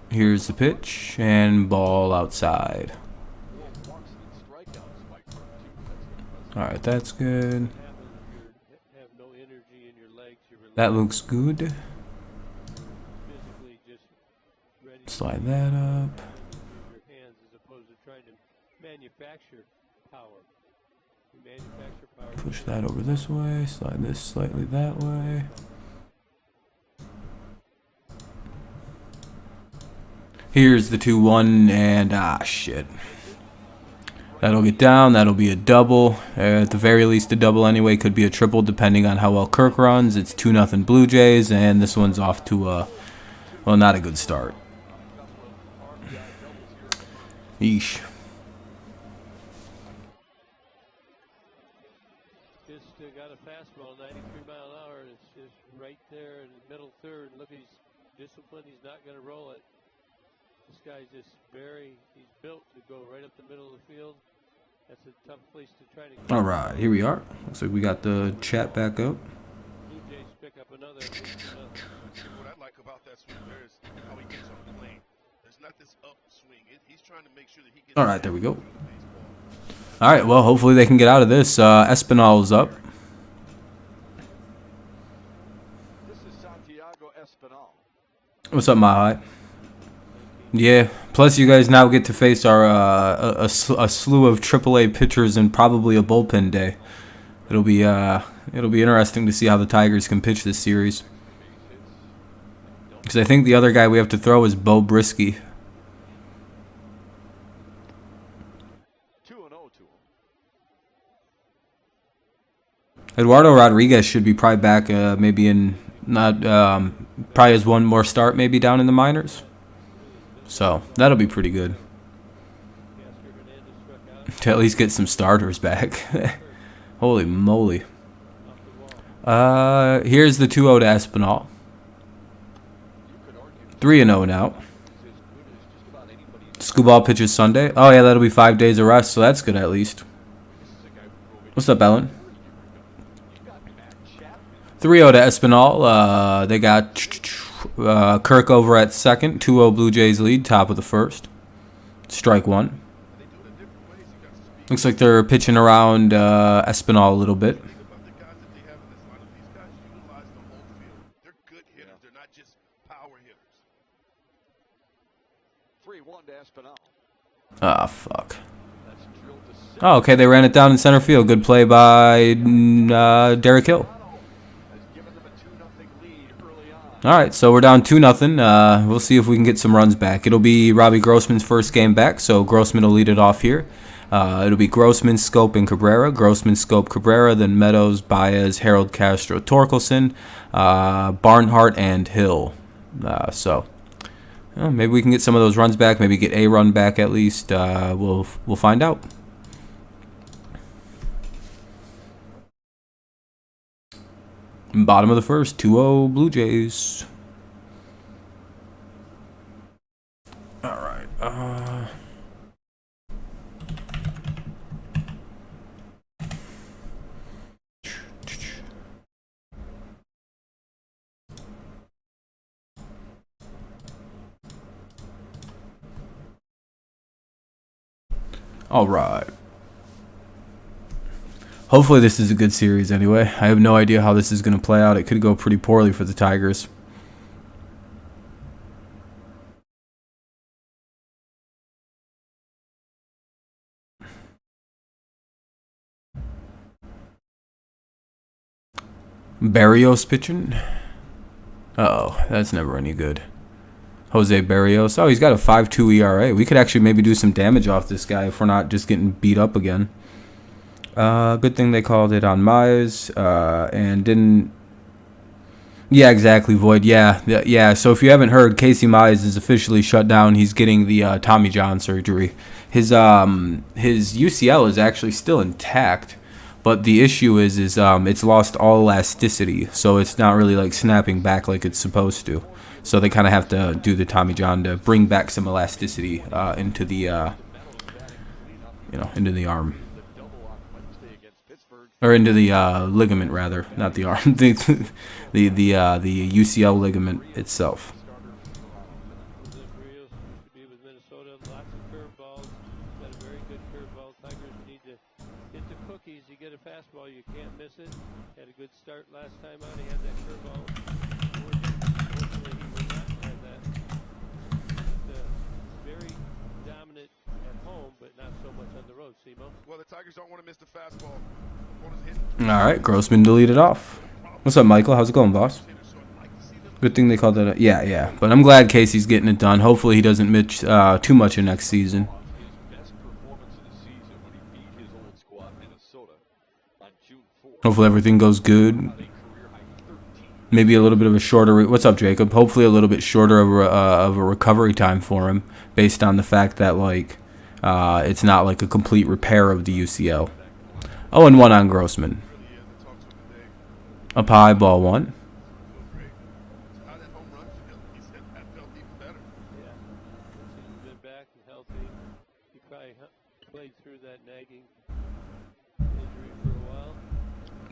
Here's the pitch and ball outside. Alright, that's good. That looks good. Slide that up. Push that over this way. Slide this slightly that way. Here's the 2-1, and shit. That'll get down. That'll be a double. At the very least, a double anyway. Could be a triple depending on how well Kirk runs. It's 2-0 Blue Jays, and this one's off to a, well, not a good start. Yeesh. Just got a fastball, 93 mile an hour. It's just right there in the middle third. Look, he's disciplined. He's not going to roll it. This guy's just he's built to go right up the middle of the field. That's a tough place to try to. All right, here we are. Looks like we got the chat back up. Blue Jays pick up another. What I like about that swing there is how he gets on the plane. There's not this upswing. He's trying to make sure that he gets. All right, there we go. All right, well, hopefully they can get out of this. Espinal is up. This is Santiago Espinal. What's up, my high? Yeah. Plus, you guys now get to face our a slew of AAA pitchers and probably a bullpen day. It'll be interesting to see how the Tigers can pitch this series. Because I think the other guy we have to throw is Bo Brisky. 2-0 to him. Eduardo Rodriguez should be probably back, maybe in not probably has one more start maybe down in the minors. So that'll be pretty good to at least get some starters back. Holy moly! Here's the 2-0 to Espinal. 3-0 now. Screwball pitches Sunday. Oh yeah, that'll be 5 days of rest, so that's good at least. What's up, Ellen? 3-0 to Espinal. They got Kirk over at second. 2-0 Blue Jays lead, top of the first. Strike one. Looks like they're pitching around Espinal a little bit. They're good hitters. They're not just power hitters. 3-1 to Espinal. Ah, fuck. Oh, okay, they ran it down in center field. Good play by Derek Hill. All right, so we're down 2-0. We'll see if we can get some runs back. It'll be Robbie Grossman's first game back, so Grossman will lead it off here. It'll be Grossman, Scope, and Cabrera. Grossman, Scope, Cabrera, then Meadows, Baez, Harold, Castro, Torkelson, Barnhart, and Hill. Maybe we can get some of those runs back. Maybe get a run back at least. We'll find out. Bottom of the first, 2-0 Blue Jays. All right. All right. Hopefully this is a good series anyway. I have no idea how this is going to play out. It could go pretty poorly for the Tigers. Barrios pitching. Uh-oh, that's never any good. Jose Barrios. Oh, he's got a 5.2 ERA. We could actually maybe do some damage off this guy if we're not just getting beat up again. Good thing they called it on Mize and didn't. Yeah, exactly, Void. Yeah. So if you haven't heard, Casey Mize is officially shut down. He's getting the Tommy John surgery. His UCL is actually still intact, but the issue is it's lost all elasticity, so it's not really like snapping back like it's supposed to. So they kind of have to do the Tommy John to bring back some elasticity into the into the arm. Or into the ligament, rather, not the arm, the UCL ligament itself. get a fastball, you can't miss it. Had a good start last time out. He had that curveball working. Hopefully he will not have that. Very dominant at home, but not so much on the road, Simo. Well, the Tigers don't want to miss the fastball. Opponents hitting. All right, Grossman deleted off. What's up, Michael? How's it going, boss? Good thing they called it. Yeah. But I'm glad Casey's getting it done. Hopefully he doesn't miss too much in next season. His best performance of the season when he beat his old squad, Minnesota, on June 4th. Hopefully everything goes good. Maybe a little bit of a shorter. What's up, Jacob? Hopefully a little bit shorter of a recovery time for him, based on the fact that like it's not like a complete repair of the UCL. 0-1 on Grossman. Up high, ball one. How that home run feel? He said that felt even better. Yeah. Since he's been back and healthy, he probably played through that nagging injury for a while.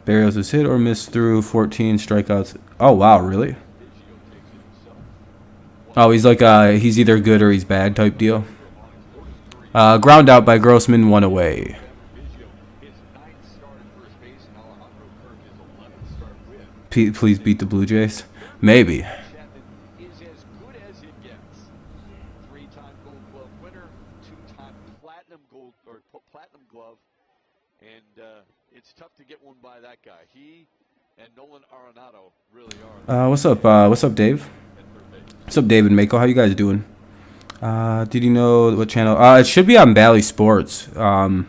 Barrios is hit or missed through 14 strikeouts. Oh wow, really? Oh, he's like he's either good or he's bad type deal. Ground out by Grossman, one away. Please beat the Blue Jays. Maybe. Is as good as it gets. 3-time Gold Glove winner, 2-time platinum glove, and it's tough to get one by that guy. He and Nolan Arenado really are. What's up? What's up, Dave? What's up, David Mako? How you guys doing? Did you know what channel? It should be on Bally Sports. What's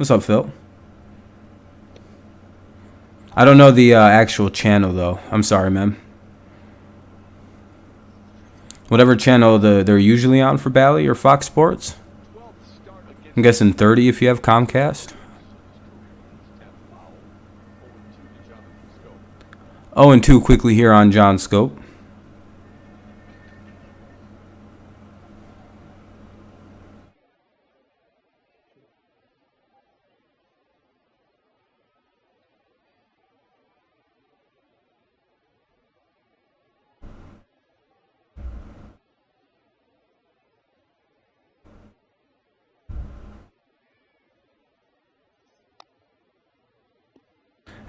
up, Phil? I don't know the actual channel though. I'm sorry, man. Whatever channel they're usually on for Bally or Fox Sports. I'm guessing 30 if you have Comcast. 0-2 quickly here on John Scope.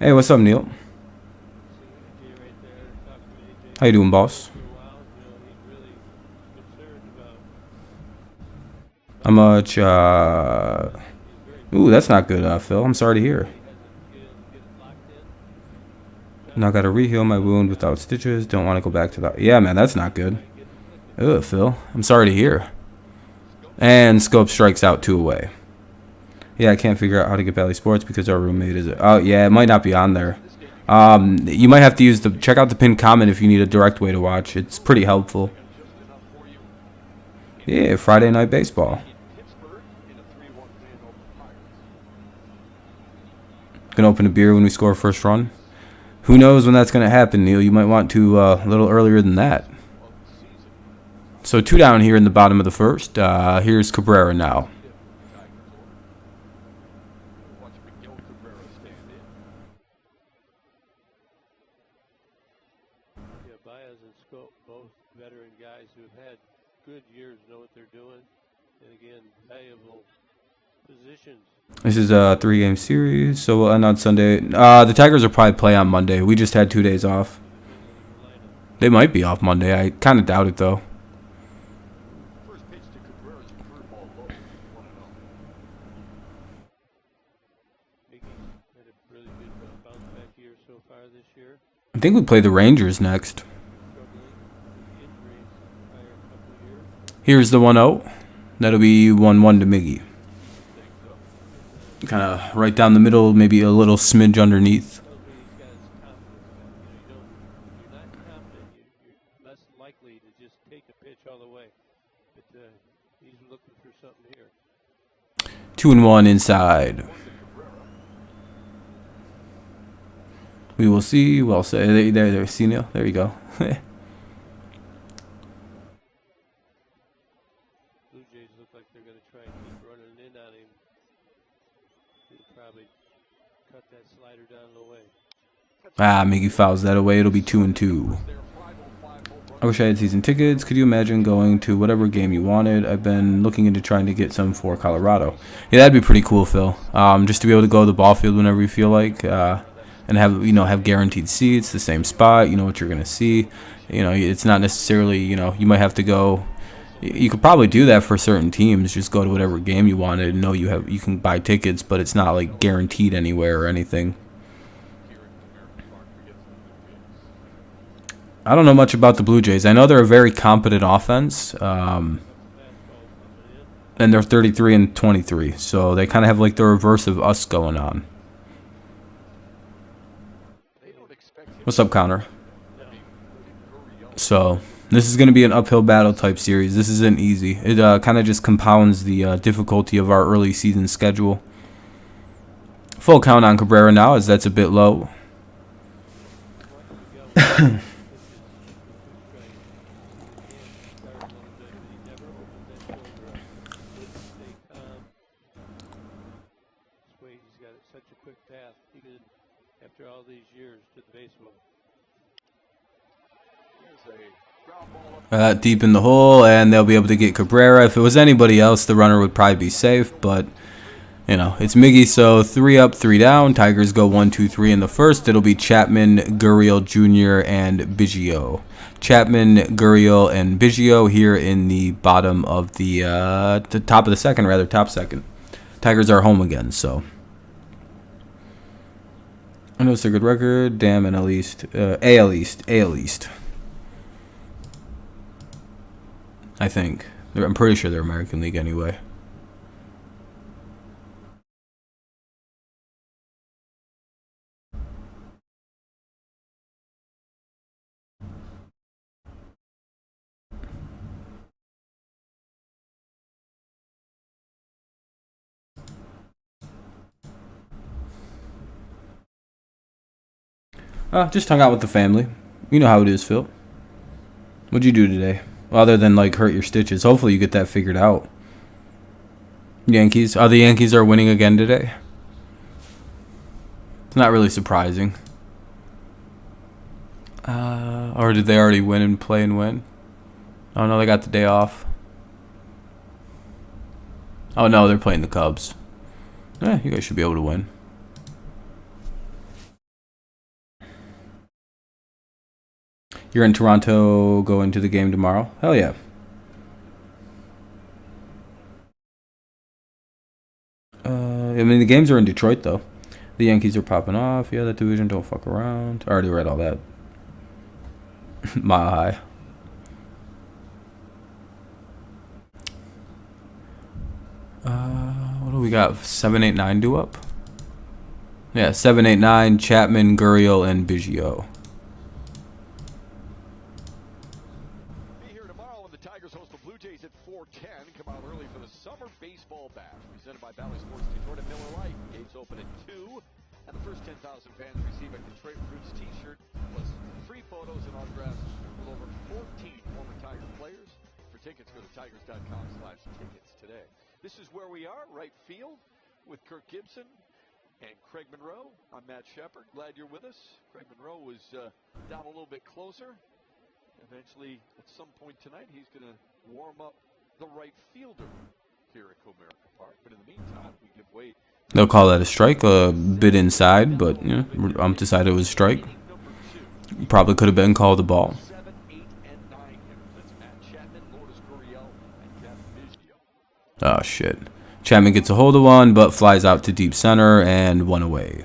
Hey, what's up, Neil? How you doing, boss? How much? Ooh, that's not good, Phil. I'm sorry to hear. Now got to reheal my wound without stitches. Don't want to go back to that. Yeah, man, that's not good. Ugh, Phil. I'm sorry to hear. And Scope strikes out 2 away. Yeah, I can't figure out how to get Bally Sports because our roommate is. Oh, yeah, it might not be on there. You might have to check out the pinned comment if you need a direct way to watch. It's pretty helpful. Yeah, Friday Night Baseball. Gonna open a beer when we score first run. Who knows when that's gonna happen, Neil? You might want to a little earlier than that. So 2 down here in the bottom of the first. Here's Cabrera now. Good years, know what they're doing, and again, valuable positions. This is a 3-game series, so we'll end on Sunday. The Tigers will probably play on Monday. We just had 2 days off. They might be off Monday. I kind of doubt it, though. First pitch to Cabrera is a curveball low. 1-0. Miggy's had a really good bounce back year so far this year. I think we play the Rangers next. Here's the 1-0. That'll be 1-1 to Miggy. Kind of right down the middle, maybe a little smidge underneath. You're not confident. You're less likely to just take a pitch all the way. But he's looking for something here. 2-1 inside. We will see. Well said. There, see, Neil. There you go. Miggy fouls that away. It'll be 2-2. I wish I had season tickets. Could you imagine going to whatever game you wanted? I've been looking into trying to get some for Colorado. Yeah, that'd be pretty cool, Phil. Just to be able to go to the ball field whenever you feel like, and have guaranteed seats, the same spot. You know what you're gonna see. It's not necessarily you might have to go. You could probably do that for certain teams. Just go to whatever game you wanted and know you can buy tickets, but it's not like guaranteed anywhere or anything. I don't know much about the Blue Jays. I know they're a very competent offense, and they're 33-23, so they kind of have like the reverse of us going on. What's up, Connor? So this is going to be an uphill battle type series. This isn't easy. It kind of just compounds the difficulty of our early season schedule. Full count on Cabrera now, as that's a bit low. After all these years to the baseball. Deep in the hole, and they'll be able to get Cabrera. If it was anybody else, the runner would probably be safe, but it's Miggy, so 3 up, 3 down. Tigers go 1, 2, 3 in the first. It'll be Chapman, Gurriel Jr., and Biggio. Chapman, Gurriel, and Biggio here in the bottom of the top of the second, rather, top second. Tigers are home again, so. I know it's a good record. Damn, NL East. AL East. I think. I'm pretty sure they're American League anyway. Just hung out with the family. You know how it is, Phil. What'd you do today? Other than hurt your stitches. Hopefully you get that figured out. Yankees. The Yankees are winning again today. It's not really surprising. Or did they already win and play and win? Oh no, they got the day off. Oh no, they're playing the Cubs. You guys should be able to win. You're in Toronto going to the game tomorrow? Hell yeah. The games are in Detroit, though. The Yankees are popping off. Yeah, that division, don't fuck around. I already read all that. Mile high. What do we got? 7, 8, 9 due up? Yeah, 7, 8, 9, Chapman, Gurriel, and Biggio. At 4:10, come out early for the Summer Baseball Bash, presented by Valley Sports Detroit and Miller Lite. Gates open at 2, and the first 10,000 fans receive a Detroit Roots t-shirt, plus free photos and autographs with over 14 former Tiger players. For tickets, go to tigers.com/tickets today. This is where we are, right field, with Kirk Gibson and Craig Monroe. I'm Matt Shepard. Glad you're with us. Craig Monroe was down a little bit closer. Eventually, at some point tonight, he's going to warm up the right fielder here at Comerica Park. But in the meantime, we give way. They'll call that a strike, a bit inside, but decided it was a strike. Probably could have been called a ball. 7, 8, and 9 hitters. That's Matt Chapman, Lourdes Gurriel, and Kevin Biggio. Oh, shit. Chapman gets a hold of one, but flies out to deep center and one away.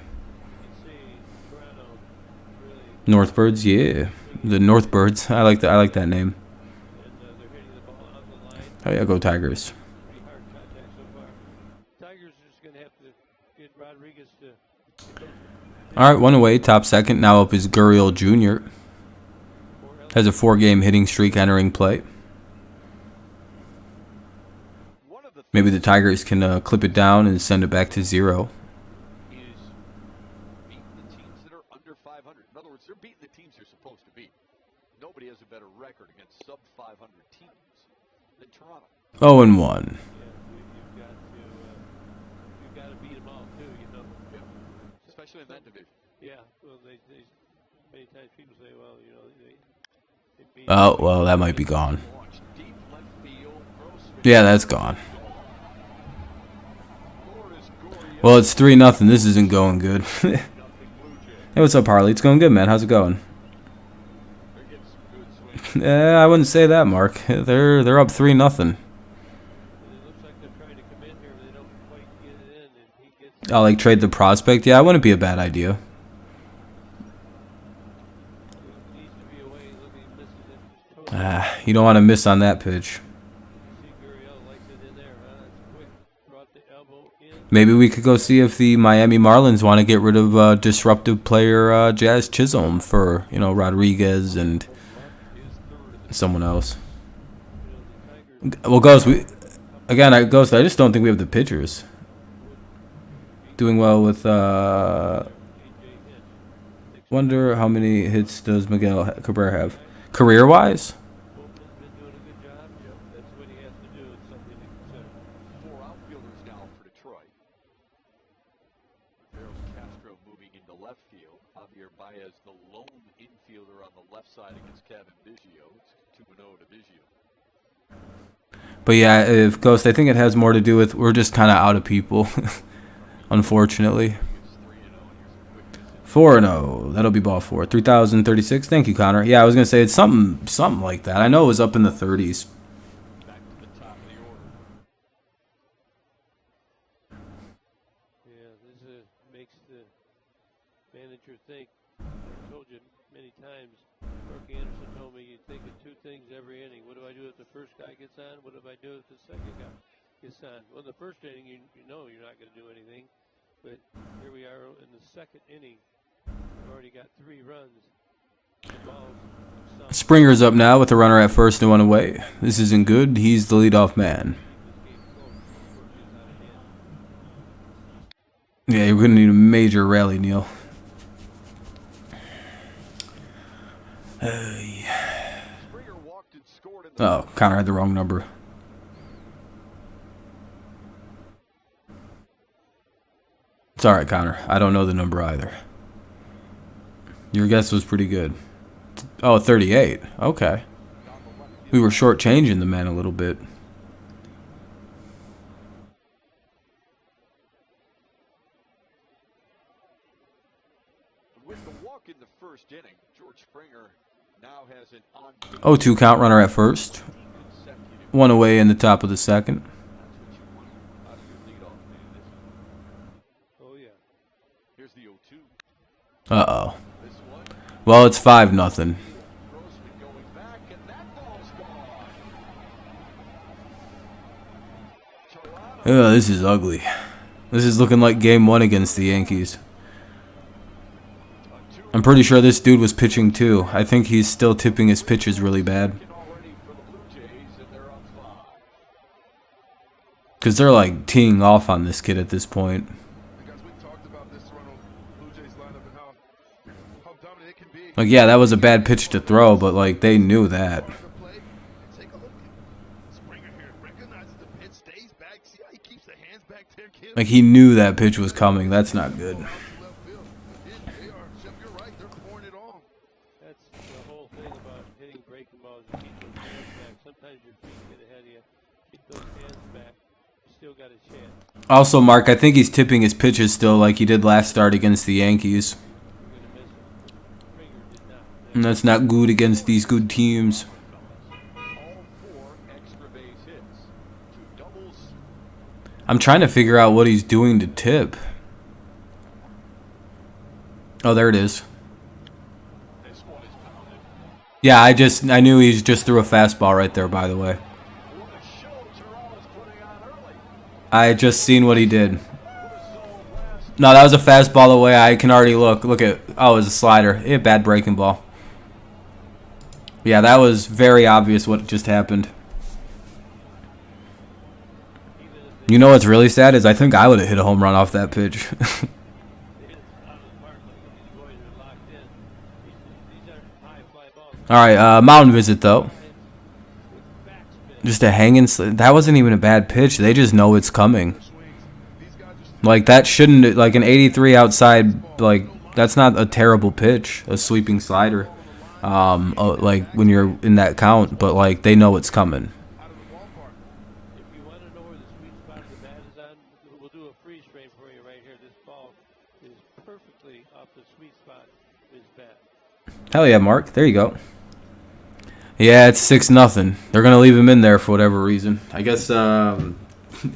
Northbirds, yeah. The Northbirds. I like that name. Oh yeah, go Tigers. Tigers are just going to have to get Rodriguez to. All right, one away, top second. Now up is Gurriel Jr. Has a 4-game hitting streak entering play. Maybe the Tigers can clip it down and send it back to 0. They're beating the teams they're supposed to beat. Nobody has a better record against sub-500 teams than Toronto. 0-1. You've got to beat them all too, Yeah. Especially in that division. Yeah. Well, they many times people say, well, Oh, well, that might be gone. Yeah, that's gone. Well, it's 3-0. This isn't going good. Hey, what's up, Harley? It's going good, man. How's it going? I wouldn't say that, Mark. They're up 3-0. I'll like trade the prospect. Yeah, it wouldn't be a bad idea. You don't want to miss on that pitch. Maybe we could go see if the Miami Marlins want to get rid of disruptive player Jazz Chisholm for, Rodriguez and someone else. Well, Ghost, Ghost, I just don't think we have the pitchers. Doing well with, wonder how many hits does Miguel Cabrera have? Career-wise? Mize, the lone infielder on the left side against Kevin Biggio. It's 2-0 to Biggio. But yeah, if Ghost, I think it has more to do with we're just kind of out of people, unfortunately. 4-0. That'll be ball 4. 3,036. Thank you, Connor. Yeah, I was gonna say it's something like that. I know it was up in the 30s. Back to the top of the order. Yeah, this makes the manager think. I told you many times. Mark Anderson told me you think of two things every inning. What do I do if the first guy gets on? What do I do if the second guy gets on? Well, the first inning, you know you're not going to do anything. But here we are in the second inning. We've already got 3 runs. Springer's up now with a runner at first and 1 away. This isn't good. He's the leadoff man. Yeah, you're going to need a major rally, Neil. Oh, Connor had the wrong number. It's alright, Connor. I don't know the number either. Your guess was pretty good. Oh, 38. Okay. We were shortchanging the man a little bit. With the walk in the first inning, George Springer now has an on 0-2 count, runner at first. 1 away in the top of the second. Oh yeah. Here's the 0-2. Uh-oh. Well, it's 5-0. Oh, this is ugly. This is looking like game 1 against the Yankees. I'm pretty sure this dude was pitching too. I think he's still tipping his pitches really bad. Because they're like teeing off on this kid at this point. Like, yeah, that was a bad pitch to throw, but like they knew that. Like, he knew that pitch was coming. That's not good. That's the whole thing about hitting breaking balls. You keep those hands back. Sometimes your feet get ahead of you. Keep those hands back. You still got a chance. Also, Mark, I think he's tipping his pitches still like he did last start against the Yankees. And that's not good against these good teams. I'm trying to figure out what he's doing to tip. Oh, there it is. Yeah, I knew he just threw a fastball right there, by the way. I just seen what he did. No, that was a fastball away. I can already look. Look at, oh, it was a slider. Yeah, bad breaking ball. Yeah, that was very obvious what just happened. You know what's really sad is I think I would have hit a home run off that pitch. All right, mound visit though. Just a hanging. That wasn't even a bad pitch. They just know it's coming. Like, that shouldn't, like an 83 outside. Like, that's not a terrible pitch. A sweeping slider. like when you're in that count, but like they know it's coming. out of the ballpark. If you want to know where the sweet spot the bat is on, we'll do a freeze frame for you right here. This ball is perfectly off the sweet spot of his bat. Hell yeah, Mark. There you go. Yeah, it's 6-0. They're gonna leave him in there for whatever reason. I guess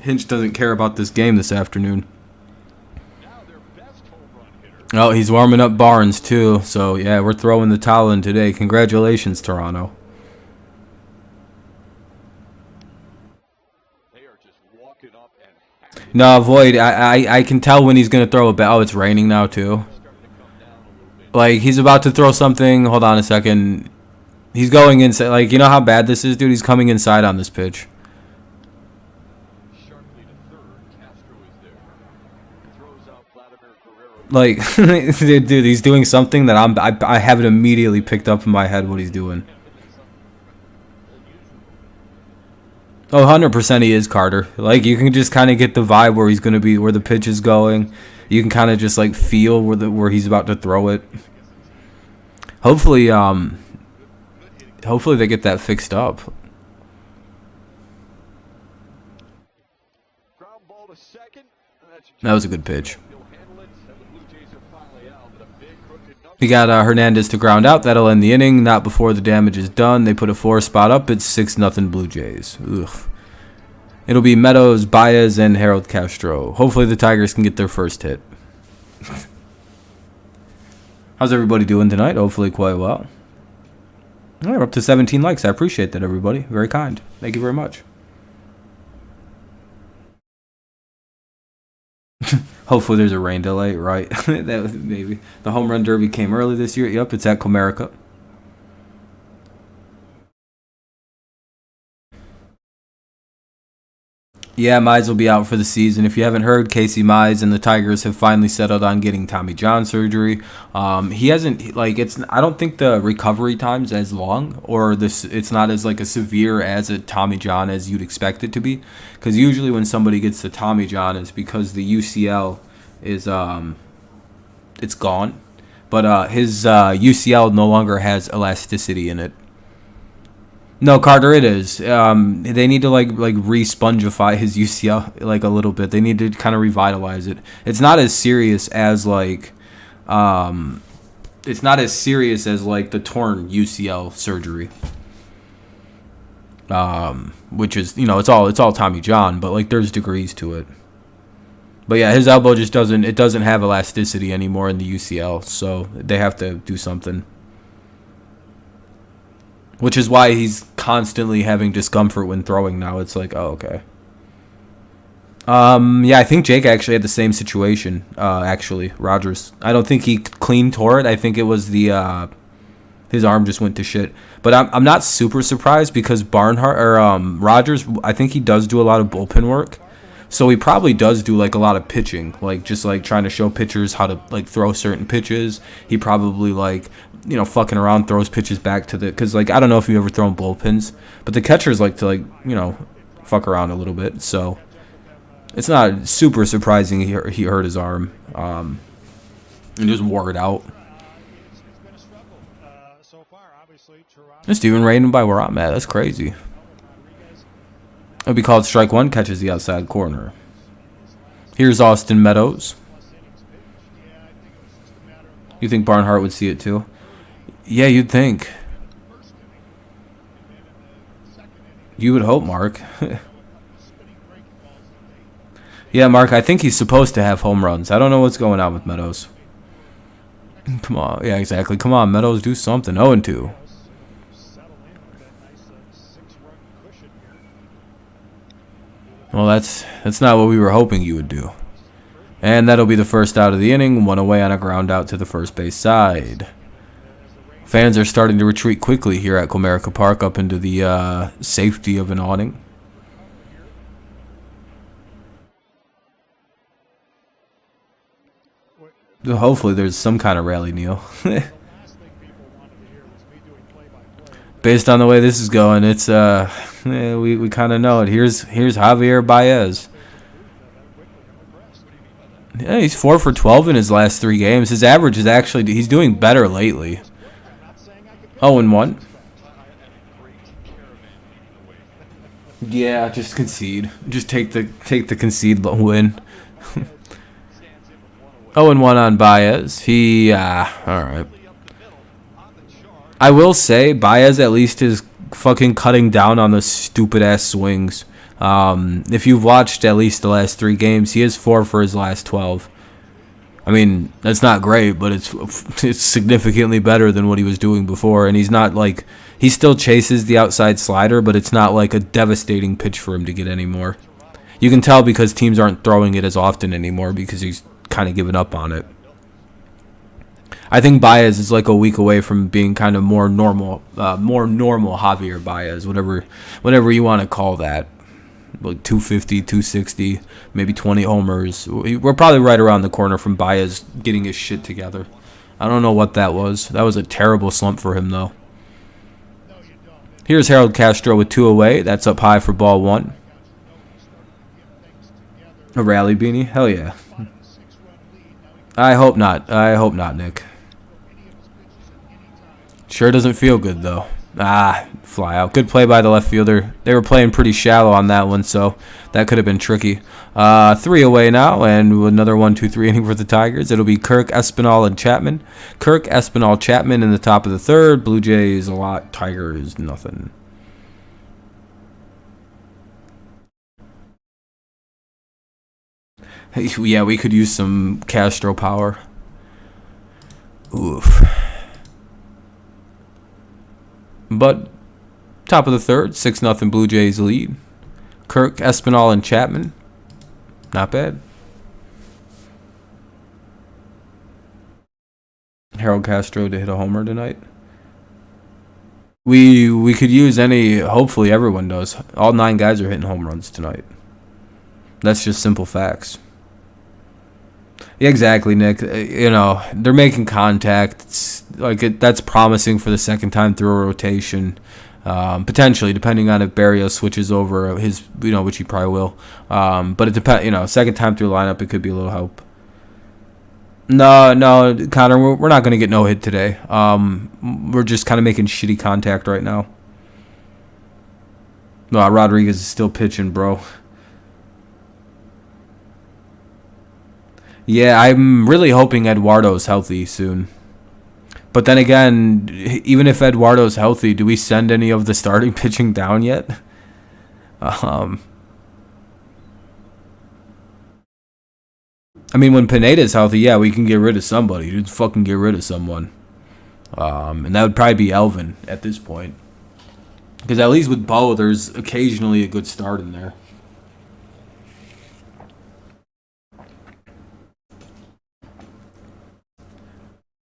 Hinch doesn't care about this game this afternoon. Now their best home run hitter. Oh, he's warming up Barnes too. So yeah, we're throwing the towel in today. Congratulations, Toronto. They are just walking up and hacking. No, Void. I can tell when he's gonna throw a bat. Oh, it's raining now too. Starting to come down a little bit. Like he's about to throw something. Hold on a second. He's going inside. Like, you know how bad this is, dude? He's coming inside on this pitch. Sharply to third. Castro is there. Throws out Vladimir Guerrero. Like, dude, he's doing something that I have it immediately picked up in my head what he's doing. Oh, 100% he is, Carter. Like, you can just kind of get the vibe where he's going to be, where the pitch is going. You can kind of just, like, feel where he's about to throw it. Hopefully they get that fixed up. Ground ball to second. That was a good pitch. He'll handle it. And the Blue Jays are finally out. But a big crooked number. We got Hernandez to ground out. That'll end the inning. Not before the damage is done. They put a 4 spot up. It's 6-0 Blue Jays. Ugh. It'll be Meadows, Baez, and Harold Castro. Hopefully the Tigers can get their first hit. How's everybody doing tonight? Hopefully quite well. All right, we're up to 17 likes. I appreciate that, everybody. Very kind. Thank you very much. Hopefully there's a rain delay, right? That was maybe. The home run derby came early this year. Yep, it's at Comerica. Yeah, Mize will be out for the season. If you haven't heard, Casey Mize and the Tigers have finally settled on getting Tommy John surgery. He hasn't, like, I don't think the recovery time's as long, or it's not as, like, a severe as a Tommy John as you'd expect it to be. Because usually when somebody gets the Tommy John, it's because the UCL is, it's gone. But his UCL no longer has elasticity in it. No, Carter, it is. They need to like re-spongify his UCL like a little bit. They need to kind of revitalize it. It's not as serious as like, it's not as serious as like the torn UCL surgery. Which is, you know, it's all Tommy John, but like there's degrees to it. But yeah, his elbow just doesn't have elasticity anymore in the UCL, so they have to do something. Which is why he's constantly having discomfort when throwing now. It's like, oh, okay. Yeah, I think Jake actually had the same situation, actually, Rogers. I don't think he clean tore it. I think it was his arm just went to shit. But I'm not super surprised because Rogers, I think he does do a lot of bullpen work. So he probably does do like a lot of pitching, like just like trying to show pitchers how to like throw certain pitches. He probably like, you know, fucking around throws pitches back to because like I don't know if you ever thrown bullpens, but the catchers like to like, you know, fuck around a little bit. So it's not super surprising he hurt his arm and just wore it out. It's even raining by where I'm at. That's crazy. It'll be called strike one, catches the outside corner. Here's Austin Meadows. You think Barnhart would see it too? Yeah, you'd think. You would hope, Mark. Yeah, Mark, I think he's supposed to have home runs. I don't know what's going on with Meadows. Come on. Yeah, exactly. Come on, Meadows, do something. 0-2. Well, that's not what we were hoping you would do. And that'll be the first out of the inning, one away on a ground out to the first base side. Fans are starting to retreat quickly here at Comerica Park up into the safety of an awning. Hopefully there's some kind of rally, Neil. Based on the way this is going, it's we kind of know it. Here's Javier Baez. Yeah, he's 4 for 12 in his last 3 games. His average is actually, he's doing better lately. 0-1. Yeah, just concede. Just take the concede win. 0-1 on Baez. All right. I will say Baez at least is fucking cutting down on the stupid ass swings. If you've watched at least the last 3 games, he is 4 for his last 12. I mean, that's not great, but it's significantly better than what he was doing before. And he's not like, he still chases the outside slider, but it's not like a devastating pitch for him to get anymore. You can tell because teams aren't throwing it as often anymore because he's kind of given up on it. I think Baez is like a week away from being kind of more normal Javier Baez, whatever you want to call that. Like 250, 260, maybe 20 homers. We're probably right around the corner from Baez getting his shit together. I don't know what that was. That was a terrible slump for him, though. Here's Harold Castro with 2 away. That's up high for ball 1. A rally beanie? Hell yeah. I hope not. I hope not, Nick. Sure doesn't feel good, though. Fly out. Good play by the left fielder. They were playing pretty shallow on that one, so that could have been tricky. 3 away now, and another 1-2-3 inning for the Tigers. It'll be Kirk, Espinal, and Chapman. Kirk, Espinal, Chapman in the top of the 3rd. Blue Jays a lot. Tigers nothing. Yeah, we could use some Castro power. Oof. But top of the 3rd, 6-0 Blue Jays lead. Kirk, Espinal, and Chapman. Not bad. Harold Castro to hit a homer tonight. We could use any. Hopefully everyone does. All 9 guys are hitting home runs tonight. That's just simple facts. Yeah, exactly, Nick. You know, they're making contact. It's like that's promising for the second time through a rotation. Potentially, depending on if Barrios switches over his, which he probably will. But it depends. Second time through the lineup, it could be a little help. No, Connor, we're not going to get no hit today. We're just kind of making shitty contact right now. No, Rodriguez is still pitching, bro. Yeah, I'm really hoping Eduardo's healthy soon. But then again, even if Eduardo's healthy, do we send any of the starting pitching down yet? I mean, when Pineda's healthy, yeah, we can get rid of somebody. Just fucking get rid of someone. And that would probably be Elvin at this point. Because at least with Bo, there's occasionally a good start in there.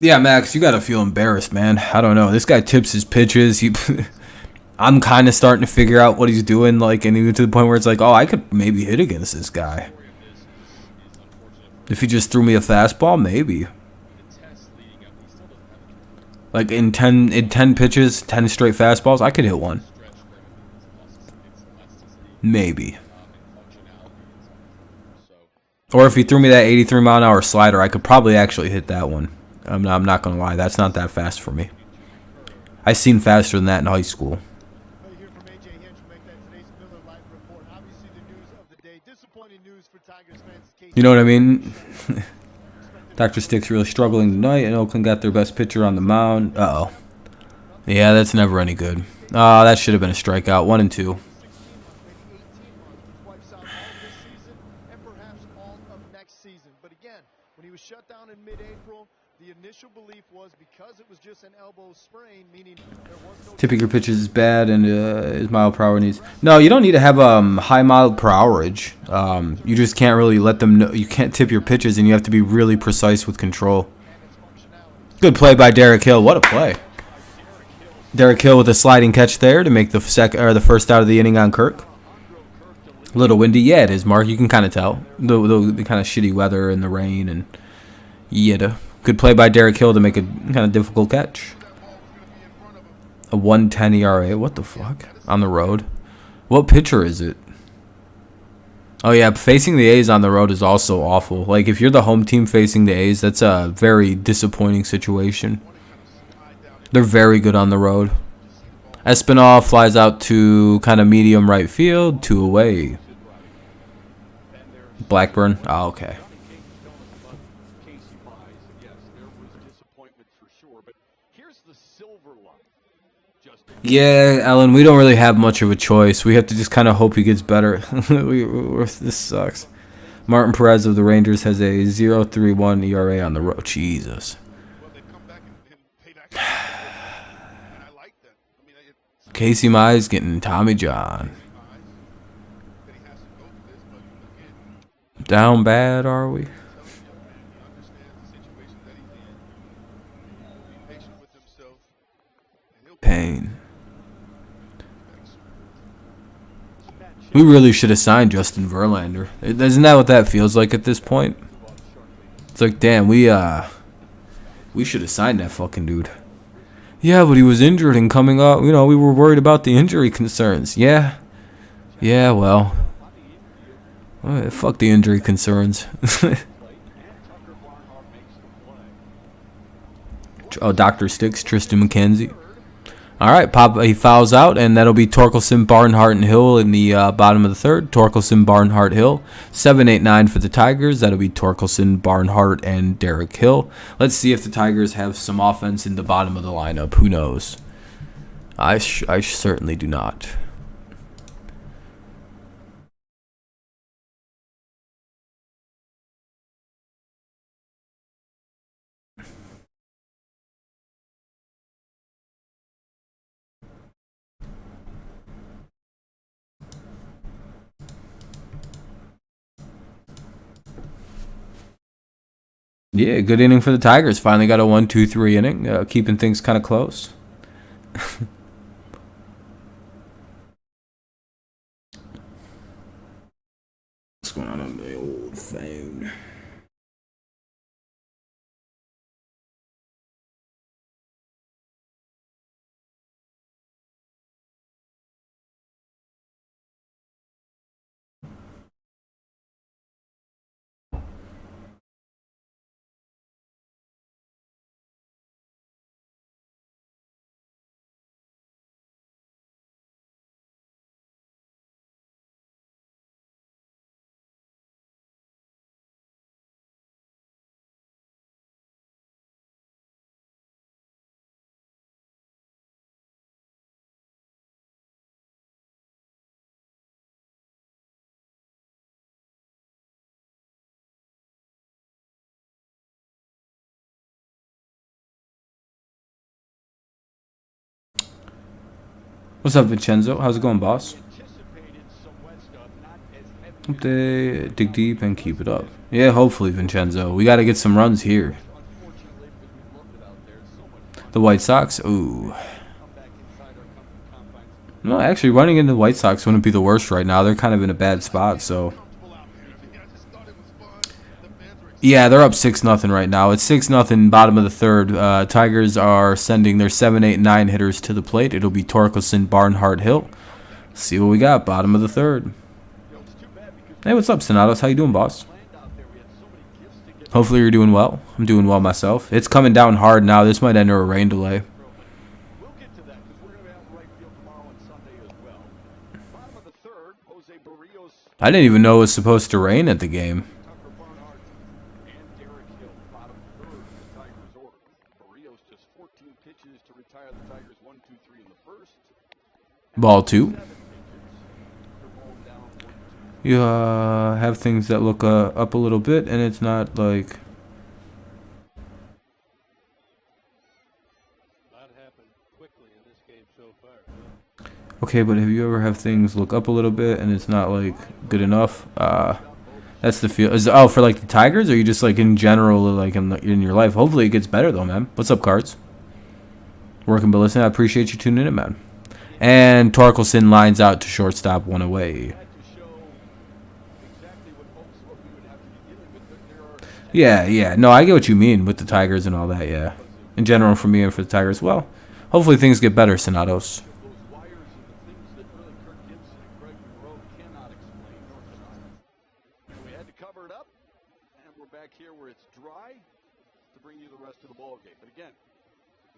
Yeah, Max, you gotta feel embarrassed, man. I don't know. This guy tips his pitches. I'm kind of starting to figure out what he's doing, and even to the point where it's like, oh, I could maybe hit against this guy. If he just threw me a fastball, maybe. Like in 10 pitches, 10 straight fastballs, I could hit one. Maybe. Or if he threw me that 83-mile-an-hour slider, I could probably actually hit that one. I'm not going to lie. That's not that fast for me. I seen faster than that in high school. You know what I mean? Dr. Stick's really struggling tonight, and Oakland got their best pitcher on the mound. Uh-oh. Yeah, that's never any good. That should have been a strikeout. 1-2. Shut down in mid-April. The initial belief was because it was just an elbow sprain, meaning there was no tipping your pitches is bad and his mile per hour needs. No, you don't need to have high mile per hourage. You just can't really let them know. You can't tip your pitches, and you have to be really precise with control. Good play by Derek Hill. What a play! Derek Hill with a sliding catch there to make the first out of the inning on Kirk. A little windy, yeah, it is, Mark. You can kind of tell the kind of shitty weather and the rain and. Yeah, good play by Derek Hill to make a kind of difficult catch. A 1.10 ERA. What the fuck? On the road. What pitcher is it? Oh, yeah, facing the A's on the road is also awful. Like, if you're the home team facing the A's, that's a very disappointing situation. They're very good on the road. Espinal flies out to kind of medium right field, 2 away. Blackburn. Oh, okay. Casey Mize, yes, there was disappointment for sure, but here's the silver line. Yeah, Ellen, we don't really have much of a choice. We have to just kind of hope he gets better. This sucks. Martin Perez of the Rangers has a 0.31 ERA on the road. Jesus. Well, they come back and paid actually, and I like that. I mean, Casey Mize getting Tommy John. that he has to go through this, but again, Down bad, are we? tell the young man he understands the situation that he's in. He'll be patient with himself, and he'll Pain. We really should have signed Justin Verlander. Isn't that what that feels like at this point? It's like, damn, we should have signed that fucking dude. Yeah, but he was injured and coming up. You know, we were worried about the injury concerns. Yeah, well, fuck the injury concerns. Oh, Dr. Sticks, Tristan McKenzie. All right, he fouls out, and that'll be Torkelson, Barnhart, and Hill in the bottom of the third. Torkelson, Barnhart, Hill. 7-8-9 for the Tigers. That'll be Torkelson, Barnhart, and Derek Hill. Let's see if the Tigers have some offense in the bottom of the lineup. Who knows? I certainly do not. Yeah, good inning for the Tigers. Finally got a 1-2-3 inning, keeping things kind of close. What's going on my old phone? What's up, Vincenzo? How's it going, boss? Hope they dig deep and keep it up. Yeah, hopefully, Vincenzo. We got to get some runs here. The White Sox? Ooh. No, actually, running into the White Sox wouldn't be the worst right now. They're kind of in a bad spot, so. Yeah, they're up 6-0 right now. It's 6-0, bottom of the third. Tigers are sending their 7, 8, 9 hitters to the plate. It'll be Torkelson, Barnhart, Hill. See what we got, bottom of the third. Hey, what's up, Sonatos? How you doing, boss? Hopefully you're doing well. I'm doing well myself. It's coming down hard now. This might enter a rain delay. I didn't even know it was supposed to rain at the game. Ball 2. You have things that look up a little bit, and it's not like. Okay, but have you ever have things look up a little bit and it's not like good enough? That's the feel. For like the Tigers, or you just like in general, like in your life? Hopefully it gets better though, man. What's up, Cards? Working, but listen, I appreciate you tuning in, man. And Torkelson lines out to shortstop, 1 away. Yeah. No, I get what you mean with the Tigers and all that, yeah. In general, for me and for the Tigers. Well, hopefully things get better, Sonatos. We had to cover it up, and we're back here where it's dry to bring you the rest of the ball game. But again,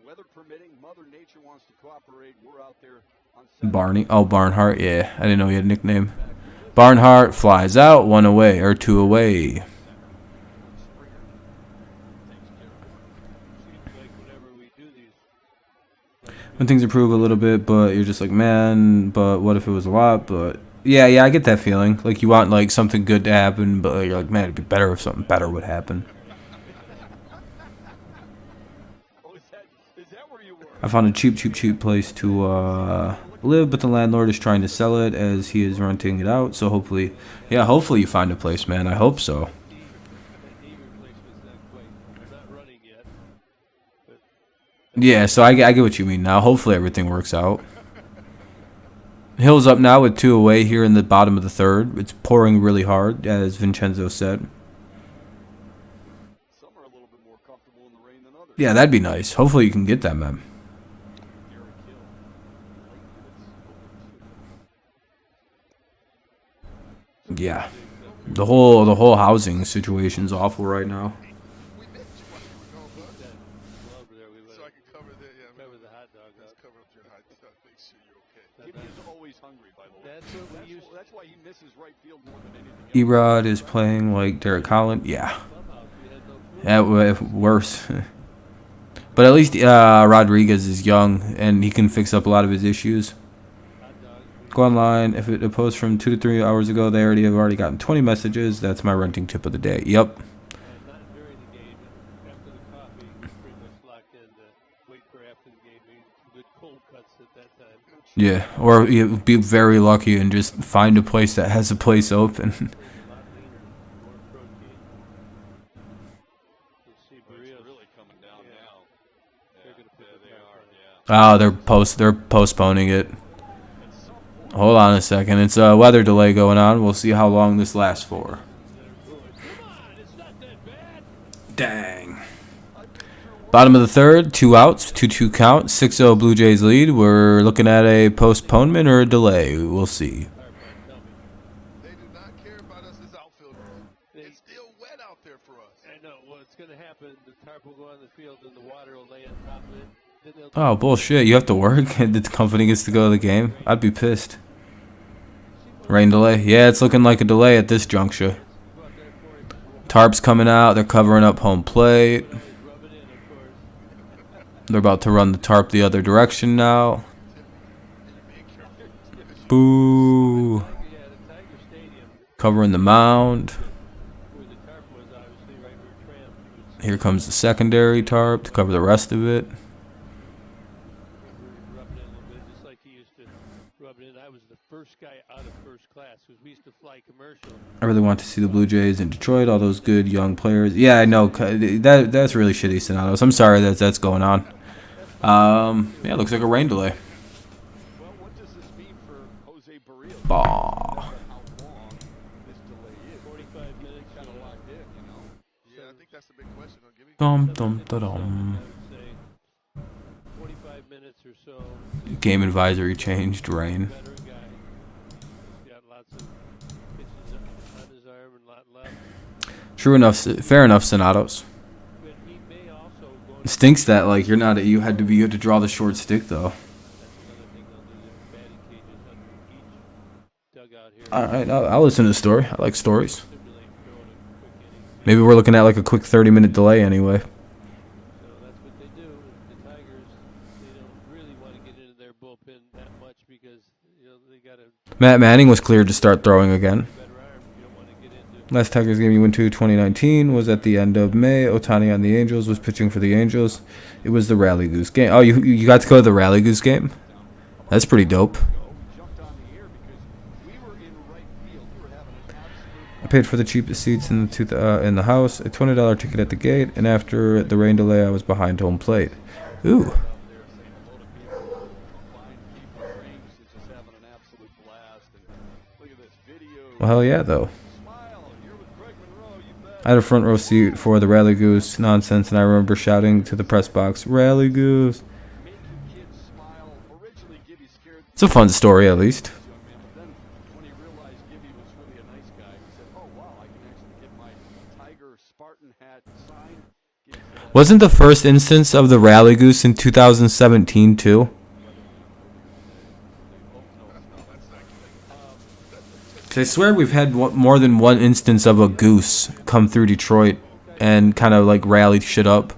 Weather permitting, Mother Nature wants to cooperate. We're out there on Barney. Oh, Barnhart. Yeah, I didn't know he had a nickname. Barnhart flies out, 1 away, or 2 away. When things improve a little bit, but you're just like, man, but what if it was a lot? But yeah, I get that feeling. Like you want like something good to happen, but you're like, man, it'd be better if something better would happen. I found a cheap place to live, but the landlord is trying to sell it as he is renting it out. So hopefully you find a place, man. I hope so. Yeah, so I get what you mean now. Hopefully everything works out. Hill's up now with 2 away here in the bottom of the third. It's pouring really hard, as Vincenzo said. Some are a little bit more comfortable in the rain than others. Yeah, that'd be nice. Hopefully you can get that, man. Yeah. The whole housing situation's awful right now. We missed you while you were gone, bud. So I can cover the Cover the hot dog Let's up. cover up your hot dog. Make sure you're okay. Gibby is always hungry, by the way. That's why he misses right field more than anything else. Erod is playing like Derek Holland. Yeah. Worse. But at least Rodriguez is young, and he can fix up a lot of his issues. Go online. If it posts from 2 to 3 hours ago, they have already gotten 20 messages. That's my renting tip of the day. Yep. Not during the game. After the coffee, pretty much locked in to wait for after the game. Maybe good cold cuts at that time. Yeah. Or you be very lucky and just find a place that has a place open. A lot leaner, more protein. You see Barrios Really coming down now. They're gonna put they the are. Oh, they're postponing it. Hold on a second. It's a weather delay going on. We'll see how long this lasts for. Dang. Bottom of the third, 2 outs, 2-2 count, 6-0 Blue Jays lead. We're looking at a postponement or a delay. We'll see. They do not care about us as outfielders. It's still wet out there for us. I know. Well, it's going to happen. The tarp will go on the field, and the water will lay on top of it. Then they'll Oh, bullshit. You have to work and the company gets to go to the game? I'd be pissed. Rain delay? Yeah, it's looking like a delay at this juncture. Tarp's coming out. They're covering up home plate. rub it in, of course. They're about to run the tarp the other direction now. Boo. Yeah, the Tiger Stadium, Covering the mound. where the tarp was, obviously, right where Tramp was Here comes the secondary tarp to cover the rest of it. rubbing it a little bit, just like he used to rub it in. I was the first guy out of first class, because we used to fly commercial. I really want to see the Blue Jays in Detroit. All those good young players. Yeah, I know. That's really shitty, Sonatos. I'm sorry that's going on. Yeah, it looks like a rain delay. Well, what does this mean for Jose Barrios? Bah. How long this delay is? 45 minutes. Kind of locked in, you know. Yeah, I think that's the big question. I'll give you. Dum dum I dum. would say 45 minutes or so. Game advisory changed. Rain. Veteran guy. He's got lots of pitches on his arm and a lot left. True enough. Fair enough, Sonatos. But he may also go It stinks that like you had to draw the short stick though. That's another thing they'll do. There's batting cages under each dugout here. All right, I'll listen to the story. I like stories. Simulate throwing a quick inning. Maybe we're looking at like a quick 30-minute delay anyway. So that's what they do. The Tigers, they don't really want to get into their bullpen that much because they got a Matt Manning was cleared to start throwing again. better arm. You don't want to get into. Last Tigers game you went to 2019 was at the end of May. Ohtani on the Angels was pitching for the Angels. It was the Rally Goose game. Oh, you got to go to the Rally Goose game? That's pretty dope. Jumped on the air because we were in right field. We were having an absolute I paid for the cheapest seats in the house, a $20 ticket at the gate, and after the rain delay, I was behind home plate. Ooh. there saying hello to people, flying people, rings, it's just having an absolute blast. And look at this video. Well, hell yeah, though. Smile, you're with Greg Monroe, you bet. I had a front row seat for the Rally Goose nonsense, and I remember shouting to the press box, Rally Goose. Making kids smile. Originally, Gibby scared It's a fun story, at least. this young man, but then when he realized Gibby was really a nice guy, he said, "Oh wow, I can actually get my Tiger Spartan hat signed." Gibby said, Wasn't the first instance of the rally goose in 2017 too? I swear we've had more than one instance of a goose come through Detroit and kind of like rally shit up.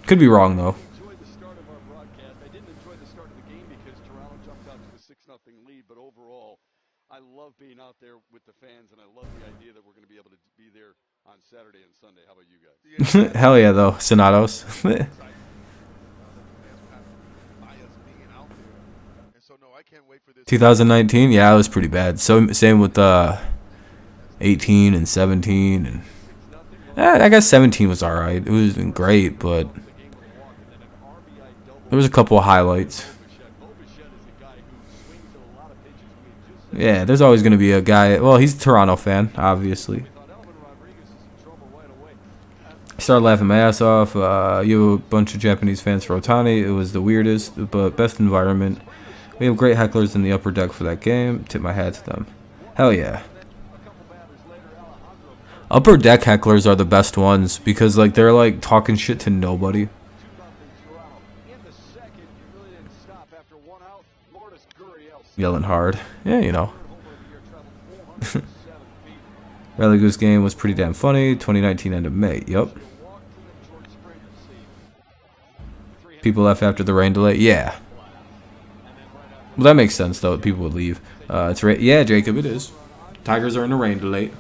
Could be wrong though. Enjoyed the start of our broadcast. I didn't enjoy the start of the game because Toronto jumped out to a 6-0 lead, but overall, I love being out there with the fans, and I love the idea that we're going to be able to be there on Saturday and Sunday. How about you guys? Hell yeah though, Sonatos. 2019, yeah, it was pretty bad. So same with 18 and 17, and I guess 17 was all right. It wasn't great, but there was a couple of highlights. Yeah, there's always going to be a guy. Well, he's a Toronto fan, obviously. I started laughing my ass off. You have a bunch of Japanese fans for Otani. It was the weirdest, but best environment. We have great hecklers in the upper deck for that game. Tip my hat to them. Hell yeah. Upper deck hecklers are the best ones because like they're like talking shit to nobody. Yelling hard. Yeah, you know. Rally Goose game was pretty damn funny. 2019 end of May. Yup. People left after the rain delay. Yeah. Well, that makes sense though. People would leave. Yeah, Jacob, it is. Tigers are in a rain delay.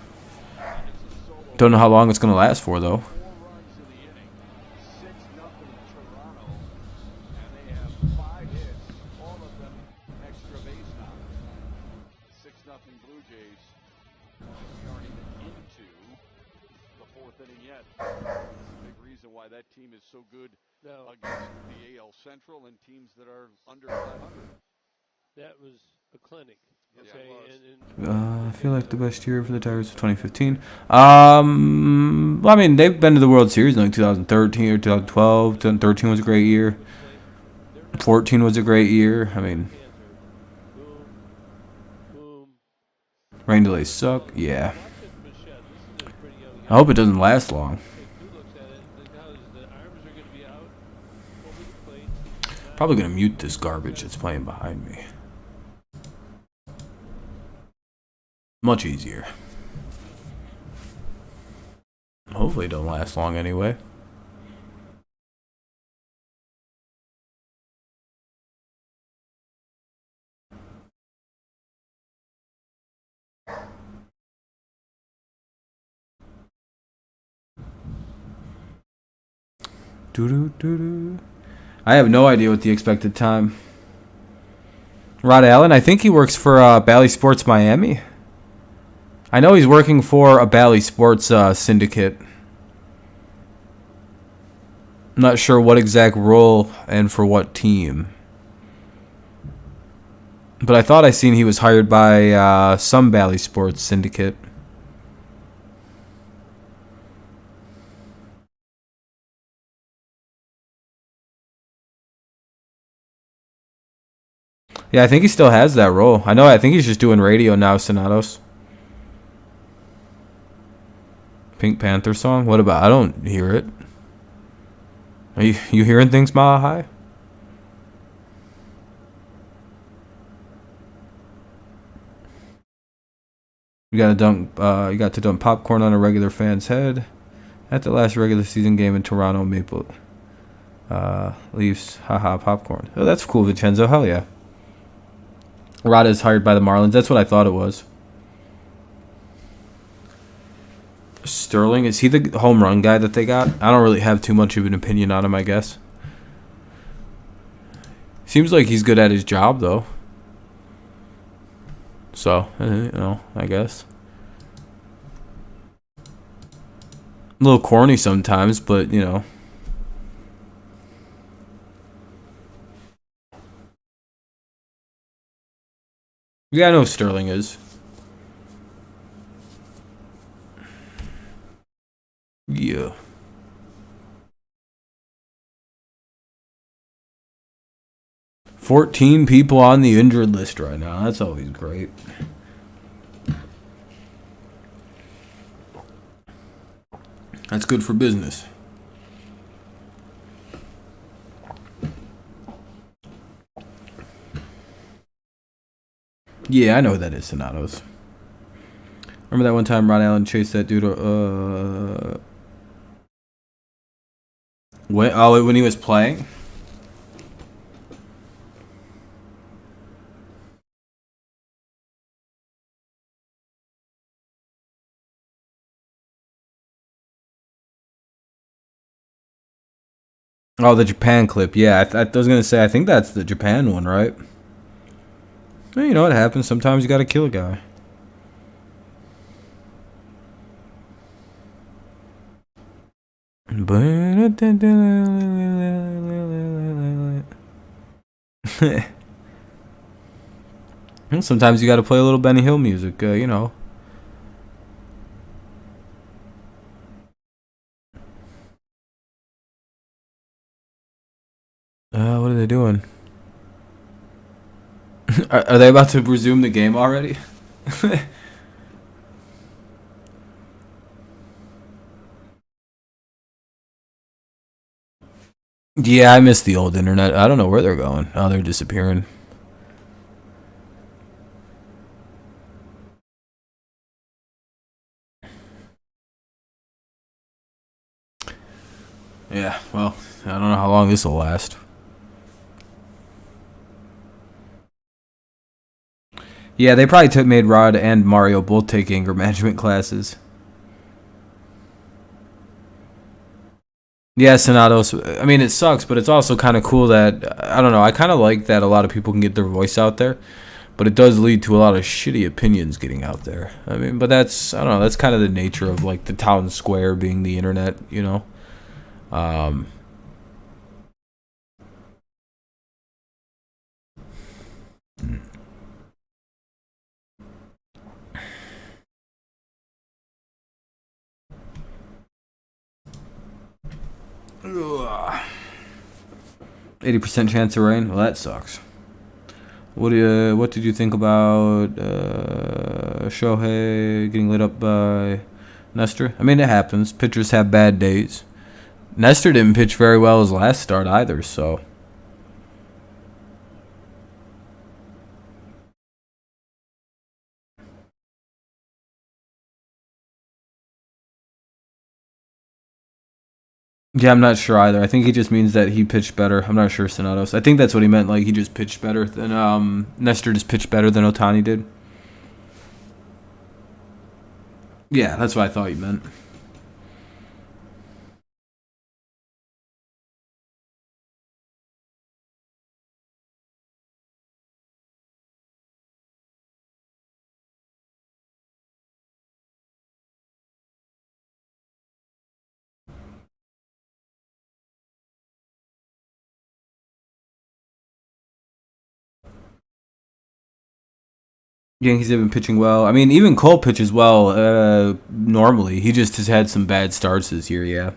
Don't know how long it's gonna last for though. That team is so good against the AL Central and teams that are under 500. That was a clinic. Okay, I feel like the best year for the Tigers was 2015. Well, I mean, they've been to the World Series in like 2013 or 2012. 2013 was a great year. 14 was a great year. I mean, rain delays suck. Yeah. I hope it doesn't last long. Probably gonna mute this garbage that's playing behind me. Much easier. Hopefully it don't last long anyway. Doo-doo-doo-doo. I have no idea what the expected time. Rod Allen, I think he works for Bally Sports Miami. I know he's working for a Bally Sports syndicate. I'm not sure what exact role and for what team. But I thought I seen he was hired by some Bally Sports syndicate. Yeah, I think he still has that role. I think he's just doing radio now, Sonatos. Pink Panther song? What about? I don't hear it. Are you hearing things, Mile High? You got to dump popcorn on a regular fan's head at the last regular season game in Toronto Maple Leafs. Haha, popcorn. Oh, that's cool, Vincenzo. Hell yeah. Rada is hired by the Marlins. That's what I thought it was. Sterling, is he the home run guy that they got? I don't really have too much of an opinion on him, I guess. Seems like he's good at his job, though. So, I guess. A little corny sometimes, but, Yeah, I know who Sterling is. Yeah. $14 people on the injured list right now. That's always great. That's good for business. Yeah, I know who that is, Sonatos. Remember that one time Ron Allen chased that dude? When he was playing? Oh, the Japan clip. Yeah, I was going to say, I think that's the Japan one, right? Well, you know what happens. Sometimes you got to kill a guy. Sometimes you got to play a little Benny Hill music, you know. What are they doing? Are they about to resume the game already? Yeah, I miss the old internet. I don't know where they're going. Oh, they're disappearing. Yeah, well, I don't know how long this will last. Yeah, they probably made Rod and Mario both take anger management classes. Yeah, Sonatos. I mean, it sucks, but it's also kind of cool that, I don't know, I kind of like that a lot of people can get their voice out there, but it does lead to a lot of shitty opinions getting out there. I mean, but that's, I don't know, that's kind of the nature of, like, the town square being the internet, you know? 80% chance of rain? Well, that sucks. What did you think about Shohei getting lit up by Nestor? I mean, it happens. Pitchers have bad days. Nestor didn't pitch very well his last start either, so. Yeah, I'm not sure either. I think he just means that he pitched better. I'm not sure, Sonatos. I think that's what he meant. Like, he just pitched better than, Nestor just pitched better than Ohtani did. Yeah, that's what I thought you meant. Yankees have been pitching well. I mean, even Cole pitches well normally. He just has had some bad starts this year, yeah.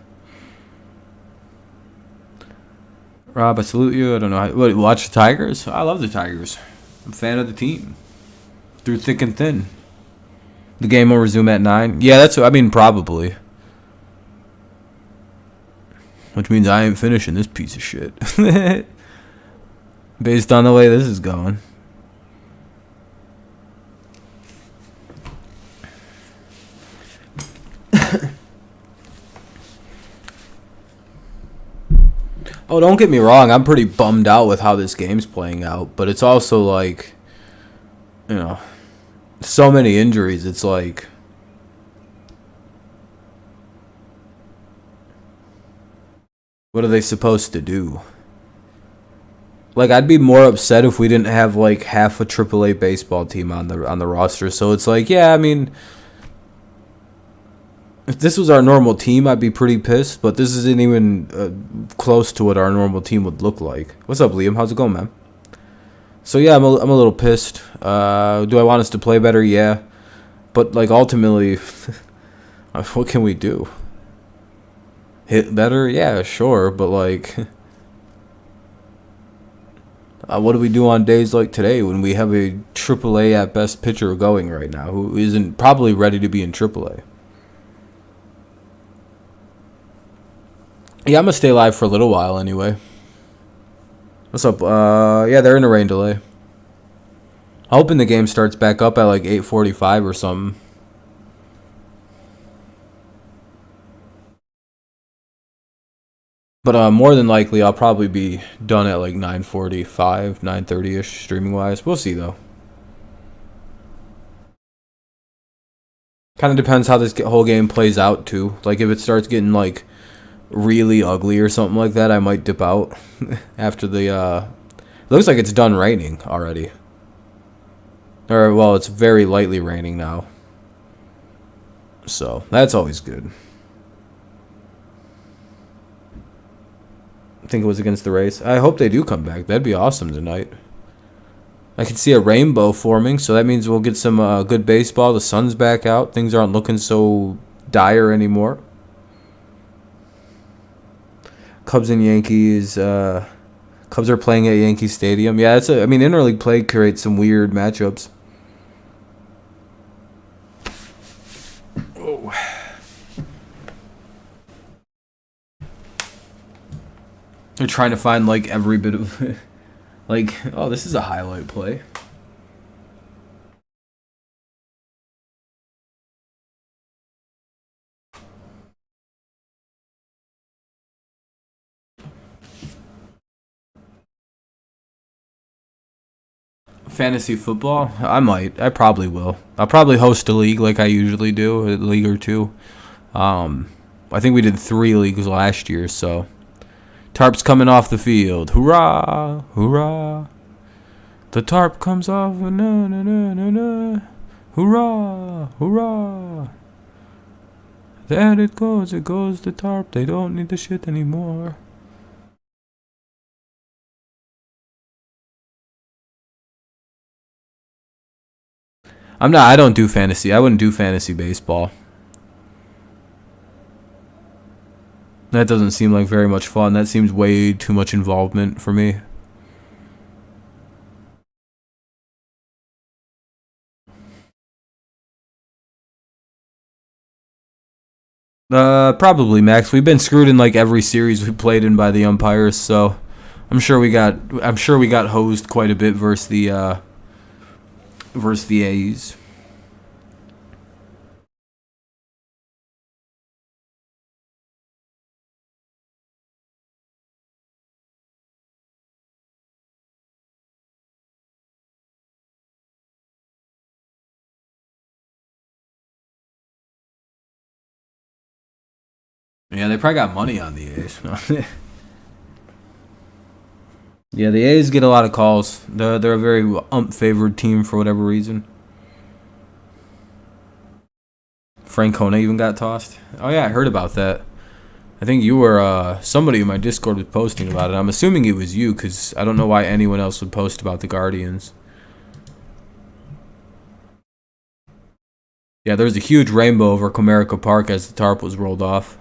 Rob, I salute you. I don't know. What, watch the Tigers? I love the Tigers. I'm a fan of the team. Through thick and thin. The game will resume at 9. Yeah, that's what I mean, probably. Which means I ain't finishing this piece of shit. Based on the way this is going. Oh, don't get me wrong. I'm pretty bummed out with how this game's playing out. But it's also like, you know, so many injuries. It's like, what are they supposed to do? Like, I'd be more upset if we didn't have like half a AAA baseball team on the roster. So it's like, yeah, I mean, if this was our normal team, I'd be pretty pissed. But this isn't even close to what our normal team would look like. What's up, Liam? How's it going, man? So yeah, I'm a little pissed. Do I want us to play better? Yeah, but like ultimately, what can we do? Hit better? Yeah, sure, but like, what do we do on days like today when we have a AAA at best pitcher going right now who isn't probably ready to be in AAA? Yeah, I'm gonna stay live for a little while anyway. What's up? Yeah, they're in a rain delay. I'm hoping the game starts back up at like 8:45 or something. But more than likely, I'll probably be done at like 9:45, 9:30ish streaming wise. We'll see though. Kind of depends how this whole game plays out too. Like if it starts getting like really ugly or something like that, I might dip out after the. It looks like it's done raining already. Or well, it's very lightly raining now. So that's always good. I think it was against the Rays. I hope they do come back. That'd be awesome tonight. I can see a rainbow forming, so that means we'll get some good baseball. The sun's back out. Things aren't looking so dire anymore. Cubs and Yankees. Cubs are playing at Yankee Stadium. Yeah, interleague play creates some weird matchups. Oh. They're trying to find like every bit of like, oh, this is a highlight play. Fantasy football? I probably will. I'll probably host a league like I usually do, a league or two. I think we did 3 leagues last year, so Tarp's coming off the field. Hoorah! Hoorah! The tarp comes off. Na, na, na, na, na. Hoorah! Hoorah! There it goes the tarp. They don't need the shit anymore. I don't do fantasy. I wouldn't do fantasy baseball. That doesn't seem like very much fun. That seems way too much involvement for me. Probably Max. We've been screwed in like every series we played in by the umpires, so I'm sure we got hosed quite a bit versus the A's. Yeah, they probably got money on the A's. Yeah, the A's get a lot of calls. They're a very favored team for whatever reason. Francona even got tossed. Oh yeah, I heard about that. I think you were somebody in my Discord was posting about it. I'm assuming it was you because I don't know why anyone else would post about the Guardians. Yeah, there was a huge rainbow over Comerica Park as the tarp was rolled off.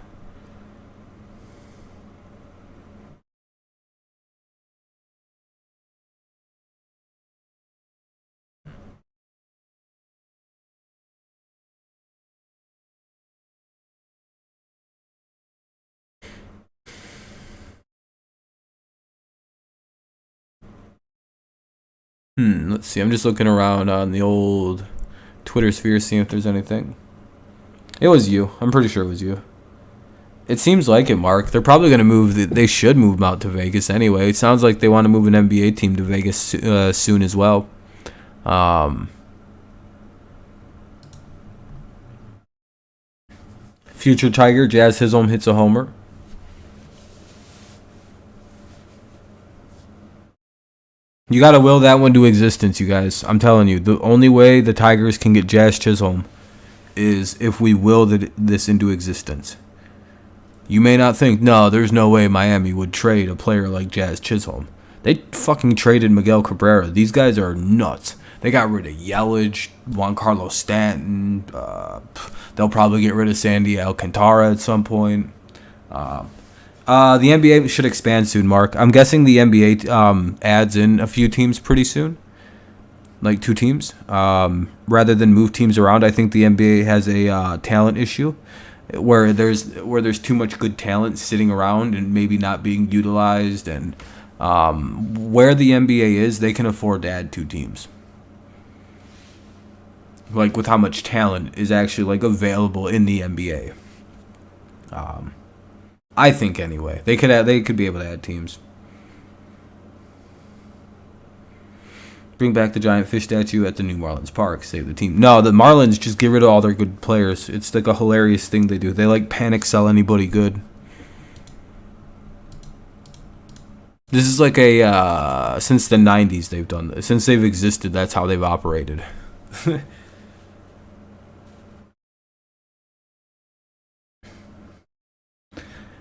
Let's see. I'm just looking around on the old Twitter sphere, seeing if there's anything. It was you. I'm pretty sure it was you. It seems like it, Mark. They're probably going to move. They should move them out to Vegas anyway. It sounds like they want to move an NBA team to Vegas soon as well. Future Tiger, Jazz Chisholm hits a homer. You got to will that one to existence, you guys. I'm telling you, the only way the Tigers can get Jazz Chisholm is if we will this into existence. You may not think, no, there's no way Miami would trade a player like Jazz Chisholm. They fucking traded Miguel Cabrera. These guys are nuts. They got rid of Yelich, Juan Carlos Stanton. They'll probably get rid of Sandy Alcantara at some point. The NBA should expand soon, Mark. I'm guessing the NBA adds in a few teams pretty soon. Like 2 teams. Rather than move teams around, I think the NBA has a talent issue. where there's too much good talent sitting around and maybe not being utilized, and where the NBA is, they can afford to add 2 teams. Like with how much talent is actually like available in the NBA. I think anyway. They could be able to add teams. Bring back the giant fish statue at the new Marlins Park. Save the team. No, the Marlins just get rid of all their good players. It's like a hilarious thing they do. They like panic sell anybody good. This is like a since the 90s they've done this. Since they've existed, that's how they've operated.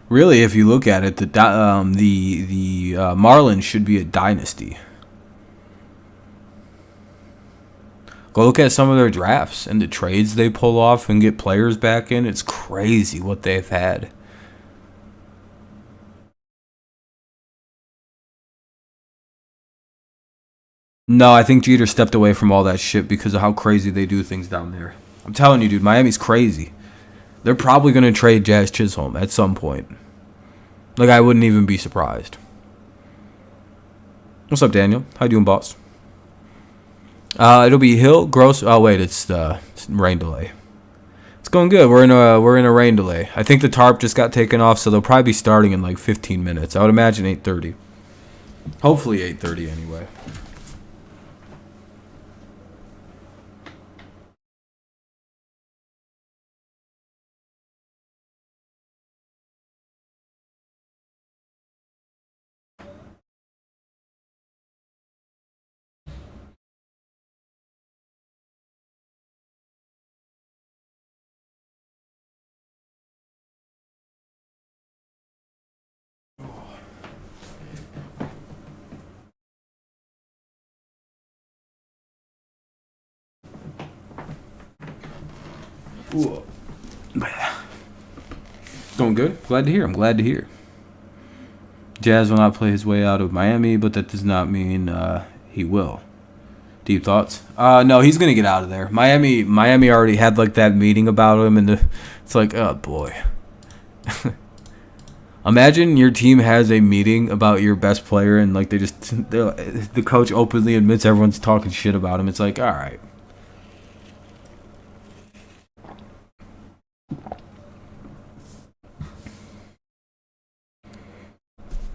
Really, if you look at it, the Marlins should be a dynasty. Go look at some of their drafts and the trades they pull off and get players back in. It's crazy what they've had. No, I think Jeter stepped away from all that shit because of how crazy they do things down there. I'm telling you, dude, Miami's crazy. They're probably going to trade Jazz Chisholm at some point. Like, I wouldn't even be surprised. What's up, Daniel? How you doing, boss? It'll be Hill, Gross. Oh wait, it's the rain delay. It's going good. We're in a rain delay. I think the tarp just got taken off, so they'll probably be starting in like 15 minutes. I would imagine 8:30. Hopefully 8:30 anyway. Ooh. Going good. Glad to hear. I'm glad to hear. Jazz will not play his way out of Miami, but that does not mean he will. Deep thoughts? No, he's gonna get out of there. Miami already had like that meeting about him, and it's like, oh boy. Imagine your team has a meeting about your best player, and like the coach openly admits everyone's talking shit about him. It's like, all right.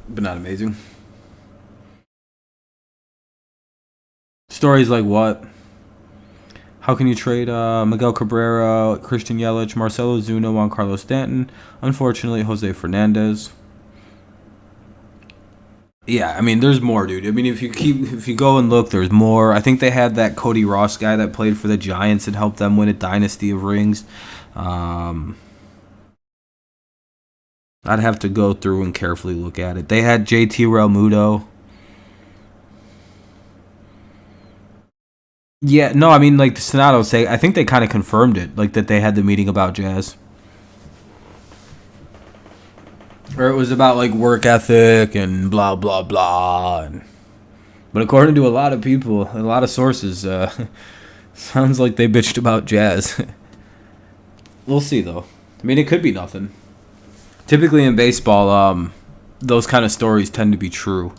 But not amazing. Stories like what? How can you trade Miguel Cabrera, Christian Yelich, Marcelo Zuna, Juan Carlos Stanton? Unfortunately, Jose Fernandez. Yeah, I mean, there's more, dude. I mean, if you go and look, there's more. I think they had that Cody Ross guy that played for the Giants and helped them win a dynasty of rings. I'd have to go through and carefully look at it. They had JT Realmuto. Yeah, no, I mean, like, the Sonato say, I think they kind of confirmed it, like, that they had the meeting about Jazz. Or it was about, like, work ethic and blah, blah, blah. But according to a lot of people, a lot of sources, sounds like they bitched about Jazz. We'll see, though. I mean, it could be nothing. Typically in baseball, those kind of stories tend to be true,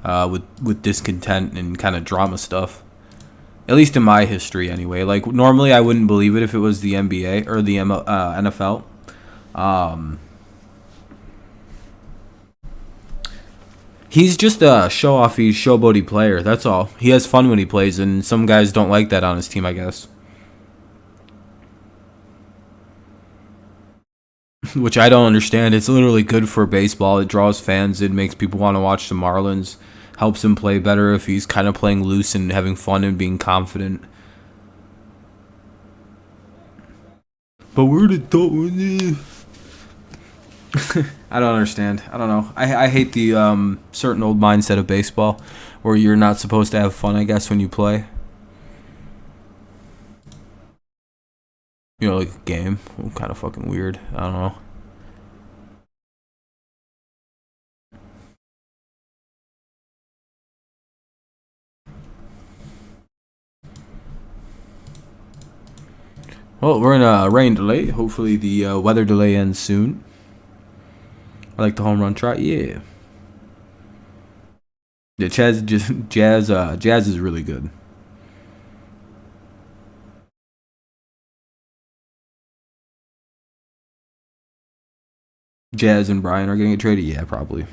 with discontent and kind of drama stuff. At least in my history, anyway. Like, normally I wouldn't believe it if it was the NBA or the NFL. He's just a show-offy, showboaty player. That's all. He has fun when he plays, and some guys don't like that on his team, I guess. Which I don't understand. It's literally good for baseball. It draws fans. It makes people want to watch the Marlins. Helps him play better if he's kind of playing loose and having fun and being confident. But where the thought? I don't understand. I don't know. I hate the certain old mindset of baseball where you're not supposed to have fun, I guess, when you play. You know, like a game. Kind of fucking weird. I don't know. Well, we're in a rain delay. Hopefully the weather delay ends soon. I like the home run trot. Yeah. Yeah, Jazz is really good. Jazz and Brian are getting traded. Yeah, probably.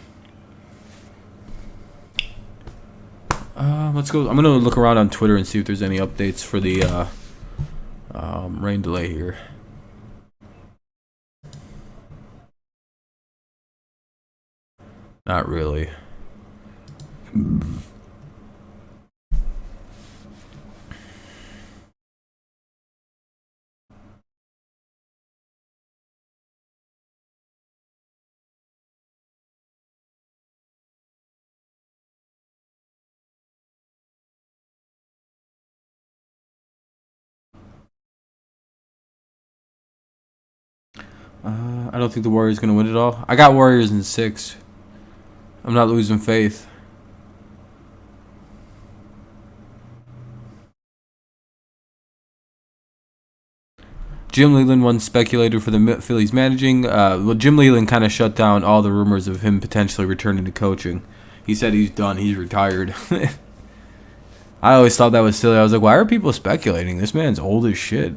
Let's go. I'm gonna look around on Twitter and see if there's any updates for the rain delay here. Not really. I don't think the Warriors gonna win it all. I got Warriors in 6. I'm not losing faith. Jim Leland once speculated for the Phillies managing. Well, Jim Leland kind of shut down all the rumors of him potentially returning to coaching. He said he's done. He's retired. I always thought that was silly. I was like, why are people speculating? This man's old as shit.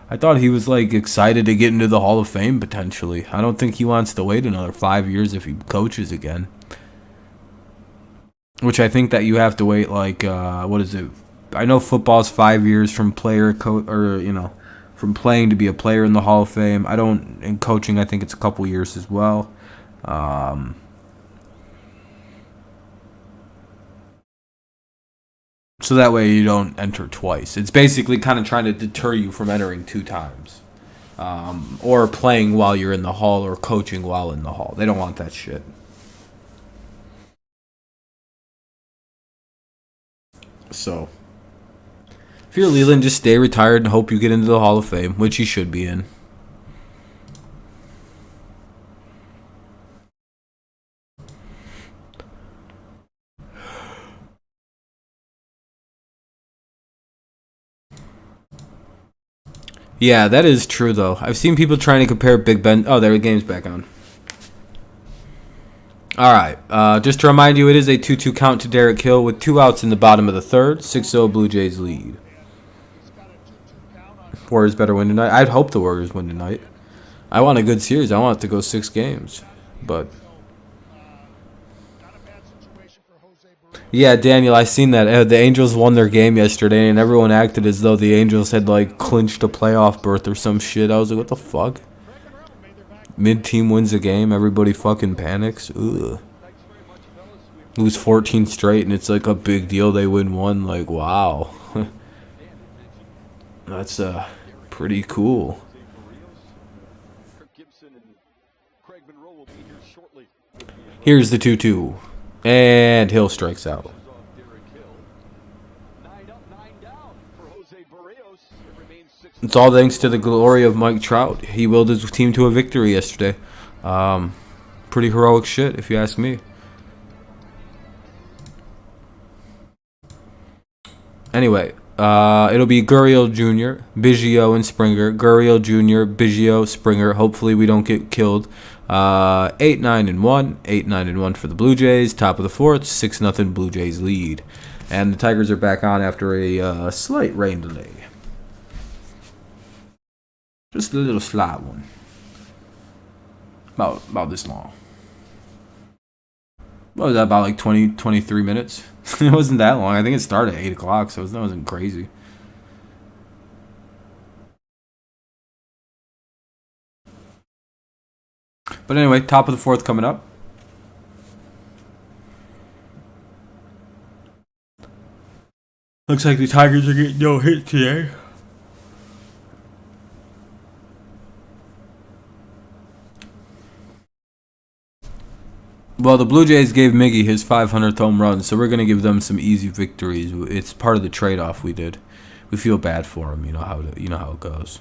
I thought he was like excited to get into the Hall of Fame potentially. I don't think he wants to wait another 5 years if he coaches again. Which I think that you have to wait like what is it? I know football's 5 years from player from playing to be a player in the Hall of Fame. In coaching I think it's a couple years as well. So that way you don't enter twice. It's basically kind of trying to deter you from entering 2 times. Or playing while you're in the Hall or coaching while in the Hall. They don't want that shit. So, if you're Leland, just stay retired and hope you get into the Hall of Fame, which he should be in. Yeah, that is true, though. I've seen people trying to compare Big Ben. Oh, there, the game's back on. All right. Just to remind you, it is a 2-2 count to Derek Hill with 2 outs in the bottom of the third. 6-0 Blue Jays lead. Warriors better win tonight. I'd hope the Warriors win tonight. I want a good series. I want it to go 6 games. But yeah, Daniel, I seen that. The Angels won their game yesterday, and everyone acted as though the Angels had like clinched a playoff berth or some shit. I was like, what the fuck? Mid-team wins a game, everybody fucking panics. Ugh. Lose 14 straight, and it's like a big deal. They win 1. Like, wow. That's pretty cool. Here's the 2-2. And Hill strikes out. It's all thanks to the glory of Mike Trout. He willed his team to a victory yesterday. Pretty heroic shit, if you ask me. Anyway, it'll be Gurriel Jr., Biggio, and Springer. Gurriel Jr., Biggio, Springer. Hopefully we don't get killed. 8-9-1. 8-9-1 for the Blue Jays. Top of the 4th. 6-0 Blue Jays lead. And the Tigers are back on after a slight rain delay. Just a little slight one. About this long. What was that, about like 23 minutes? It wasn't that long. I think it started at 8 o'clock, so that wasn't crazy. But anyway, top of the 4th coming up. Looks like the Tigers are getting no hit today. Well, the Blue Jays gave Miggy his 500th home run, so we're going to give them some easy victories. It's part of the trade-off we did. We feel bad for him, you know how it goes.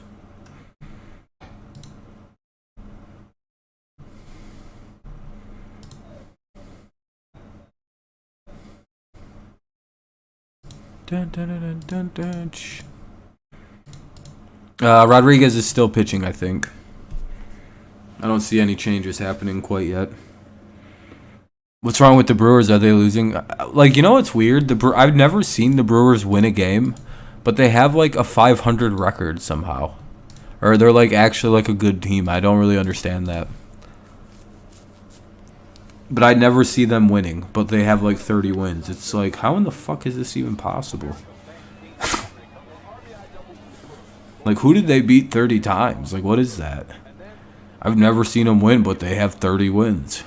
Dun, dun, dun, dun, dun, dun. Rodriguez is still pitching, I think. I don't see any changes happening quite yet. What's wrong with the Brewers? Are they losing? Like, you know what's weird? I've never seen the Brewers win a game, but they have like a 500 record somehow. Or they're like actually like a good team. I don't really understand that. But I never see them winning, but they have like 30 wins. It's like, how in the fuck is this even possible? Like, who did they beat 30 times? Like, what is that? I've never seen them win, but they have 30 wins.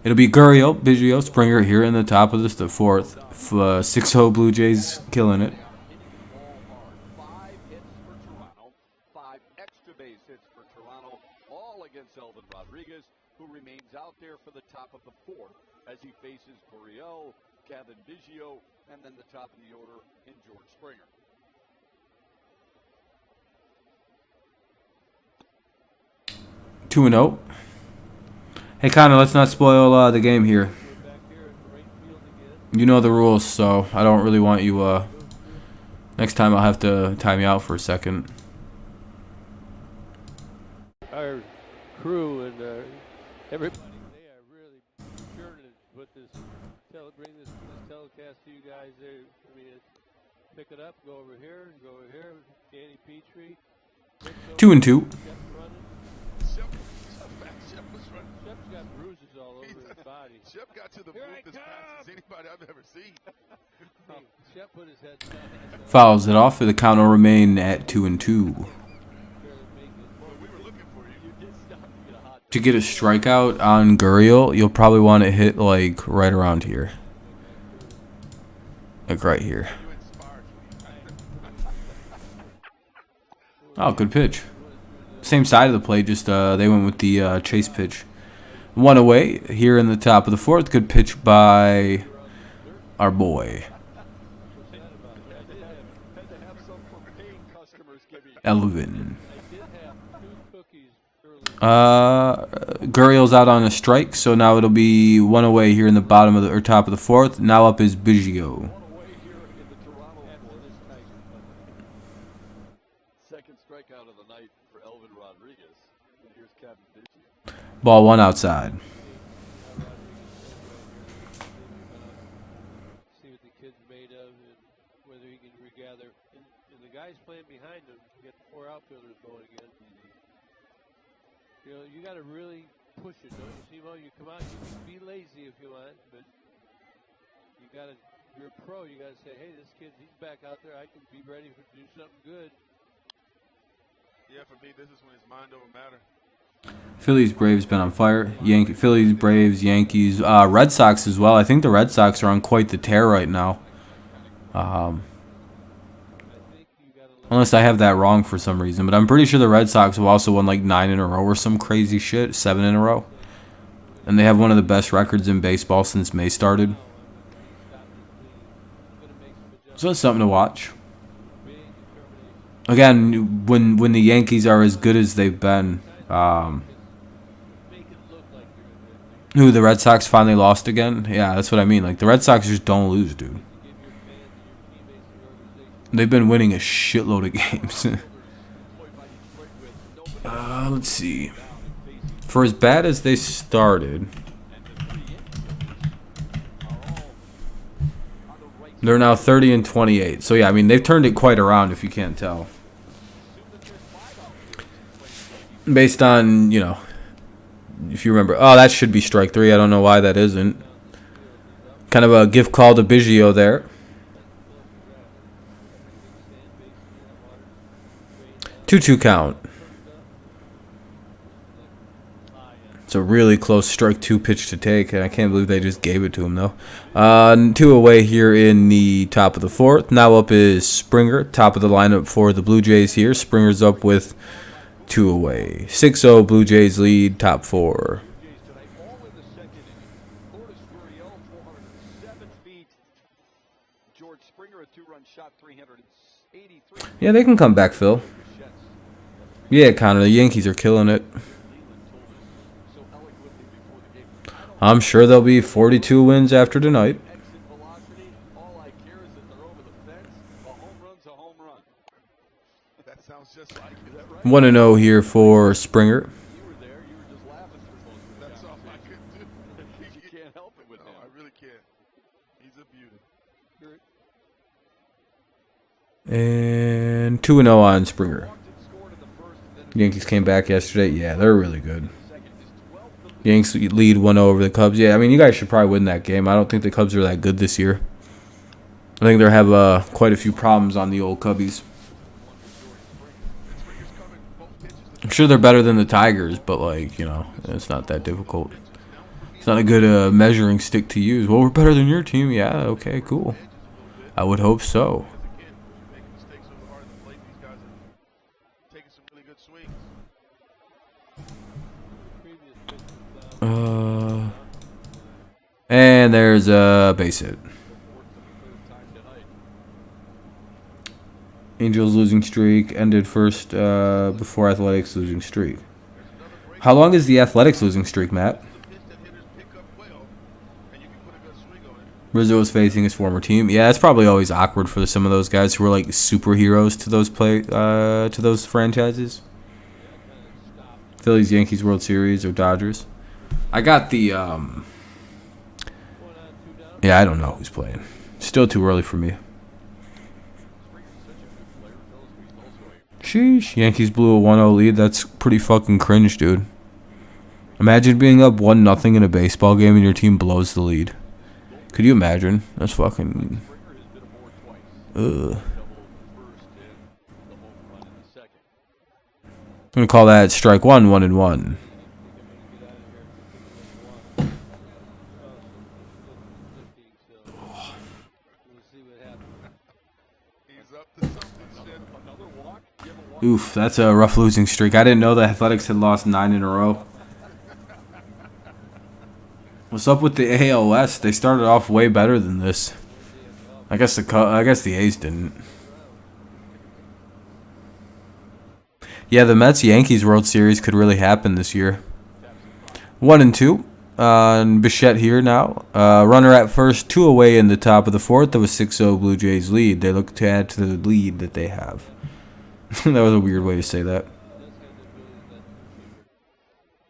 It'll be Gurriel, Biggio, Springer here in the top of the fourth. 6-0 Blue Jays killing it. 5 hits for Toronto, 5 extra base hits for Toronto, all against Elvin Rodriguez, who remains out there for the top of the fourth as he faces Gurriel, Kevin Biggio, and then the top of the order in George Springer. Two and 0. Hey, Connor, let's not spoil the game here. You know the rules, so I don't really want you. Next time I'll have to time you out for a second. Our crew and everybody, they are really churning to put this, bring this telecast to you guys. I mean, pick it up, go over here, Danny Petrie. 2 and 2. Shep's got bruises all over his body. Shep got to the booth as fast as anybody I've ever seen. Shep put his head down. Fouls it off, the count will remain at 2 and 2. To get a strikeout on Gurriel, you'll probably want to hit like right around here. Like right here. Oh, good pitch. Same side of the plate, just they went with the chase pitch. 1 away here in the top of the fourth. Good pitch by our boy. Elvin. Gurriel's out on a strike, so now it'll be 1 away here in the bottom of the or top of the fourth. Now up is Biggio. Second strikeout of the night for Elvin Rodriguez. And here's Kevin Biggio. Ball 1 outside. See what the kid's made of and whether he can regather. And the guys playing behind him, you get the 4 outfielders going again. You know, you got to really push it, don't you, Simo? You come out, you can be lazy if you want, but you got to, you're a pro, you got to say, hey, this kid, he's back out there, I can be ready to do something good. Yeah, for me, this is when his mind over matter. Phillies, Braves been on fire. Phillies, Braves, Yankees, Red Sox as well. I think the Red Sox are on quite the tear right now. Unless I have that wrong for some reason, but I'm pretty sure the Red Sox have also won like 9 in a row or some crazy shit, 7 in a row. And they have one of the best records in baseball since May started. So that's something to watch. Again, when the Yankees are as good as they've been, the Red Sox finally lost again? Yeah, that's what I mean. Like, the Red Sox just don't lose, dude. They've been winning a shitload of games. Let's see. For as bad as they started, they're now 30 and 28. So, yeah, I mean, they've turned it quite around if you can't tell. Based on, you know, if you remember. Oh, that should be strike 3. I don't know why that isn't. Kind of a gift call to Biggio there. 2-2 count. It's a really close strike 2 pitch to take, and I can't believe they just gave it to him, though. 2 away here in the top of the fourth. Now up is Springer, top of the lineup for the Blue Jays here. Springer's up with 2 away. 6-0 Blue Jays lead, top 4. Yeah, they can come back, Phil. Yeah, Connor, the Yankees are killing it. I'm sure there'll be 42 wins after tonight. 1-0 here for Springer. You were there. You were just laughing through most of the That's all I conversation. could do. You can't help it with No, him. I really can't. He's a beauty. And 2-0 on Springer. Yankees came back yesterday. Yeah, they're really good. Yanks lead 1-0 over the Cubs. Yeah, I mean, you guys should probably win that game. I don't think the Cubs are that good this year. I think they have quite a few problems on the old Cubbies. I'm sure they're better than the Tigers, but, like, you know, it's not that difficult. It's not a good measuring stick to use. Well, we're better than your team. Yeah, okay, cool. I would hope so. Making mistakes over hard at the plate. These guys are taking some really good swings. And there's a base hit. Angels losing streak ended first before Athletics losing streak. How long is the Athletics losing streak, Matt? Rizzo is facing his former team. Yeah, it's probably always awkward for some of those guys who are like superheroes to those franchises. Phillies, Yankees, World Series, or Dodgers. I got the yeah, I don't know who's playing. Still too early for me. Sheesh. Yankees blew a 1-0 lead. That's pretty fucking cringe, dude. Imagine being up 1-0 in a baseball game and your team blows the lead. Could you imagine? That's fucking... Ugh. I'm going to call that strike one, 1-1. Oof, that's a rough losing streak. I didn't know the Athletics had lost 9 in a row. What's up with the AL West? They started off way better than this. I guess the A's didn't. Yeah, the Mets-Yankees World Series could really happen this year. 1-2. Bichette here now. Runner at first, 2 away in the top of the 4th. That was 6-0 Blue Jays lead. They look to add to the lead that they have. That was a weird way to say that.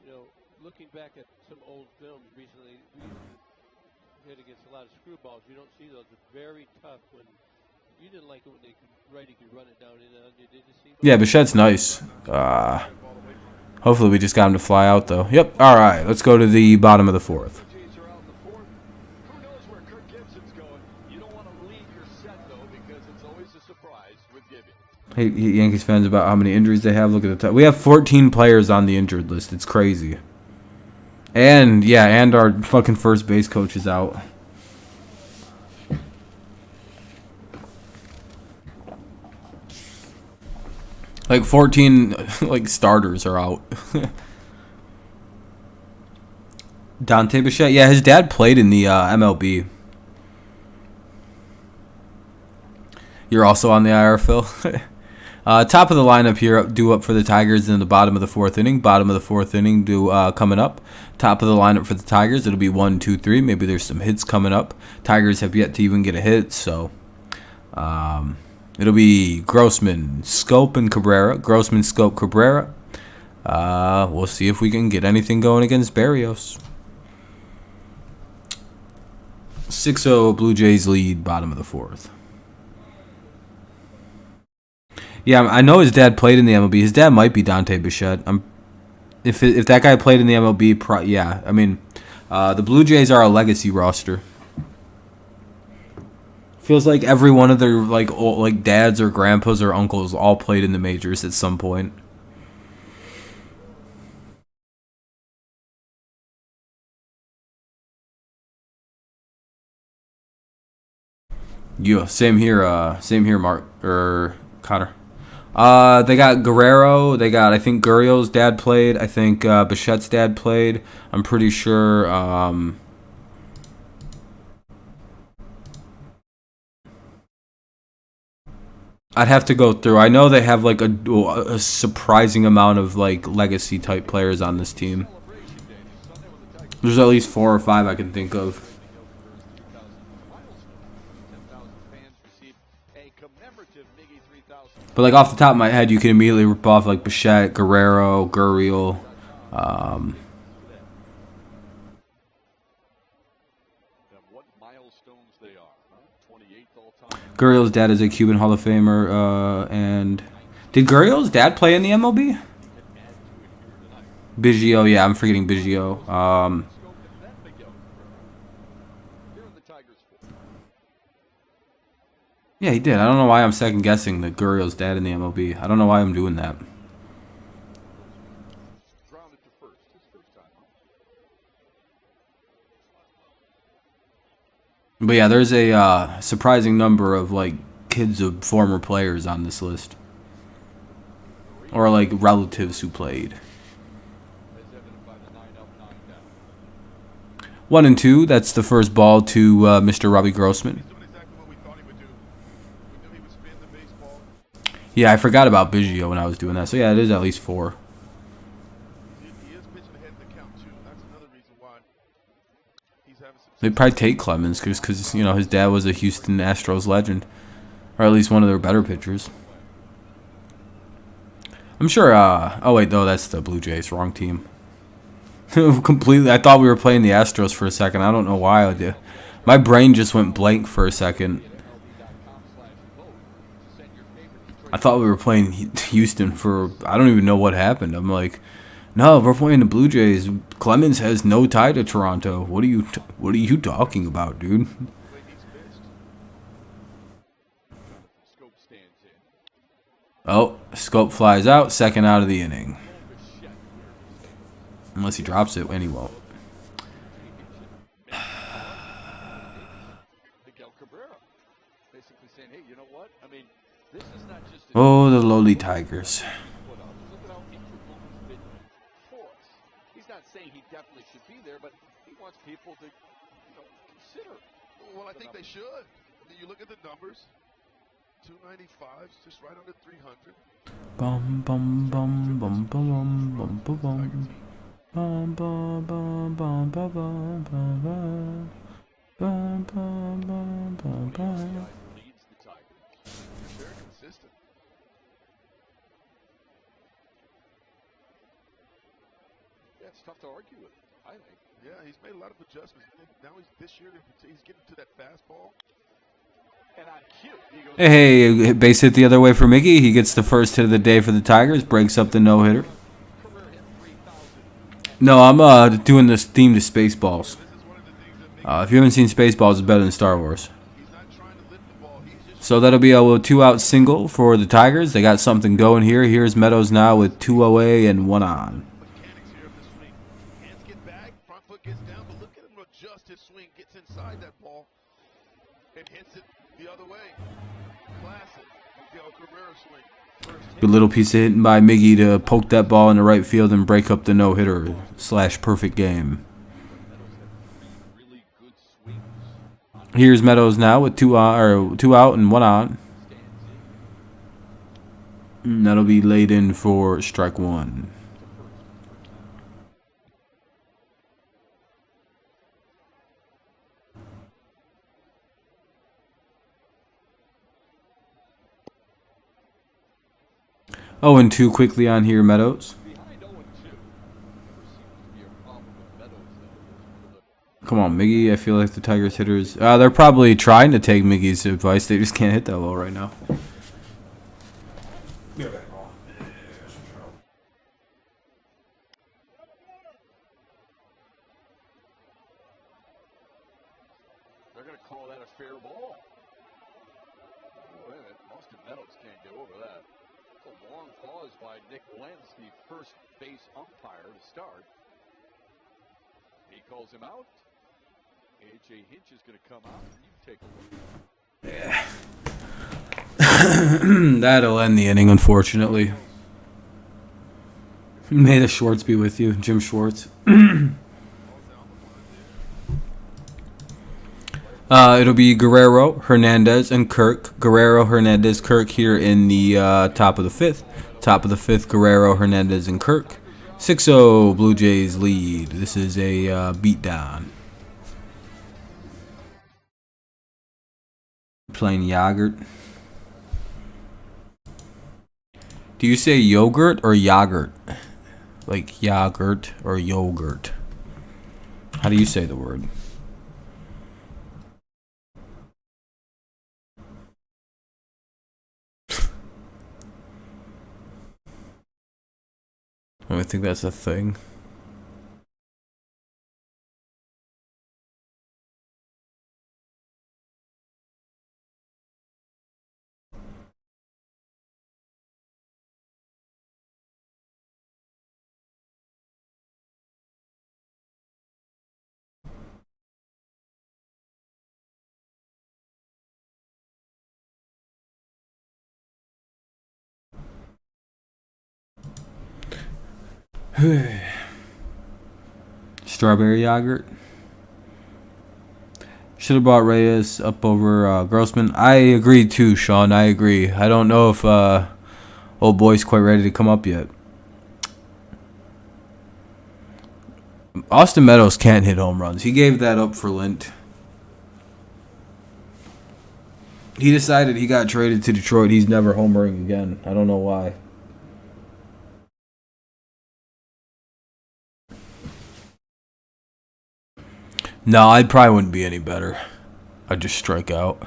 You know, looking back at some old films recently, we hit against a lot of screwballs. You don't see those. It's very tough. When you didn't like it when they could run it down in on you, did you see? Yeah, Bichette's nice. Hopefully we just got him to fly out, though. Yep. All right, let's go to the bottom of the 4th. Hey, Yankees fans about how many injuries they have. Look at the top. We have 14 players on the injured list. It's crazy. And, yeah, and our fucking first base coach is out. Like 14 like starters are out. Dante Bichette. Yeah, his dad played in the MLB. You're also on the IR, Phil. Top of the lineup here, due up for the Tigers in the bottom of the 4th inning. Bottom of the 4th inning coming up. Top of the lineup for the Tigers, it'll be 1, 2, 3. Maybe there's some hits coming up. Tigers have yet to even get a hit, so it'll be Grossman, Scope, and Cabrera. Grossman, Scope, Cabrera. We'll see if we can get anything going against Berrios. 6-0 Blue Jays lead, bottom of the 4th. Yeah, I know his dad played in the MLB. His dad might be Dante Bichette. If that guy played in the MLB, yeah. I mean, the Blue Jays are a legacy roster. Feels like every one of their like dads or grandpas or uncles all played in the majors at some point. Yeah, same here, Mark or Cotter. They got Guerrero. They got, I think Gurriel's dad played. I think Bichette's dad played. I'm pretty sure. I'd have to go through. I know they have like a surprising amount of like legacy type players on this team. There's at least 4 or 5 I can think of. But like off the top of my head, you can immediately rip off like Bichette, Guerrero, Gurriel. Um, What milestones they are. Huh? 28th all-time. Gurriel's dad is a Cuban Hall of Famer. And did Gurriel's dad play in the MLB? Biggio, yeah, I'm forgetting Biggio. Yeah, he did. I don't know why I'm second guessing that Gurriel's dad in the MLB. I don't know why I'm doing that. But yeah, there's a surprising number of like kids of former players on this list, or like relatives who played. 1 and 2. That's the first ball to Mr. Robbie Grossman. Yeah, I forgot about Biggio when I was doing that. So yeah, it is at least 4. They'd probably take Clemens because you know his dad was a Houston Astros legend, or at least one of their better pitchers. I'm sure. Oh wait, no, that's the Blue Jays. Wrong team. Completely. I thought we were playing the Astros for a second. I don't know why I did. My brain just went blank for a second. I thought we were playing Houston for. I don't even know what happened. I'm like, no, we're playing the Blue Jays. Clemens has no tie to Toronto. What are you talking about, dude? Oh, Scope flies out. Second out of the inning. Unless he drops it, and he won't. Oh, the lowly Tigers. He's not saying he definitely should be there, but he wants people to, consider. Well, I think they should. You look at the numbers. 295, just right under 300. Bum bum bum bum bum bum bum bum. Bum bum bum bum bum bum bum bum bum bum bum. Very consistent. Yeah, it's tough to argue with, I think. Yeah, he's made a lot of adjustments. Now this year he's getting to that fastball. And on cue, he goes. Hey, base hit the other way for Mickey. He gets the first hit of the day for the Tigers. Breaks up the no-hitter. No, I'm doing this theme to Spaceballs. If you haven't seen Spaceballs, it's better than Star Wars. So that'll be a 2-out single for the Tigers. They got something going here. Here's Meadows now with 2 away and 1 on. Hands get back, front foot gets down, but look at him adjust his swing, gets inside that ball, and hits it the other way. Classic Miguel Cabrera swing. Good little piece of hitting by Miggy to poke that ball into right field and break up the no-hitter / perfect game. Here's Meadows now with 2 out and 1 on. And that'll be laid in for strike 1. Oh, and 2 quickly on here, Meadows. Come on, Miggy. I feel like the Tigers hitters... they're probably trying to take Miggy's advice. They just can't hit that well right now. They're going to call that a fair ball. Wait a minute. Austin Meadows can't get over that. A long pause by Nick Lentz, the first base umpire to start. He calls him out. A.J. Hinch is going to come out. You take a look. Yeah. That'll end the inning, unfortunately. May the Schwartz be with you, Jim Schwartz. It'll be Guerrero, Hernandez, and Kirk. Guerrero, Hernandez, Kirk here in the top of the 5th. Top of the 5th, Guerrero, Hernandez, and Kirk. 6-0 Blue Jays lead. This is a beatdown. Playing Yogurt. Do you say yogurt or yogurt? Like yogurt or yogurt? How do you say the word? I think that's a thing. Strawberry yogurt. Should have brought Reyes up over Grossman. I agree too, Sean. I agree. I don't know if old boy's quite ready to come up yet. Austin Meadows can't hit home runs. He gave that up for Lint. He decided he got traded to Detroit. He's never homering again. I don't know why. No, I probably wouldn't be any better. I'd just strike out.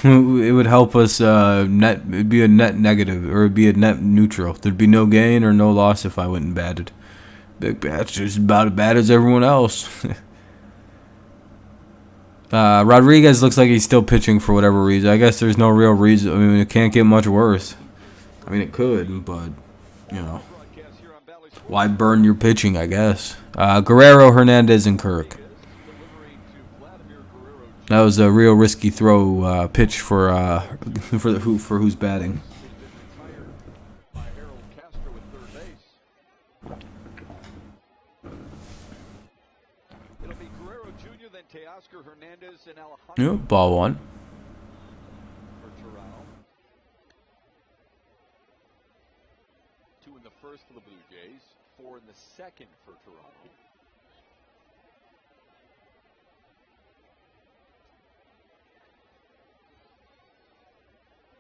It would help us net. It'd be a net negative, or it'd be a net neutral. There'd be no gain or no loss if I went and batted. Big Bat's just about as bad as everyone else. Rodriguez looks like he's still pitching for whatever reason. I guess there's no real reason. I mean, it can't get much worse. I mean, it could, but, you know. Why burn your pitching, I guess. Guerrero, Hernandez, and Kirk. That was a real risky throw pitch for who's batting. Yep, ball one. Two in the first for the Blue Jays, 4 in the second for Toronto.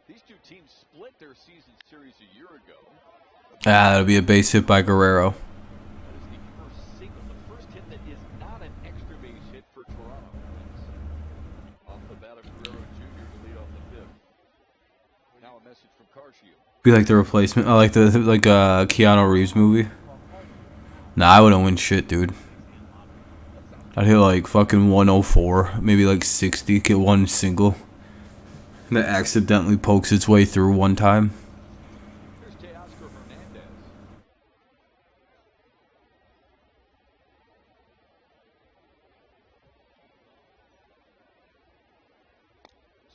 These two teams split their season series a year ago. That'll be a base hit by Guerrero. That is the first single, the first hit that is not an extra base hit for Toronto. Off the bat of Guerrero Jr. to lead off the fifth. Now a message from Carshield. Be like the replacement. I like the Keanu Reeves movie. Nah, I wouldn't win shit, dude. I'd hit like fucking 104, maybe like 60, get one single that accidentally pokes its way through one time. Here's Teoscar Hernandez.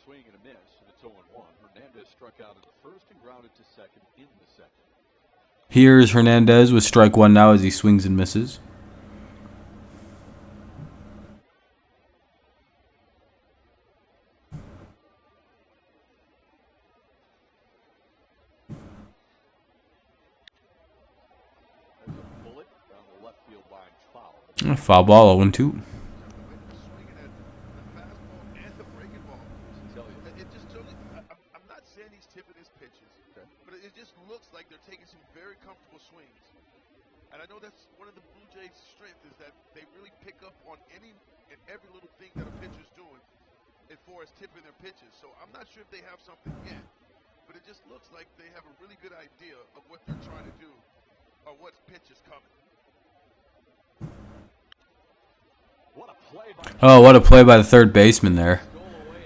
Swing and a miss, and it's 0-1. Hernandez struck out in the first and grounded to second in the second. Here's Hernandez with strike one now as he swings and misses. There's a bullet down the left field line foul. Foul ball, 0-2. I'm not saying he's tipping his pitches, but it just looks like they're taking some very comfortable swings. And I know that's one of the Blue Jays' strength is that they really pick up on any and every little thing that a pitcher's doing as far as tipping their pitches. So I'm not sure if they have something yet, but it just looks like they have a really good idea of what they're trying to do or what pitch is coming. What a play by the third baseman there.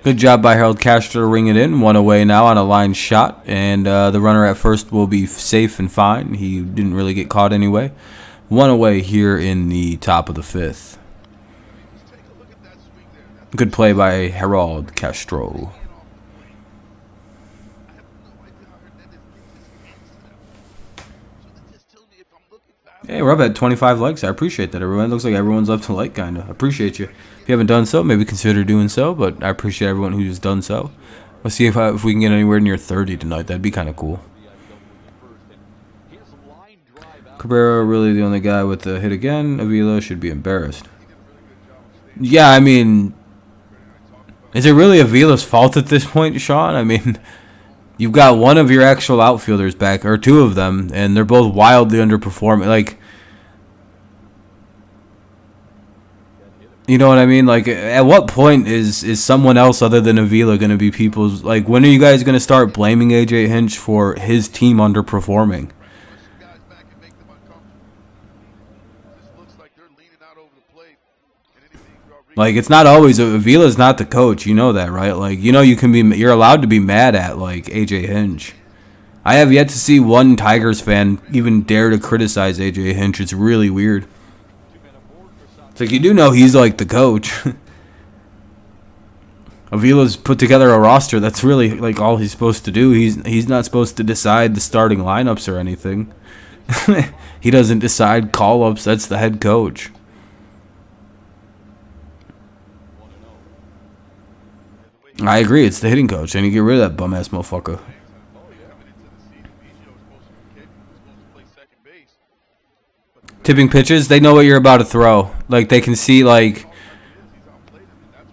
Good job by Harold Castro to ring it in. One away now on a line shot, and the runner at first will be safe and fine. He didn't really get caught anyway. One away here in the top of the fifth. Good play by Harold Castro. Hey, we're up at 25 likes. I appreciate that, everyone. Looks like everyone's up to like, kind of. I appreciate you. If you haven't done so, maybe consider doing so, but I appreciate everyone who's done so. Let's see if we can get anywhere near 30 tonight. That'd be kind of cool. Cabrera really the only guy with the hit again. Avila should be embarrassed. Yeah, I mean, is it really Avila's fault at this point, Sean? I mean, You've got one of your actual outfielders back, or two of them, and they're both wildly underperforming. Like, you know what I mean? Like, at what point is someone else other than Avila going to be people's... Like, when are you guys going to start blaming A.J. Hinch for his team underperforming? Guys back and make them uncomfortable. Just looks like they're leaning out over the plate. And anything Rodriguez Like, it's not always... Avila's not the coach. You know that, right? Like, you know you're allowed to be mad at, like, A.J. Hinch. I have yet to see one Tigers fan even dare to criticize A.J. Hinch. It's really weird. It's like, you do know he's like the coach. Avila's put together a roster. That's really like all he's supposed to do. He's not supposed to decide the starting lineups or anything. He doesn't decide call-ups. That's the head coach. I agree. It's the hitting coach. And you get rid of that bum-ass motherfucker. Tipping pitches, they know what you're about to throw. Like, they can see, like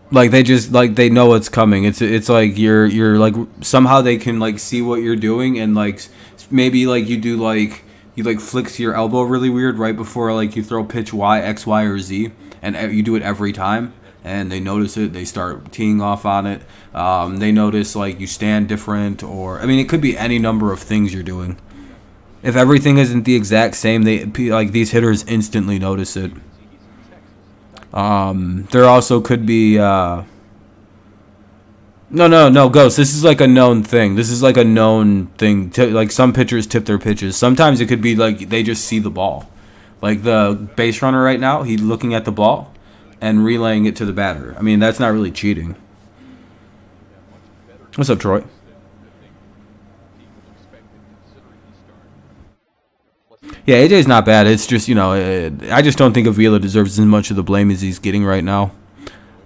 they just, like, they know what's coming. It's like you're like, somehow they can, like, see what you're doing, and, like, maybe, like, you do, like, you, like, flex your elbow really weird right before, like, you throw pitch Y, X, Y, or Z, and you do it every time, and they notice it. They start teeing off on it. They notice, like, you stand different, or, I mean, it could be any number of things you're doing. If everything isn't the exact same, these hitters instantly notice it. There also could be no, Ghost. This is like a known thing. This is like a known thing. Like, some pitchers tip their pitches. Sometimes it could be like they just see the ball. Like the base runner right now, he's looking at the ball and relaying it to the batter. I mean, that's not really cheating. What's up, Troy? Yeah, AJ's not bad. It's just, you know, I just don't think Avila deserves as much of the blame as he's getting right now.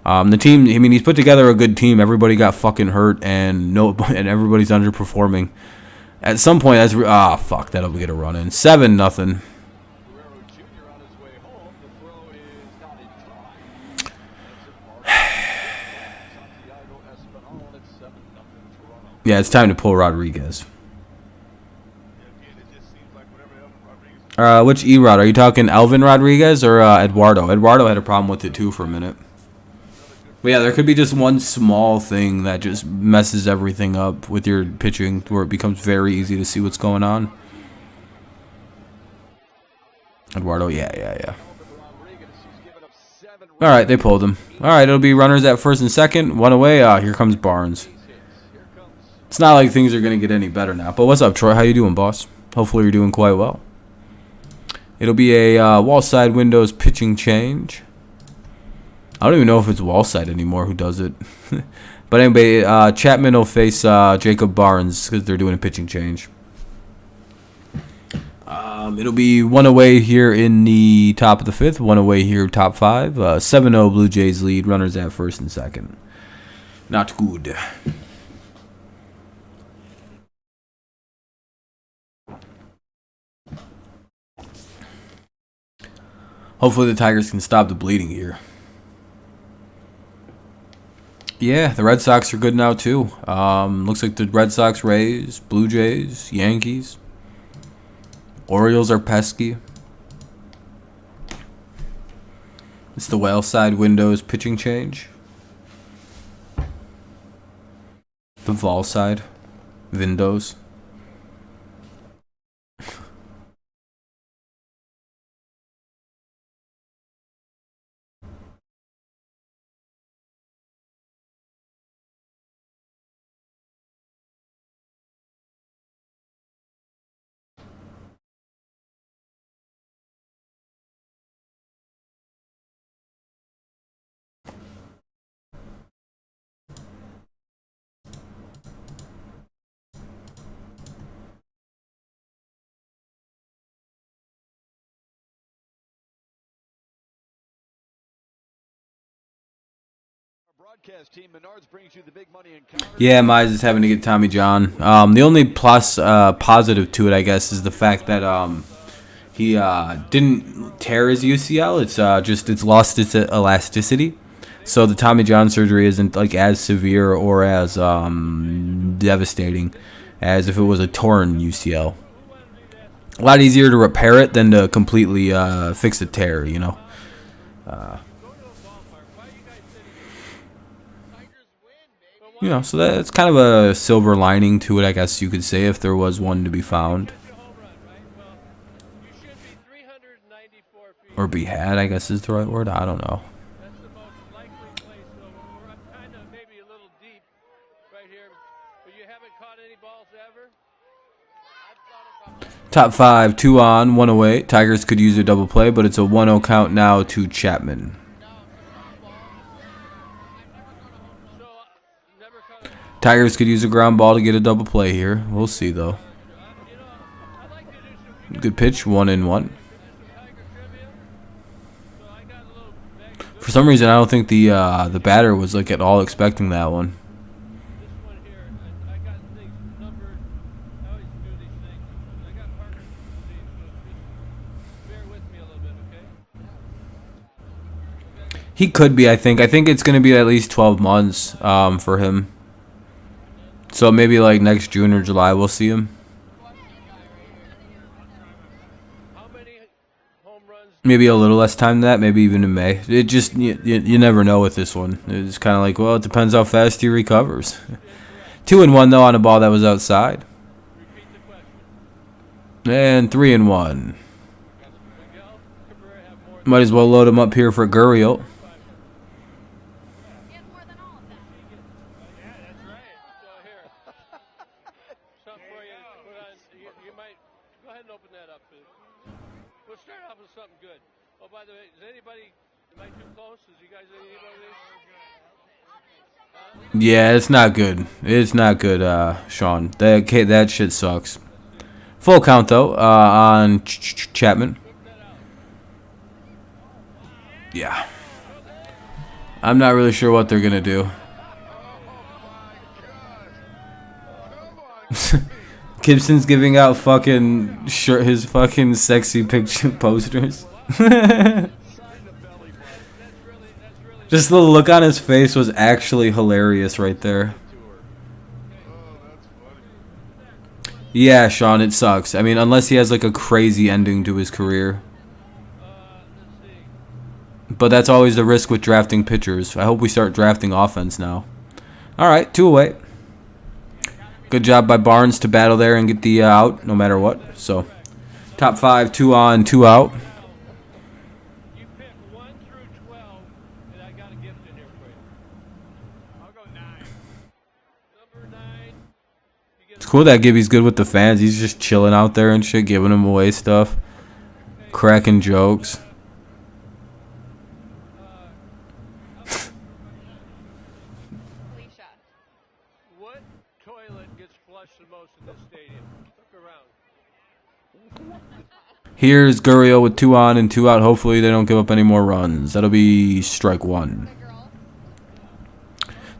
The team, I mean, he's put together a good team. Everybody got fucking hurt, and everybody's underperforming. At some point, that's fuck, that'll get a run in. 7-0. Yeah, it's time to pull Rodriguez. Which E-Rod? Are you talking Elvin Rodriguez or Eduardo? Eduardo had a problem with it too for a minute. But yeah, there could be just one small thing that just messes everything up with your pitching, where it becomes very easy to see what's going on. Eduardo, yeah. All right, they pulled him. All right, it'll be runners at first and second. One away. Here comes Barnes. It's not like things are going to get any better now. But what's up, Troy? How you doing, boss? Hopefully you're doing quite well. It'll be a wall side windows pitching change. I don't even know if it's wall side anymore who does it. But anyway, Chapman will face Jacob Barnes because they're doing a pitching change. It'll be one away here in the top of the fifth, one away here top five. 7-0 Blue Jays lead, runners at first and second. Not good. Hopefully the Tigers can stop the bleeding here. Yeah, the Red Sox are good now too. Looks like the Red Sox, Rays, Blue Jays, Yankees. Orioles are pesky. It's the whale side windows pitching change. The Vol side windows. Yeah, Mize is having to get Tommy John. The only positive to it, I guess, is the fact that he didn't tear his UCL. It's lost its elasticity. So the Tommy John surgery isn't like as severe or as devastating as if it was a torn UCL. A lot easier to repair it than to completely fix a tear, you know. So that's kind of a silver lining to it, I guess you could say, if there was one to be found. Or be had, I guess is the right word. I don't know. Top 5, 2 on, 1 away. Tigers could use a double play, but it's a 1-0 count now to Chapman. Tigers could use a ground ball to get a double play here. We'll see, though. Good pitch, 1-1. For some reason, I don't think the batter was like at all expecting that one. He could be, I think. I think it's going to be at least 12 months for him. So maybe like next June or July we'll see him. Maybe a little less time than that, maybe even in May. It just, you never know with this one. It's kind of like, well, it depends how fast he recovers. 2-1 though on a ball that was outside. And 3-1. Might as well load him up here for Gurriel. Yeah, it's not good. It's not good, Sean. That shit sucks. Full count, though, on Chapman. Yeah. I'm not really sure what they're going to do. Gibson's giving out fucking his fucking sexy picture posters. Just the look on his face was actually hilarious right there. Yeah, Sean, it sucks. I mean, unless he has like a crazy ending to his career. But that's always the risk with drafting pitchers. I hope we start drafting offense now. All right, 2 away. Good job by Barnes to battle there and get the out no matter what. So, top 5, 2 on, 2 out. It's cool that Gibby's good with the fans. He's just chilling out there and shit, giving them away stuff, cracking jokes. What toilet gets flushed the most in this stadium? Look around. Here's Gurriel with 2 on and 2 out. Hopefully they don't give up any more runs. That'll be strike 1.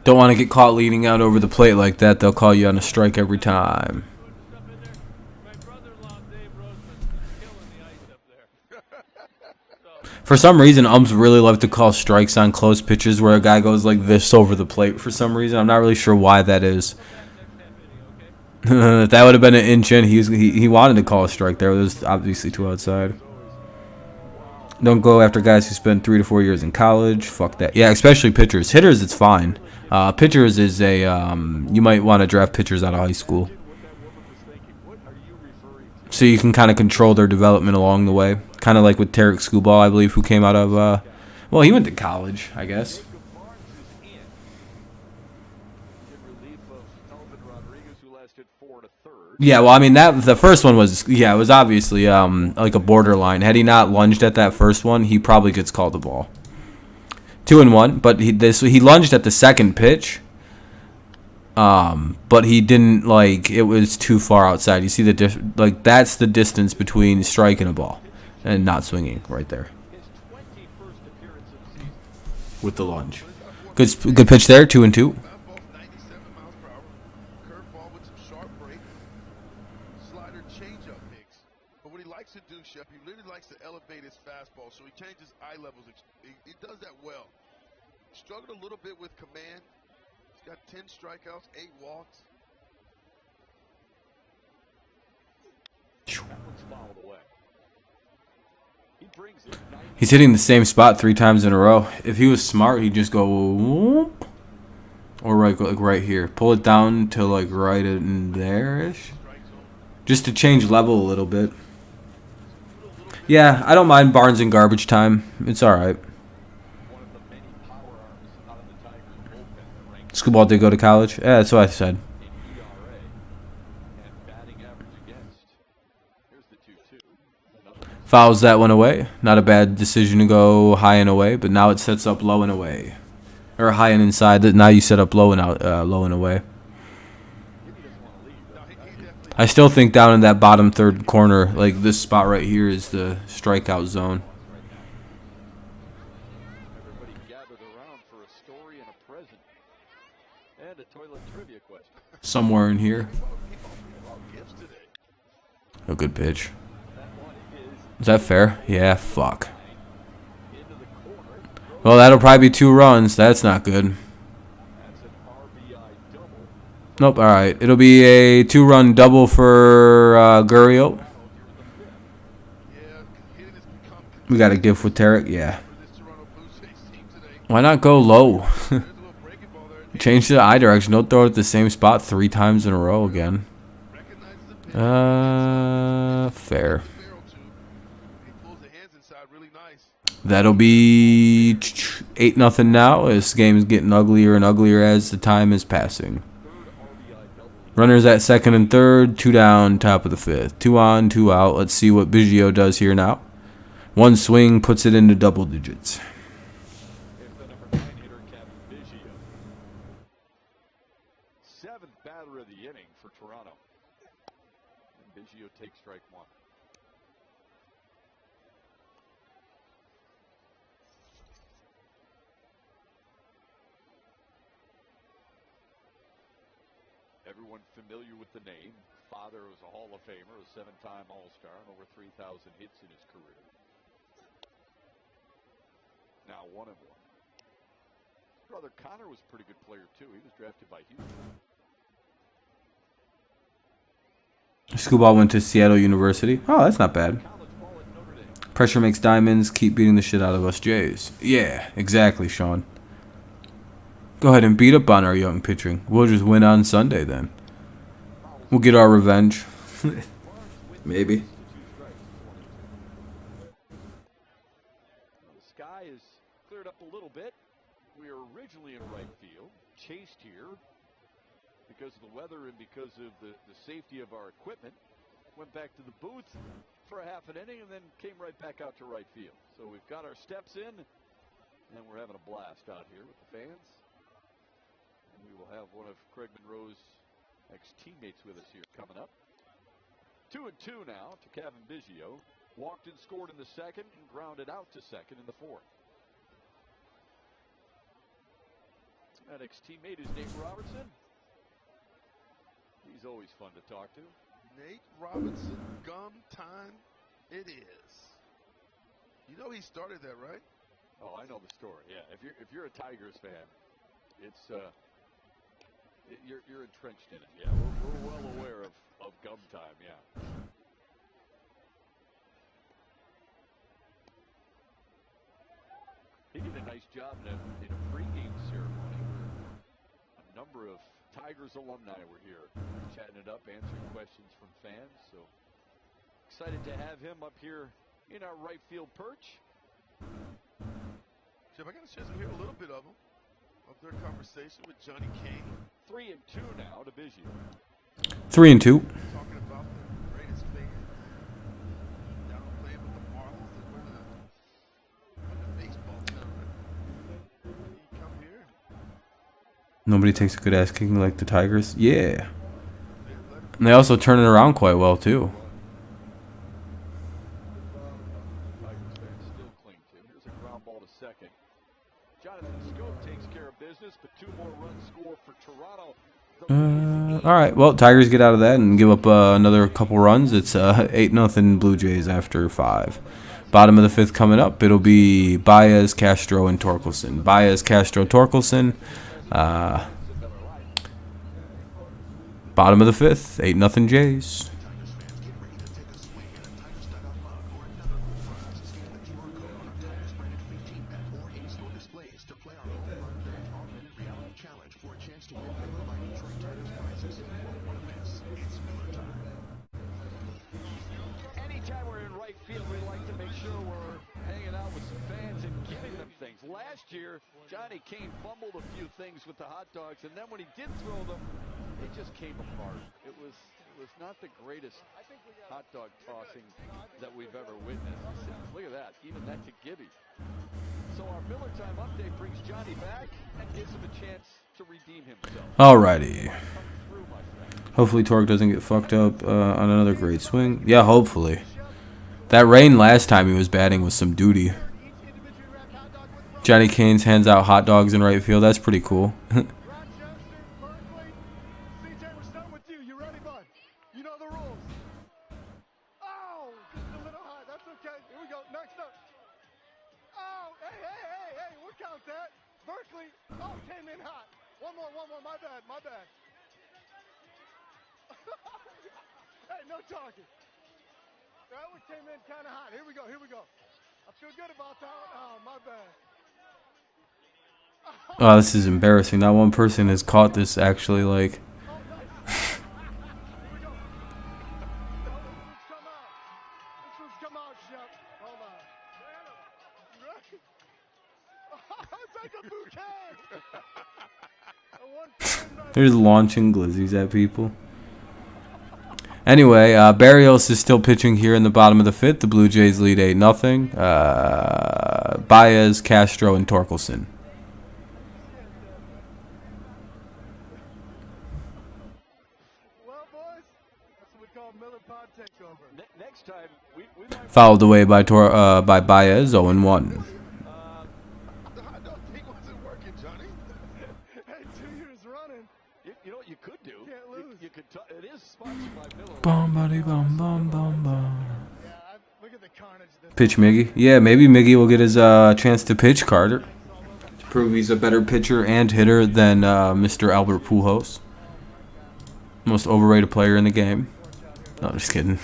Don't want to get caught leaning out over the plate like that. They'll call you on a strike every time. For some reason, umps really love to call strikes on close pitches where a guy goes like this over the plate for some reason. I'm not really sure why that is. If that would have been an inch in, he wanted to call a strike there. It was obviously 2 outside. Don't go after guys who spend 3 to 4 years in college. Fuck that. Yeah, especially pitchers. Hitters, it's fine. Pitchers is a you might want to draft pitchers out of high school, so you can kind of control their development along the way. Kind of like with Tarek Skubal, I believe, who came out of well, he went to college, I guess. Yeah, well, I mean the first one was it was obviously like a borderline. Had he not lunged at that first one, he probably gets called the ball. 2-1, but he lunged at the second pitch. But he didn't it was too far outside. You see that's the distance between striking a ball and not swinging right there. With the lunge. Good pitch there, 2-2. He really likes to elevate his fastball, so he changes eye levels. He does that well. Struggled a little bit with command. He's got 10 strikeouts, 8 walks. one's fouled away. He brings it 90. He's hitting the same spot 3 times in a row. If he was smart, he'd just go whoop, or like right here. Pull it down to like right in there-ish. Just to change level a little bit. Yeah, I don't mind Barnes in garbage time. It's alright. One of the many power arms out of the Tigers bullpen that ranks Schoolball did go to college? Yeah, that's what I said. in ERA and batting average against. Here's the 2-2. Another Fouls that one away. Not a bad decision to go high and away, but now it sets up low and away. Or high and inside. Now you set up low and out, low and away. I still think down in that bottom third corner, like this spot right here, is the strikeout zone. everybody gathered around for a story and a present and a toilet trivia question. Somewhere in here. Gifts today. A good pitch. That one is Is that fair? Yeah, fuck. into the corner. Well, that'll probably be 2 runs. That's not good. That's an RBI double. Nope, alright. It'll be a 2-run double for Gurriel. Yeah, hitting has become We got a gift with Tarek. Yeah. for this Toronto Blue Jays team today. Why not go low? There's a little breaking ball there. Change to the eye direction. Don't throw it at the same spot 3 times in a row again. Recognizes the pitch. Fair. Barrel too. He pulls the hands inside really nice. That'll be 8-0 now. This game is getting uglier and uglier as the time is passing. Runners at second and third, 2 down, top of the 5th. 2 on, 2 out. Let's see what Biggio does here now. 1 swing puts it into double digits. Here's the number 9 hitter, Kevin Biggio. 7th batter of the inning for Toronto. And Biggio takes strike 1. Everyone familiar with the name. Father was a Hall of Famer, a 7-time All-Star, and over 3,000 hits in his career. Now 1-1. Brother Connor was a pretty good player too. He was drafted by Houston. Scooball went to Seattle University. Oh, that's not bad. College ball at Notre Dame. Pressure makes diamonds. Keep beating the shit out of us Jays. Yeah, exactly, Sean. Go ahead and beat up on our young pitching. We'll just win on Sunday then. We'll get our revenge. Maybe. The sky is cleared up a little bit. We were originally in right field, chased here because of the weather and because of the safety of our equipment. Went back to the booth for a half an inning and then came right back out to right field. So we've got our steps in and we're having a blast out here with the fans. And we will have one of Craig Monroe's ex-teammates with us here coming up. 2-2 now to Kevin Biggio. Walked and scored in the second and grounded out to second in the 4th. That ex-teammate is Nate Robertson. He's always fun to talk to. Nate Robinson, gum time it is. You know he started that, right? Oh, I know the story. Yeah, if you're a Tigers fan, it's you're entrenched in it. Yeah, we're well aware of gum time. Yeah. He did a nice job in a pregame ceremony where a number of Tigers alumni were here, chatting it up, answering questions from fans. So excited to have him up here in our right field perch. Jeff, I got a chance to hear a little bit of their conversation with Johnny Kane. 3-2 now to Biggio. 3-2. Talking about the greatest fans down playing with the Marlins and winning the baseball tournament. You come here. Nobody takes a good ass kicking like the Tigers. Yeah. And they also turn it around quite well too. Tigers fans still cling to. Here's a ground ball to second. Jonathan Scope takes care of business, but 2 more runs score for Toronto. All right. Well, Tigers get out of that and give up another couple runs. It's 8-0 Blue Jays after 5. Bottom of the 5th coming up. It'll be Baez, Castro, and Torkelson. Baez, Castro, Torkelson. Bottom of the 5th. 8-0 Jays. Anytime we're in right field, we like to make sure we're hanging out with some fans and giving them things. Last year, Johnny Kane fumbled a few things with the hot dogs, and then when he did throw them, they just came apart. It was not the greatest hot dog tossing that we've ever witnessed. Look at that, even that to Gibby. So our Miller Time update brings Johnny back and gives him a chance to redeem himself. Alrighty. Hopefully Torque doesn't get fucked up on another great swing. Yeah, hopefully. That rain last time he was batting was some duty. Johnny Canes hands out hot dogs in right field. That's pretty cool. My bad. Hey, no talking. That one came in kind of hot. Here we go. I feel good about that one. Oh, my bad. Oh, this is embarrassing. Not one person has caught this actually, like. This one's come out, Shep. Hold on. It's like a bouquet. There's launching glizzies at people. Anyway, Barrios is still pitching here in the bottom of the fifth. The Blue Jays lead 8-0. Baez, Castro, and Torkelson. Well, boys, that's what we call Miller Pod takeover. Next time, we might Fouled away by Baez, 0-1. The hot dog thing wasn't working, Johnny. Hey, 2 years running. You know what you could do? Can't lose. You could. It is sponsored by Miller. Bum, buddy, bum, bum, bum, bum. Yeah, look at the carnage. Pitch Miggy. Yeah, maybe Miggy will get his chance to pitch Carter. To prove he's a better pitcher and hitter than Mr. Albert Pujols. Most overrated player in the game. No, just kidding.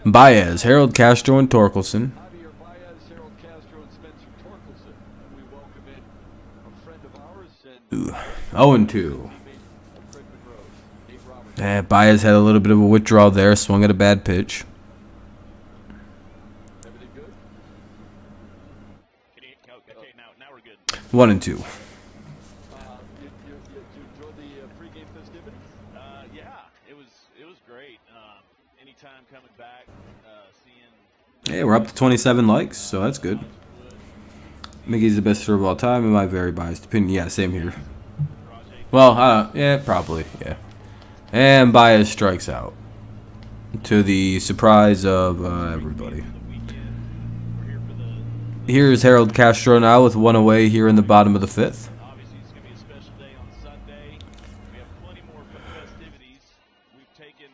Baez, Harold Castro, and Torkelson. Javier Baez, Harold Castro, and Spencer Torkelson. We welcome in a friend of ours and 0-2. Baez had a little bit of a withdrawal there, swung at a bad pitch. everything good. Okay, now we're good. 1-2. You enjoyed the pregame festivities? Yeah, it was great. Anytime coming back, seeing. Hey, we're up to 27 likes, so that's good. Miggy's the best hitter of all time, in my very biased opinion. Yeah, same here. Well, yeah, probably, yeah. And Baez strikes out. To the surprise of everybody. Here's Harold Castro now with one away here in the bottom of the fifth. Obviously, it's going to be a special day on Sunday. We have plenty more festivities. We've taken.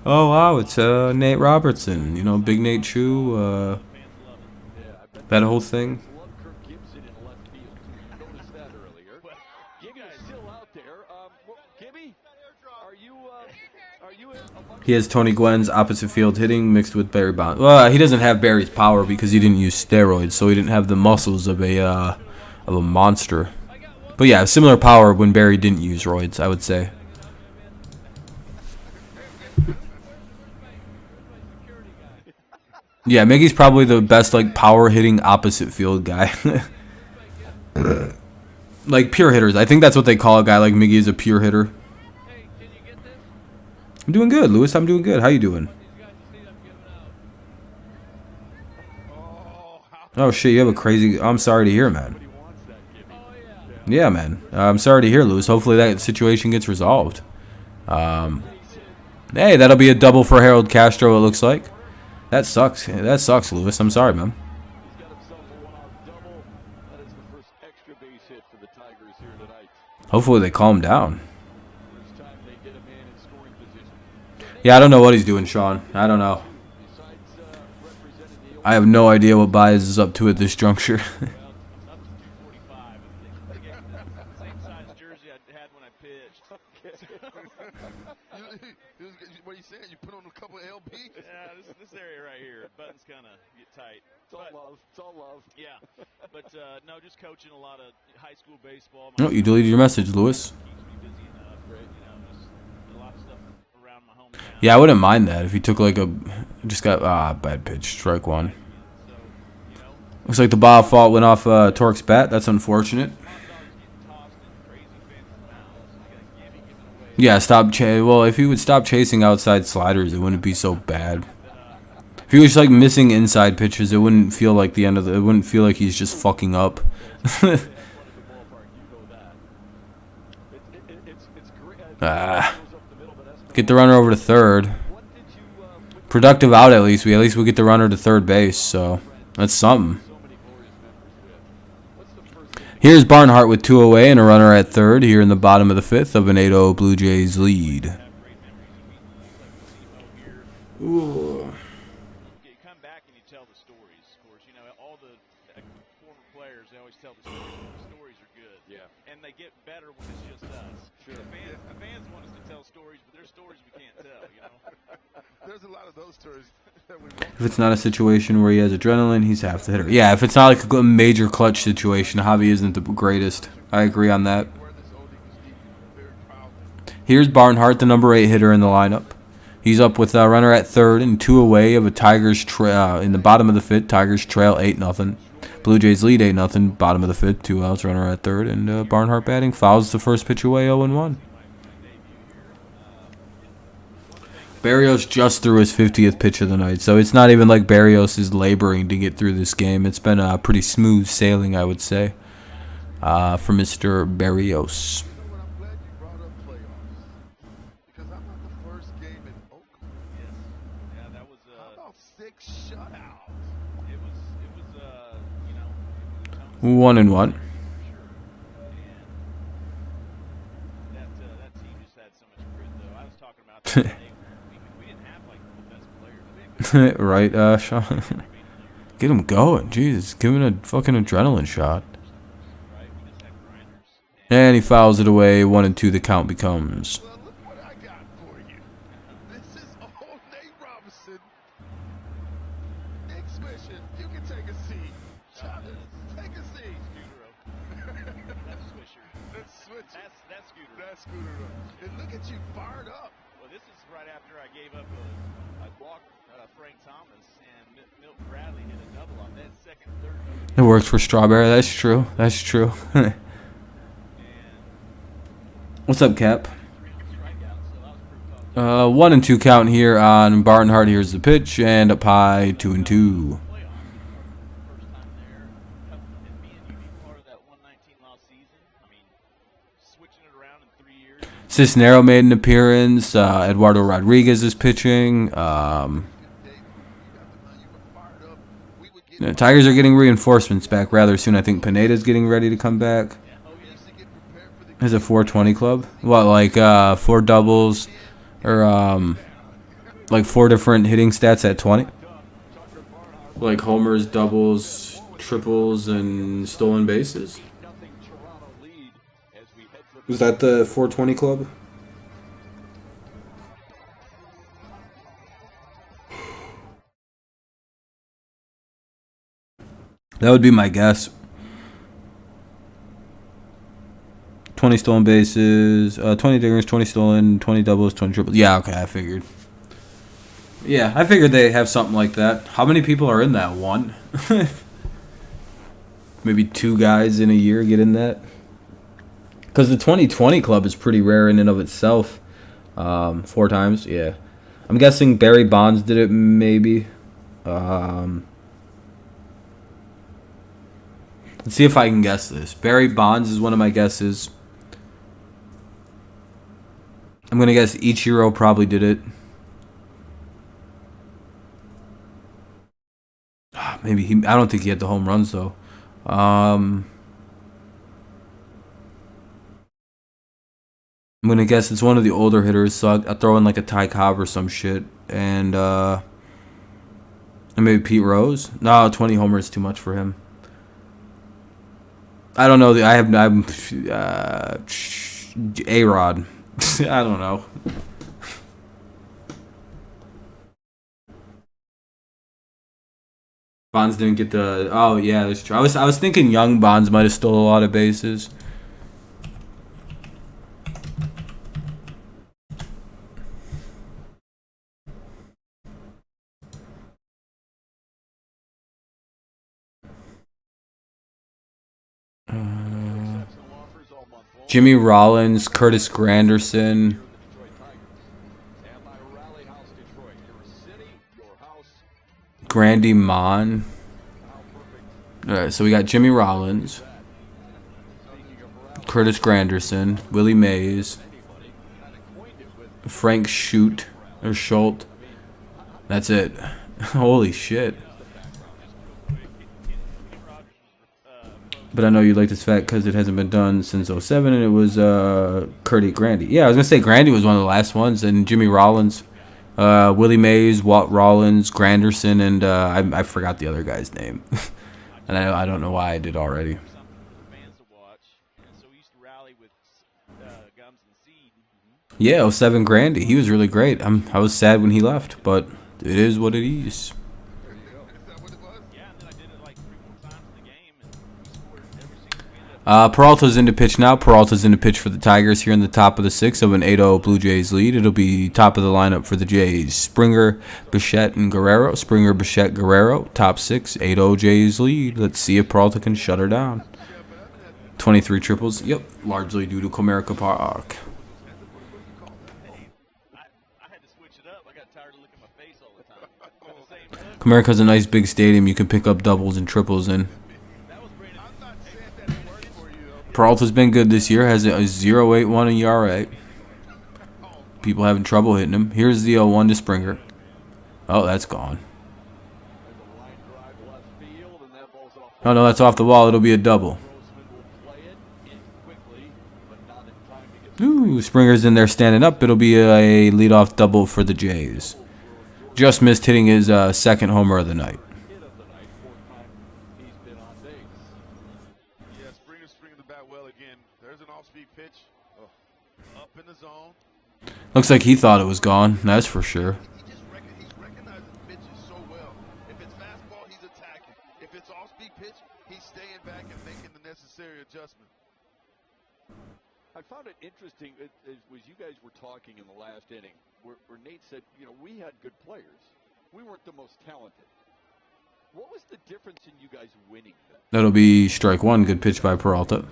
Oh, wow, it's Nate Robertson. You know, Big Nate Chu. Fans love it. That whole thing. Love Kirk Gibson in left field. Noticed that earlier. Gibby's still out there. Gibby, are you among He has Tony Gwynn's opposite field hitting mixed with Barry Bonds. Well, he doesn't have Barry's power because he didn't use steroids, so he didn't have the muscles of a monster. But yeah, similar power when Barry didn't use roids, I would say. Yeah, Miggy's probably the best like power hitting opposite field guy. Like pure hitters. I think that's what they call a guy like Miggy is a pure hitter. I'm doing good, Lewis. I'm doing good. How you doing? Oh shit, you have a crazy. I'm sorry to hear, man. Yeah, man. I'm sorry to hear, Lewis. Hopefully that situation gets resolved. Hey, that'll be a double for Harold Castro. It looks like. That sucks. That sucks, Lewis. I'm sorry, man. He's got himself a one-out double. That is the first extra base hit for the Tigers here tonight. Hopefully they calm down. First time they get a man in scoring position. Yeah, I don't know what he's doing, Sean. I don't know. Besides representing the I have no idea what Baez is up to at this juncture. Up to 245. Again, same size jersey I had when I pitched. What are you saying? You put on a couple of LB? Yeah, this area right here, buttons kind of get tight. It's all love. It's all love. Yeah, but no, just coaching a lot of high school baseball. No, you deleted your message, Lewis. Keeps me Yeah, I wouldn't mind that if he took like a just got bad pitch, strike one. Looks like the ball fault went off Torque's bat. That's unfortunate. Yeah, well, if he would stop chasing outside sliders, it wouldn't be so bad. If he was like missing inside pitches, it wouldn't feel like the end of the. It wouldn't feel like he's just fucking up. Get the runner over to third. Productive out at least. We get the runner to third base, so that's something. Here's Barnhart with 2 away and a runner at third here in the bottom of the fifth of an 8-0 Blue Jays lead. Ooh. You come back and you tell the stories. Of course, you know, all the former players, they always tell the stories. The stories are good. Yeah. And they get better when it's just us. Sure. The fans want us to tell stories, but there's stories we can't tell, you know? There's a lot of those stories that we If it's not a situation where he has adrenaline, he's half the hitter. Yeah, if it's not like a major clutch situation, Javi isn't the greatest. I agree on that. Here's Barnhart, the number 8 hitter in the lineup. He's up with a runner at third and 2 away of a Tigers trail in the bottom of the fifth. Tigers trail 8-0. Blue Jays lead 8-0. Bottom of the fifth, 2 outs, runner at third, and Barnhart batting fouls the first pitch away, 0-1. Berrios just threw his 50th pitch of the night, so it's not even like Berrios is laboring to get through this game. It's been pretty smooth sailing, I would say, for Mr. Berrios. I'm glad you brought up playoffs. Because how about the first game in Oakland? Yes. Yeah, that was How about 6 shutouts? it was you know, 1-1. that team just had so much grit, though. I was talking about that today. We didn't have like the best players. Right, Sean? Get him going. Jesus, give him a fucking adrenaline shot. Right? We just had grinders. And he fouls it away. 1-2 the count becomes. Well, look what I got for you. This is old Nate Robinson. Nick Swisher, you can take a seat. Chavez, take a seat. That's Swisher. That's Switcher. That's Scooter. That's Scooter. And look at you fired up. Well, this is right after I gave up a walk Frank Thomas, and Milton Bradley hit a double on that second, third. It works for Strawberry. That's true. That's true. What's up, Cap? 1-2 count here on Barnhart. Here's the pitch, and up high, 2-2. First time there, and being part of that 119 loss season. I mean, switching it around in 3 years. Cisnero made an appearance. Eduardo Rodriguez is pitching. The Tigers are getting reinforcements back rather soon. I think Pineda's getting ready to come back. Is it 420 club? What, like 4 doubles or like 4 different hitting stats at 20? Like homers, doubles, triples, and stolen bases? Is that the 420 club? That would be my guess. 20 stolen bases, 20 dingers, 20 stolen, 20 doubles, 20 triples. Yeah, okay, I figured. Yeah, I figured they have something like that. How many people are in that? 1? Maybe 2 guys in a year get in that. Because the 2020 club is pretty rare in and of itself. 4 times, yeah. I'm guessing Barry Bonds did it, maybe. Let's see if I can guess this. Barry Bonds is one of my guesses. I'm going to guess Ichiro probably did it. Maybe he... I don't think he had the home runs, though. I'm going to guess it's one of the older hitters, so I'll throw in like a Ty Cobb or some shit. And maybe Pete Rose? No, 20 homers is too much for him. I don't know. I'm A-Rod. I don't know. Bonds didn't get the... Oh, yeah, that's true. I was thinking young Bonds might have stole a lot of bases. Jimmy Rollins, Curtis Granderson, Grandy Mon. Alright, so we got Jimmy Rollins, Curtis Granderson, Willie Mays, Frank Schultz. That's it. Holy shit. But I know you like this fact because it hasn't been done since '07, and it was Curdy Grandy. Yeah, I was going to say Grandy was one of the last ones, and Jimmy Rollins, Willie Mays, Walt Rollins, Granderson, and I forgot the other guy's name. And I don't know why I did already. Yeah, '07 Grandy. He was really great. I was sad when he left, but it is what it is. Peralta's in the pitch now. Peralta's in the pitch for the Tigers here in the top of the 6th of an 8-0 Blue Jays lead. It'll be top of the lineup for the Jays. Springer, Bichette, and Guerrero. Springer, Bichette, Guerrero. Top 6, 8-0 Jays lead. Let's see if Peralta can shut her down. 23 triples. Yep, largely due to Comerica Park. Comerica's a nice big stadium. You can pick up doubles and triples in. Peralta's been good this year. Has a 0.81 ERA. People having trouble hitting him. Here's the 0-1 to Springer. Oh, that's gone. Oh, no, that's off the wall. It'll be a double. Ooh, Springer's in there standing up. It'll be a leadoff double for the Jays. Just missed hitting his second homer of the night. Looks like he thought it was gone. That's for sure. He's recognizing pitches so well. If it's fastball, he's attacking. If it's off-speed pitch, he's staying back and making the necessary adjustment. I found it interesting as you guys were talking in the last inning, where Nate said, you know, we had good players. We weren't the most talented. What was the difference in you guys winning then? That'll be strike one. Good pitch by Peralta.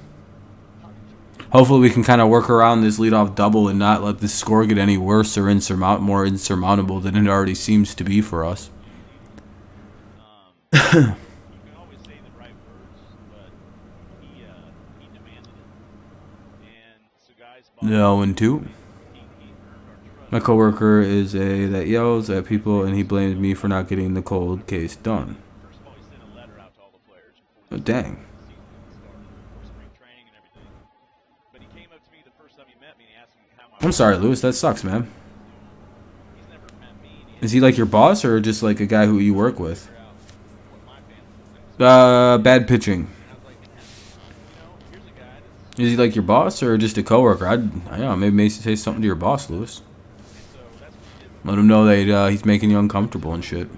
Hopefully we can kind of work around this leadoff double and not let this score get any worse or more insurmountable than it already seems to be for us. You can always say the right words, but he demanded it. And so guys, 0-2. My coworker is that yells at people, and he blames me for not getting the cold case done. First of all, he sent a letter out to all the players. Oh, dang. I'm sorry, Lewis. That sucks, man. Is he like your boss or just like a guy who you work with? Bad pitching. Is he like your boss or just a coworker? I don't know. Maybe say something to your boss, Lewis. Let him know that he's making you uncomfortable and shit.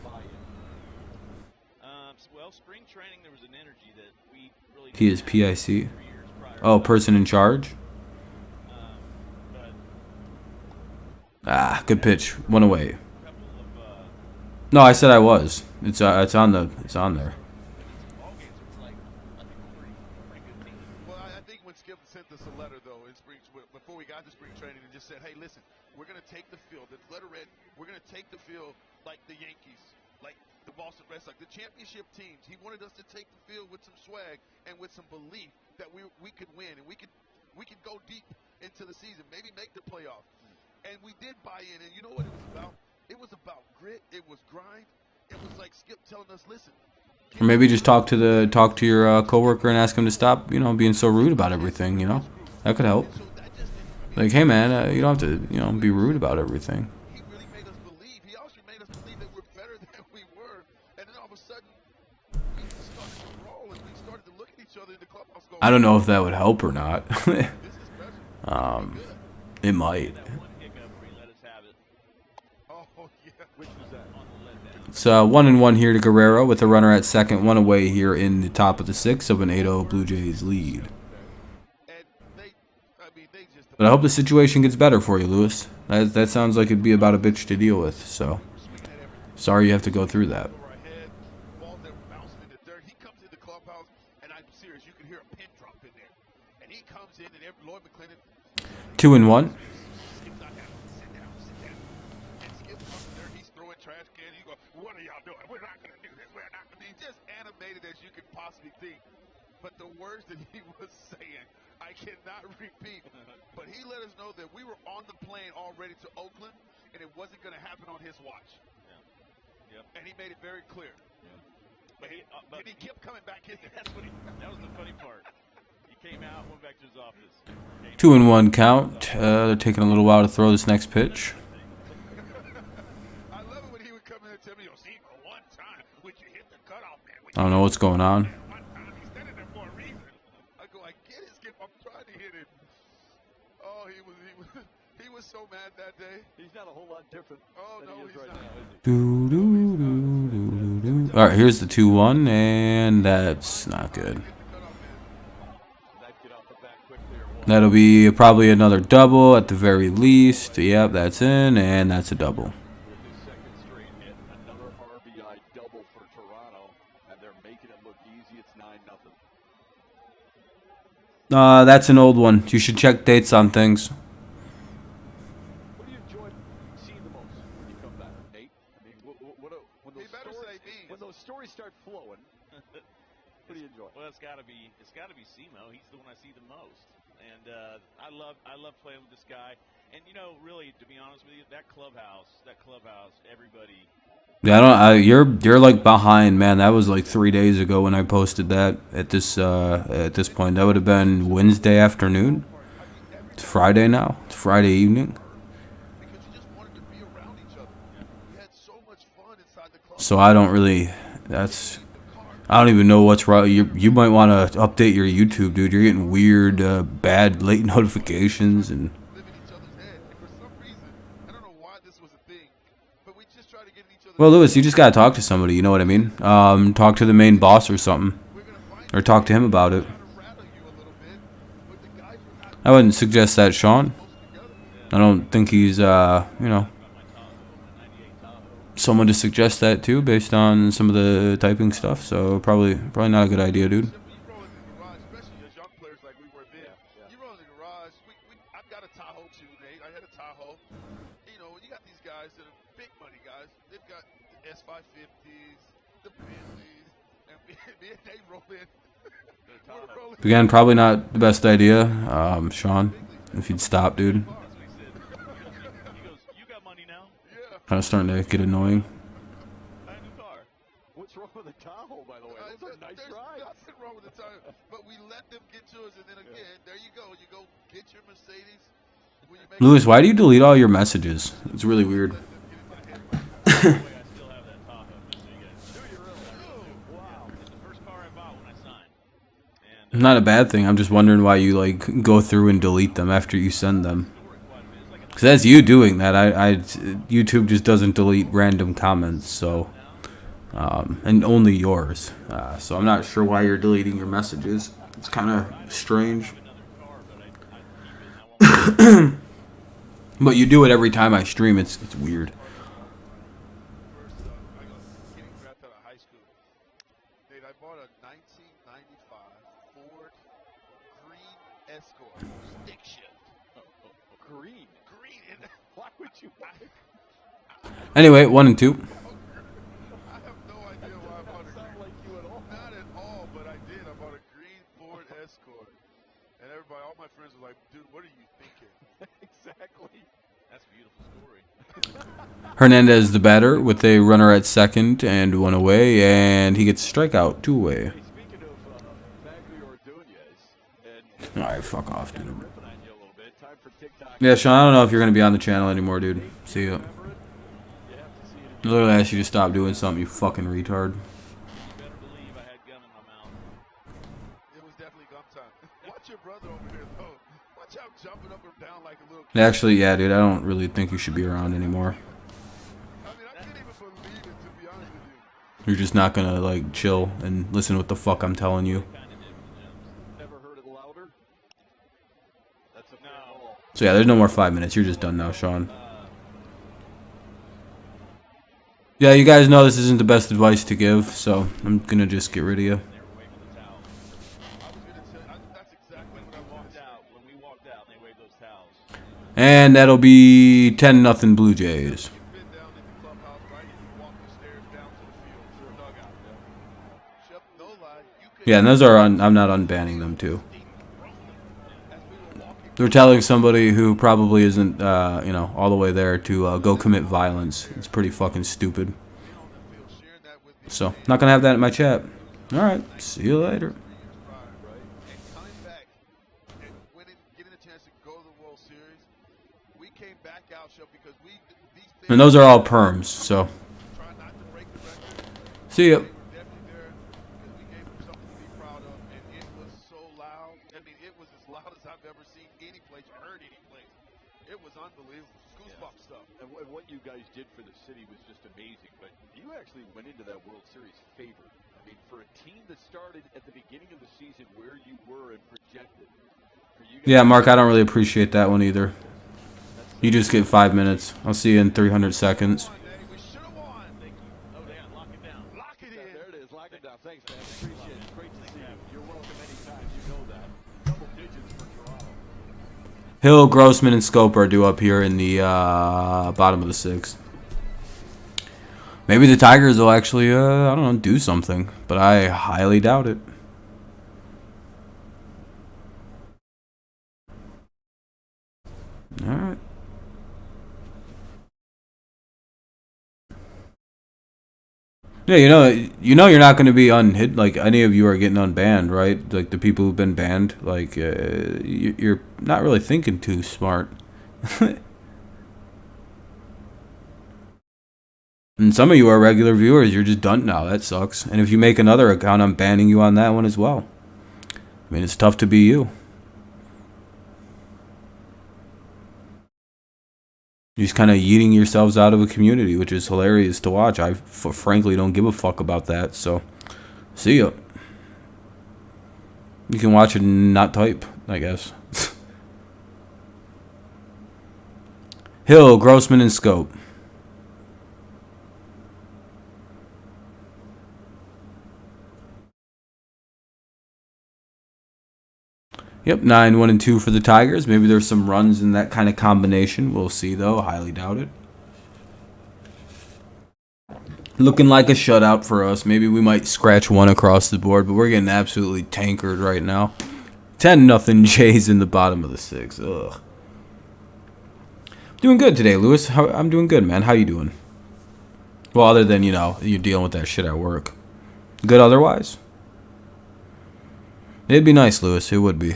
Well, spring training, there was an energy that we really. He is PIC. Oh, person in charge. Ah, good pitch. One away. No, I said I was. It's on there. Well, I think when Skip sent us a letter, though, before we got to spring training, and just said, hey, listen, we're going to take the field. The letter read, we're going to take the field like the Yankees, like the Boston Red Sox, the championship teams. He wanted us to take the field with some swag and with some belief that we could win and we could go deep into the season, maybe make the playoffs. And we did buy in, and you know what it was about? It was about grit. It was grind. It was like Skip telling us, listen. Or maybe just talk to your coworker and ask him to stop, being so rude about everything. That could help. Like, hey man, you don't have to, be rude about everything. He really made us believe. He also made us believe that we're better than we were. And then all of a sudden, we started to roll, and we started to look at each other in the clubhouse. I don't know if that would help or not. It might. It's 1-1 here to Guerrero with a runner at second, one away here in the top of the 6th of an 8-0 Blue Jays lead. But I hope the situation gets better for you, Lewis. That sounds like it'd be about a bitch to deal with, so sorry you have to go through that. And he comes in, and Lloyd McClendon 2-1. Skip's not having to sit down, sit down. And Skip comes in there, he's throwing trash cans. He goes, what are y'all doing? We're not going to do this. We're not. He's just animated as you could possibly think. But the words that he was saying, I cannot repeat. But he let us know that we were on the plane already to Oakland, and it wasn't going to happen on his watch. Yep. And he made it very clear. But he kept coming back in there. That was the funny part. He came out, went back to his office. 2-1 count. They're taking a little while to throw this next pitch. I love it when he would come in and tell me, see, for one time, would you hit the cutoff, man? I don't know what's going on. One time, he's standing there for a reason. I go, I get it, Skip. I'm trying to hit it. Oh, he was so mad that day. He's not a whole lot different than he is right now, is he? All right, here's the 2-1, and that's not good. That'll be probably another double at the very least. Yep, that's in, and that's a double. With his second straight hit, another RBI double for Toronto, and they're making it look easy. It's 9-0. That's an old one. You should check dates on things. What do you enjoy seeing the most when you come back, Nate? I mean, when those stories start flowing, what do you enjoy? Well, it's got to be Simo. He's the one I see the most, and I love playing with this guy. And you know, really, to be honest with you, that clubhouse, everybody. Yeah, you're like behind, man. That was like 3 days ago when I posted that. At this point, that would have been Wednesday afternoon. It's Friday now. It's Friday evening. Because you just wanted to be around each other. We had so much fun inside the club. So I don't even know what's wrong. You might want to update your YouTube, dude. You're getting weird, bad late notifications and. Live in each other's head. And for some reason, I don't know why this was a thing, but we just try to get in each other's Well, Lewis, you just gotta talk to somebody. You know what I mean? Talk to the main boss or something, or talk to him about it. I wouldn't suggest that, Sean. I don't think he's, someone to suggest that to based on some of the typing stuff. So probably not a good idea, dude. You roll in the garage, especially as young players like we were then. You roll in the garage. I've got a Tahoe too, Nate. I had a Tahoe. You know, you got these guys that are big money guys. They've got the S550s, the Bentleys, and me and Nate roll in. Again, probably not the best idea, Sean. If you'd stop, dude. Kind of starting to get annoying. What's wrong with the Tahoe, by the way? Those are nice rides. Nothing wrong with the Tahoe, but we let them get to us, and then again, there you go. You go get your Mercedes. Lewis, why do you delete all your messages? It's really weird. Not a bad thing. I'm just wondering why you like go through and delete them after you send them. Because that's you doing that. YouTube just doesn't delete random comments, so and only yours. So I'm not sure why you're deleting your messages. It's kind of strange. But you do it every time I stream. It's weird. Getting drafted out of high school. Nate, I bought a 1995 Ford Green Escort stick shift. Green. Why would you buy it? Anyway, 1 and 2. I have no idea why I bought a green. Like you at all. Not at all, but I did. I bought a green Ford Escort. And all my friends were like, dude, what are you thinking? Exactly. That's a beautiful story. Hernandez the batter with a runner at second and 1 away, and he gets a strikeout, 2 away. Speaking of Bagley Ordonez, Alright, fuck off, dude. ripping on you a little bit. Time for TikTok. Yeah, Sean, I don't know if you're going to be on the channel anymore, dude. See ya. I literally asked you to stop doing something, you fucking retard. Better believe I had gum in my mouth. It was definitely gum time. Watch your brother over there, though. Watch out jumping up and down like a little kid. Actually, yeah, dude, I don't really think you should be around anymore. I mean, I can't even believe it, to be honest with you. You're just not going to, like, chill and listen to what the fuck I'm telling you. Never heard it louder. That's a fair call. So yeah, there's no more 5 minutes. You're just done now, Sean. Yeah, you guys know this isn't the best advice to give, so I'm going to just get rid of you. I was going to tell you, that's exactly what I And that'll be 10-0 Blue Jays. You've been down in the clubhouse, right? And you walk the stairs down to the field, to the dugout. Shep, no lie, you could. Yeah, and those are I'm not unbanning them too. As we were walking, They're telling somebody who probably isn't, you know, all the way there to go commit violence. It's pretty fucking stupid. on the field, sharing that with the So, not gonna have that in my chat. All right, see you later. 3 years prior, right? And coming back and winning, getting a chance to go to the World Series, we came back out, Shep, because these things. And those are all perms. So, Try not to break the record. see ya. They were definitely there because we gave them something to be proud of, and it was so loud. I mean, it was as loud as I've ever seen any place or heard any place. It was unbelievable. Goosebump stuff. And what you guys did for the city was just amazing. But you actually went into that World Series favored. I mean, for a team that started at the beginning of the season where you were and projected. For you guys, Yeah, Mark, I don't really appreciate that one either. You just get 5 minutes. I'll see you in 300 seconds. We should have won. Thank you. Oh, Dan, lock it down. Lock it in. there it is. Lock it down. Thanks, man. Appreciate it. Great to see you. You're welcome anytime. You know that. Double digits for Toronto. Hill, Grossman, and Scope are due up here in the bottom of the 6th. Maybe the Tigers will actually, I don't know, do something. But I highly doubt it. All right. Yeah, you know you're not going to be unhit. Like, any of you are getting unbanned, right? Like, the people who've been banned, like, you're not really thinking too smart. And some of you are regular viewers. You're just done now. That sucks. And if you make another account, I'm banning you on that one as well. I mean, it's tough to be you. You're just kind of yeeting yourselves out of a community, which is hilarious to watch. I frankly don't give a fuck about that. So, see ya. You can watch it and not type, I guess. Hill, Grossman, and Scope. Yep, 9-1-2 for the Tigers. Maybe there's some runs in that kind of combination. We'll see, though. Highly doubt it. Looking like a shutout for us. Maybe we might scratch one across the board, but we're getting absolutely tankered right now. 10-0 Jays in the bottom of the 6th. Ugh. Doing good today, Lewis. I'm doing good, man. How you doing? Well, other than, you know, you're dealing with that shit at work. Good otherwise? It'd be nice, Lewis. It would be.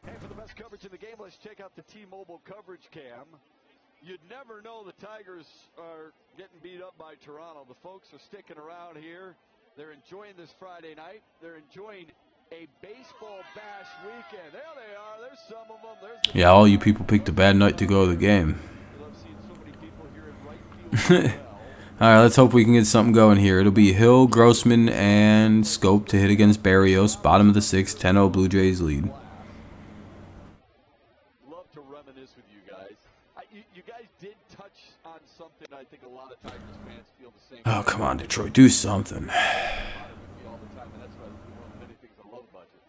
Hey, for the best coverage in the game, let's check out the T-Mobile coverage cam. You'd never know the Tigers are getting beat up by Toronto. The folks are sticking around here. They're enjoying this Friday night. They're enjoying a baseball bash weekend. There they are. There's some of them. There's the Yeah, all you people picked a bad night to go to the game. I love seeing so many people here in right field as well. All right, let's hope we can get something going here. It'll be Hill, Grossman, and Scope to hit against Barrios. Bottom of the 6th, 10-0 Blue Jays lead. Love to reminisce with you guys. You guys did touch on something I think a lot of Tigers fans feel the same. Oh, come on, Detroit. Do something. All the time, and that's one of the many things I love about you.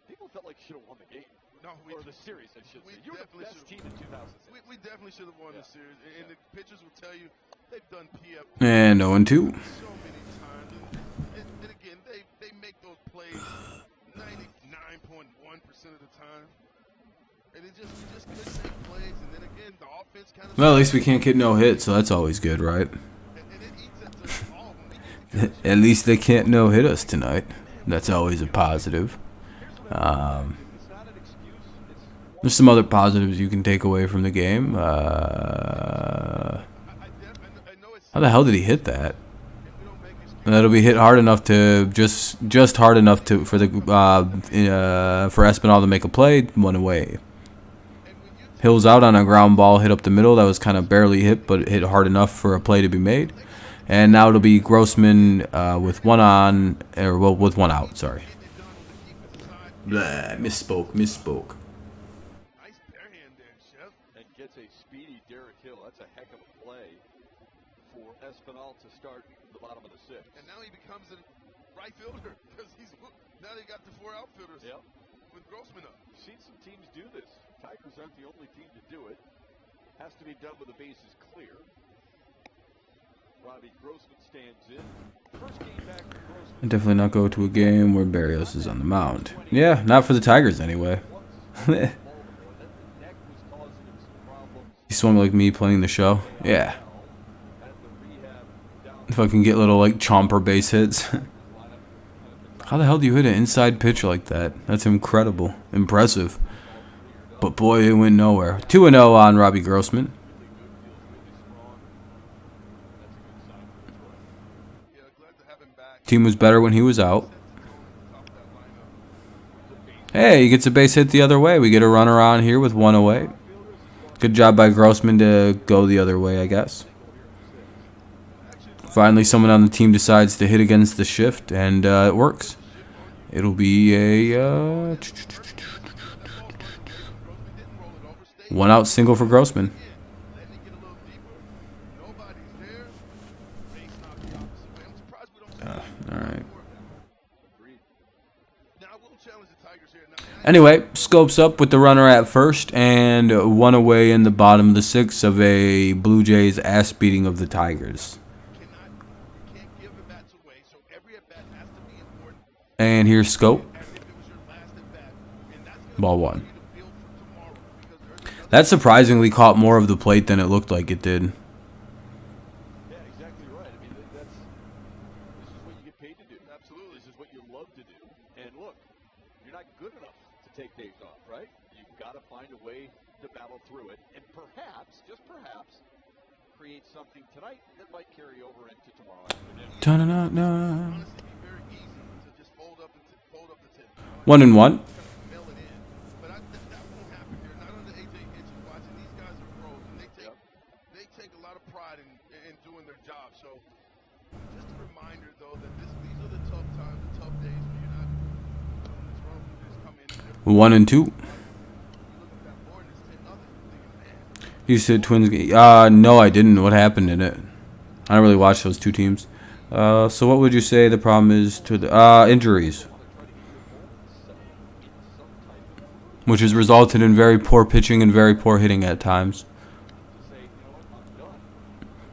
People felt like you should have won the game. No, Or the series, I should say. You were the definitely best should've- team in 2006. We definitely should have won the series. And the pitchers will tell you they've done PF And 0-2. so many times. And again, they make those plays 99.1% of the time. And it just couldn't make plays. And then again, the offense kind of. Well, at least we can't get no hit, so that's always good, right? And it eats into all of them. We get At least they can't no hit us tonight. That's always a positive. It's not an excuse. It's There's some other positives you can take away from the game. I know it's How the hell did he hit that? we don't make excuses. That'll be hit hard enough to just hard enough to for Espinal to make a play one away. Hill's out on a ground ball, hit up the middle. That was kind of barely hit, but it hit hard enough for a play to be made. And now it'll be Grossman with one on, or well, with one out. Sorry. Blah, misspoke. Nice barehand there, Chef. and gets a speedy Derek Hill. That's a heck of a play for Espinal to start the bottom of the 6th. And now he becomes right fielder because now they got the 4 outfielders with Grossman up. Seen some teams do this. Tigers aren't the only team to do it. Has to be done with the bases clear. Robbie Grossman stands in. First game back for Grossman. I'd definitely not go to a game where Barrios is on the mound. Yeah, not for the Tigers anyway. He swung like me playing the show. Yeah. If I can get little like chomper base hits. How the hell do you hit an inside pitch like that? That's incredible. Impressive. But boy, it went nowhere. 2-0 on Robbie Grossman. Team was better when he was out. Hey, he gets a base hit the other way. We get a runner on here with 1 away. Good job by Grossman to go the other way, I guess. Finally, someone on the team decides to hit against the shift, and it works. It'll be a 1-out single for Grossman. All right. Anyway, scopes up with the runner at first and 1 away in the bottom of the 6th of a Blue Jays ass beating of the Tigers. And here's scope. Ball 1. That surprisingly caught more of the plate than it looked like it did. Yeah, exactly right. I mean, this is what you get paid to do. Absolutely. This is what you love to do. And look, you're not good enough to take days off, right? You've got to find a way to battle through it. And perhaps, just perhaps, create something tonight that might carry over into tomorrow afternoon. Ta-na-na-na. 1-1. Just a reminder, though, that these are the tough times, the tough days when you're not in this room. You just come in. 1 and 2. You said Twins. No, I didn't. What happened in it? I don't really watch those two teams. So what would you say the problem is to the injuries, which has resulted in very poor pitching and very poor hitting at times?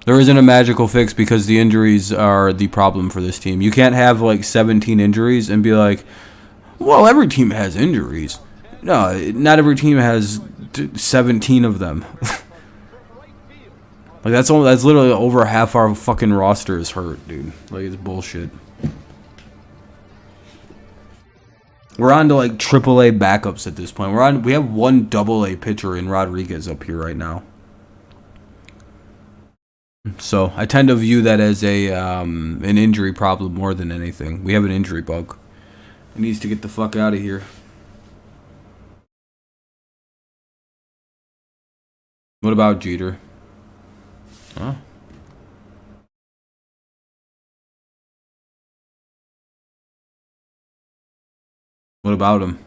There isn't a magical fix because the injuries are the problem for this team. You can't have like 17 injuries and be like, well, every team has injuries. No, not every team has 17 of them. Like that's literally over half our fucking roster is hurt, dude. Like it's bullshit. We're on to like AAA backups at this point. We have 1 AA pitcher in Rodriguez up here right now. So I tend to view that as an injury problem more than anything. We have an injury bug. It needs to get the fuck out of here. What about Jeter? Huh? What about him?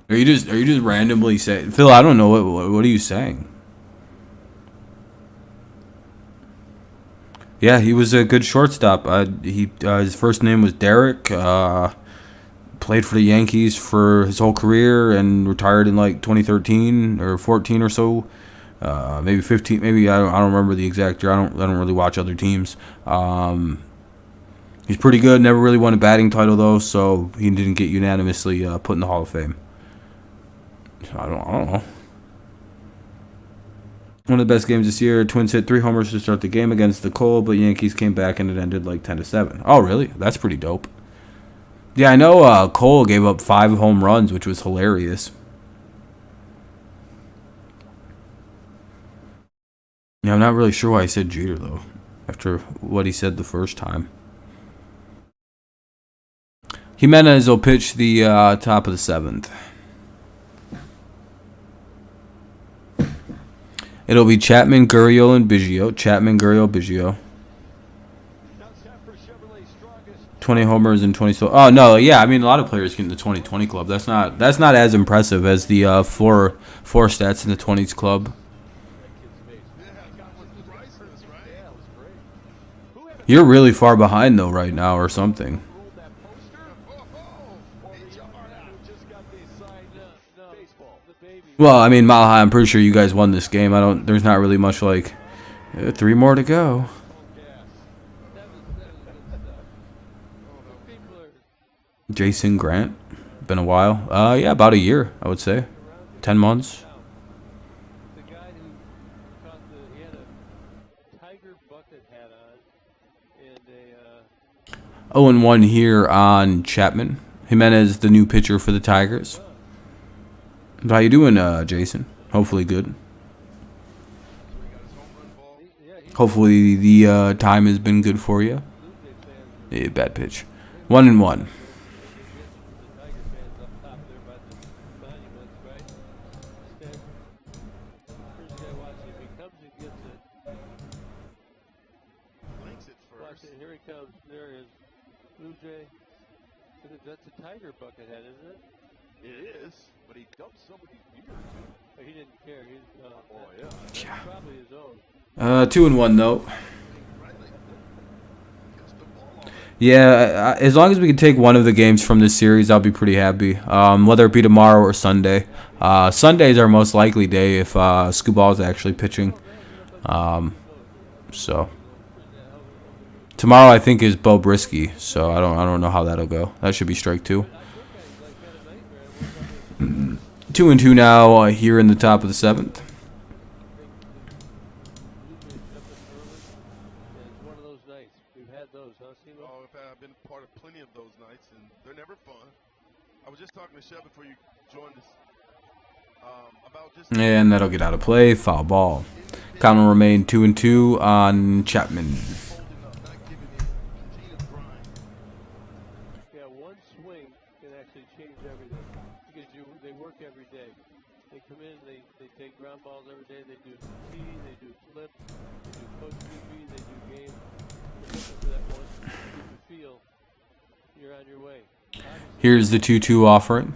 Are you just randomly saying, Phil? I don't know what are you saying? Yeah, he was a good shortstop. His first name was Derek. Played for the Yankees for his whole career and retired in like 2013 or 14 or so. Maybe 15. Maybe I don't remember the exact year. I don't really watch other teams. He's pretty good. Never really won a batting title though, so he didn't get unanimously put in the Hall of Fame. I don't know. One of the best games this year. Twins hit 3 homers to start the game against the Cole, but Yankees came back and it ended like 10-7. Oh, really? That's pretty dope. Yeah, I know Cole gave up 5 home runs, which was hilarious. Yeah, I'm not really sure why I said Jeter, though, after what he said the first time. Jimenez will pitch the top of the 7th. It'll be Chapman, Gurriel, and Biggio. Chapman, Gurriel, Biggio. 20 homers and 20 so. Oh no, yeah. I mean, a lot of players get in the 20-20 club. That's not as impressive as the four stats in the 20s club. Who You're really far behind though right now, or something. Well, I mean, Mile High, I'm pretty sure you guys won this game. There's not really much like 3 more to go. Jason Grant, been a while. Yeah, about a year, I would say, 10 months. The guy who caught he had a tiger bucket hat on and a 0-1 here on Chapman. Jimenez, the new pitcher for the Tigers. How you doing, Jason? Hopefully good. Hopefully the time has been good for you. Yeah, bad pitch. 1-1. Here he comes. There is Blue Jay. That's a tiger bucket hat, isn't it? It is, but he dumped somebody's beer. He didn't care. He's Yeah. probably his own. 2-1 though. Yeah, as long as we can take one of the games from this series, I'll be pretty happy. Whether it be tomorrow or Sunday. Sunday is our most likely day if Scooball is actually pitching. So tomorrow I think is Bo Brisky, so I don't know how that'll go. That should be strike 2. 2-2 now here in the top of the 7th. One of those nights. We've had those, huh, Steve? Oh, I've been part of plenty of those nights, and they're never fun. I was just talking to Shep before you joined us about this. And that'll get out of play. Foul ball. Count will remain 2-2 on Chapman. Yeah, one swing can actually change everything because they work every day. They come in, they take ground balls every day. They do tee, they do flip, they do coach BP, they do game. They're looking for that one you feel you're on your way. Here's the 2-2 offering.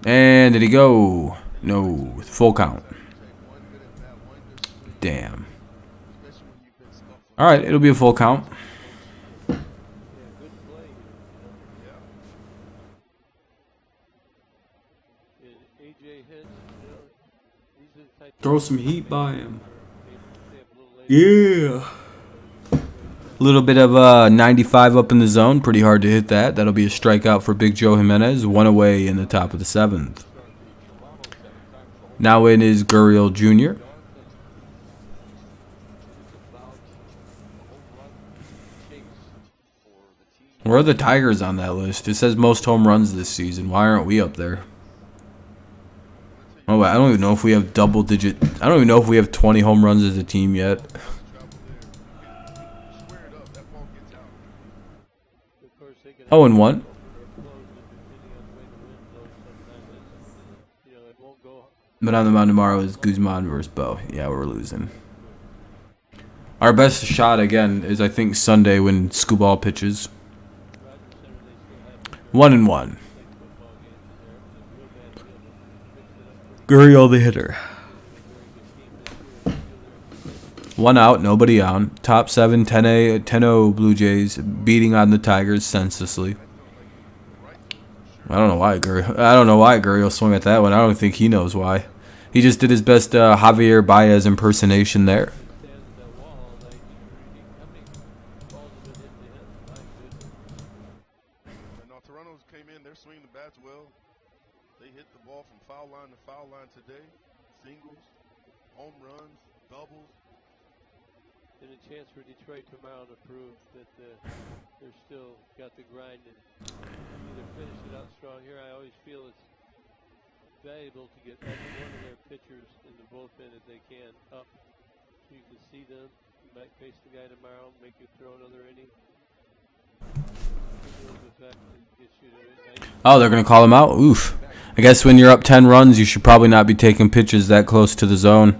And did he go? No. Full count. Damn. All right, it'll be a full count. Throw some heat by him. Yeah. A little bit of 95 up in the zone. Pretty hard to hit that. That'll be a strikeout for Big Joe Jimenez. 1 away in the top of the 7th. Now in is Gurriel Jr. Where are the Tigers on that list? It says most home runs this season. Why aren't we up there? Oh, I don't even know if we have double digit. I don't even know if we have 20 home runs as a team yet. 0-1. But on the mound tomorrow is Guzman versus Bo. Yeah, we're losing. Our best shot again is I think Sunday when Scooball pitches. 1-1. Gurriel the hitter. 1 out, nobody on. Top 7, 10-0 Blue Jays beating on the Tigers senselessly. I don't know why Gurriel swung at that one. I don't think he knows why. He just did his best Javier Baez impersonation there. Toronto's came in, they're swinging the bats well. They hit the ball from foul line to foul line today. Singles, home runs, doubles. And a chance for Detroit tomorrow to prove that they're still got the grind and either finish it out strong. Here I always feel it's valuable to get every one of their pitchers in the bullpen if they can up so you can see them. You might face the guy tomorrow, make you throw another inning. Oh, they're going to call him out? Oof. I guess when you're up 10 runs, you should probably not be taking pitches that close to the zone.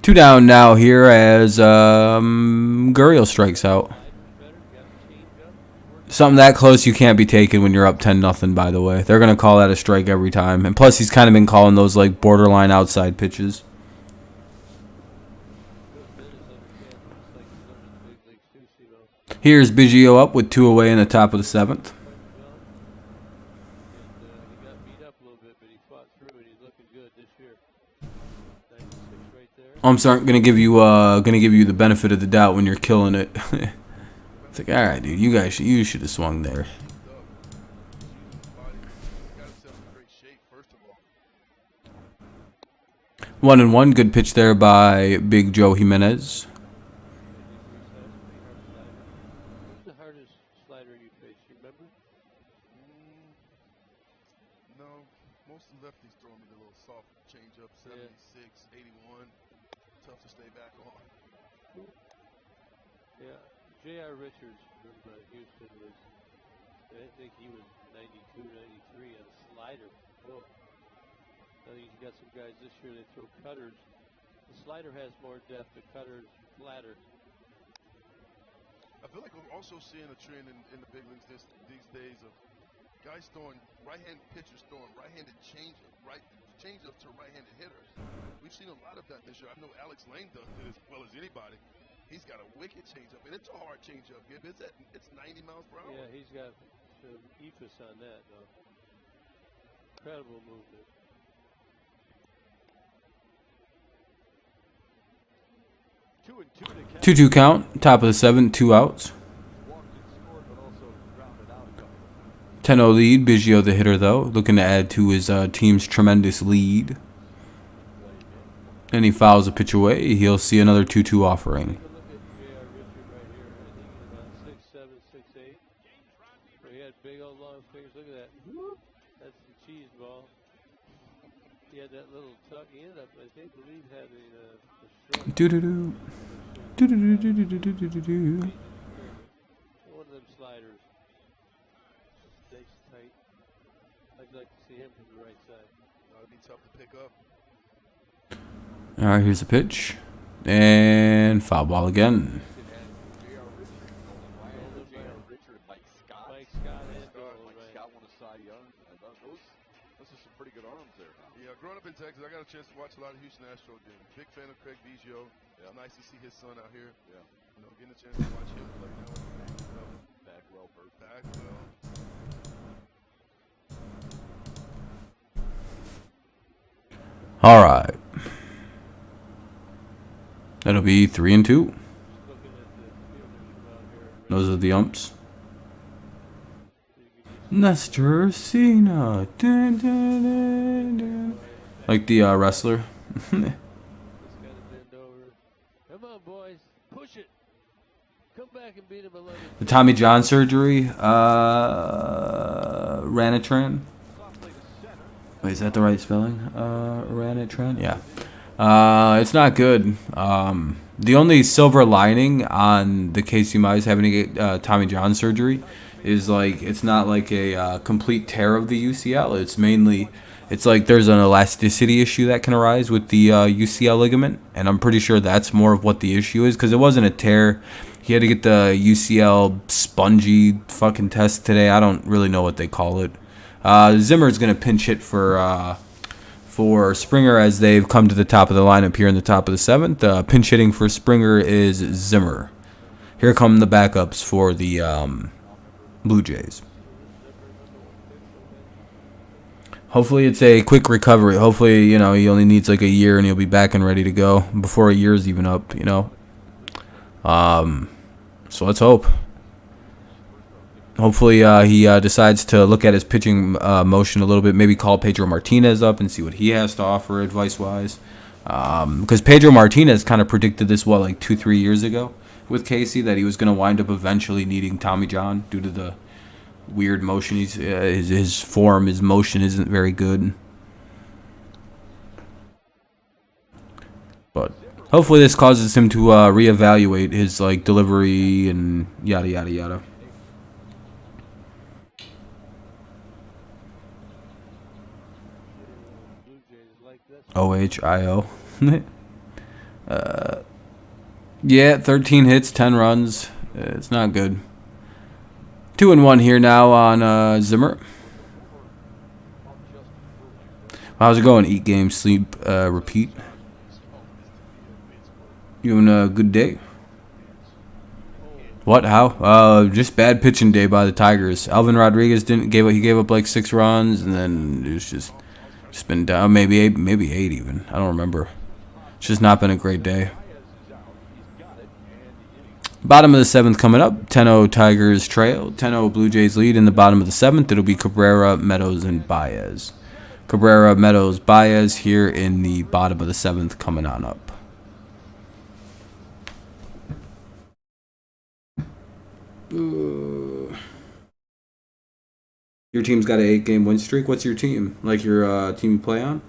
2 down now here as Gurriel strikes out. Something that close you can't be taking when you're up 10-0, by the way. They're going to call that a strike every time. And plus, he's kind of been calling those like borderline outside pitches. Here's Biggio up with 2 away in the top of the 7th. He got beat up a little bit, but he fought through it. He's looking good this year. 96 right there. I'm sorry, gonna give you the benefit of the doubt when you're killing it. It's like, all right, dude, you should have swung there. Got himself in great shape, first of all. 1-1, good pitch there by Big Joe Jimenez. Who's the hardest slider you faced? You remember? No, most of the lefties throw me the little soft change-up, 76, 81. Tough to stay back on. Yeah. J.R. Richards from Houston was, I think he was 92, 93 on a slider. Whoa. I think you got some guys this year that throw cutters. The slider has more depth, the cutters flatter. I feel like we're also seeing a trend in the big leagues these days of guys throwing right-handed pitchers throwing right-handed change-up to right-handed hitters. We've seen a lot of that this year. I know Alex Lane does it as well as anybody. He's got a wicked change-up, and it's a hard change-up. It's 90 miles per hour. Yeah, he's got some ethos on that, though. Incredible movement. Two and two to 2-2 count, top of the 7th, 2 outs. walked and scored, but also grounded out a couple. 10-0 lead. Biggio the hitter though, looking to add to his team's tremendous lead. And he fouls a pitch away. He'll see another 2-2 offering. Look at J.R. Richard right here. I think he's about 6'7", 6'8". So he had big old long fingers. Look at that. That's the cheese ball. He had that little tuck. He ended up, I think, believe having a short. Do-do-do. Do-do-do-do-do-do-do-do. One of them sliders. Stays tight. I'd like to see him from the right side. That'd be tough to pick up. All right, here's the pitch. And foul ball again. J.R. Richard, Mike Scott. Mike Scott and Dolan, Mike right. Scott won a Cy Young. Those are some pretty good arms there. Yeah, growing up in Texas, I got a chance to watch a lot of Houston Astros games. Big fan of Craig Biggio. Yeah. Nice to see his son out here. Yeah. You know, getting a chance to watch him play now. Bagwell, Burt. Bagwell. All right. That'll be 3-2. Looking at the fielders from out here. Those are the umps. Nestor Cena. Dun, dun, dun, dun. Like the wrestler. Just got to bend over. Come on, boys. Push it. Come back and beat him 11. The Tommy John surgery. Ranitran. Wait, is that the right spelling? Ranitran? Yeah. It's not good. The only silver lining on the Casey Mize having to get Tommy John surgery is like it's not like a complete tear of the UCL. It's like there's an elasticity issue that can arise with the UCL ligament, and I'm pretty sure that's more of what the issue is because it wasn't a tear. He had to get the UCL spongy fucking test today. I don't really know what they call it. Zimmer's gonna pinch hit for Springer as they've come to the top of the lineup here in the top of the 7th. Pinch hitting for Springer is Zimmer. Here come the backups for the Blue Jays. Hopefully it's a quick recovery. Hopefully, he only needs like a year and he'll be back and ready to go before a year's even up, So let's hope. Hopefully he decides to look at his pitching motion a little bit. Maybe call Pedro Martinez up and see what he has to offer advice-wise. Because Pedro Martinez kind of predicted this, 2-3 years ago with Casey, that he was going to wind up eventually needing Tommy John due to the weird motion. His form, his motion isn't very good. But hopefully this causes him to reevaluate his delivery and yada, yada, yada. OHIO. Yeah, 13 hits, 10 runs. It's not good. 2-1 here now on Zimmer. How's it going? Eat, game, sleep, repeat. You having a good day? What? How? Just bad pitching day by the Tigers. Alvin Rodriguez he gave up like 6 runs, and then it was just been down. Maybe 8 even. I don't remember. It's just not been a great day. Bottom of the 7th coming up. 10-0 Tigers trail. 10-0 Blue Jays lead in the bottom of the 7th. It'll be Cabrera, Meadows, and Baez. Cabrera, Meadows, Baez here in the bottom of the 7th coming on up. Your team's got an 8-game win streak. What's your team? Like your team you play on?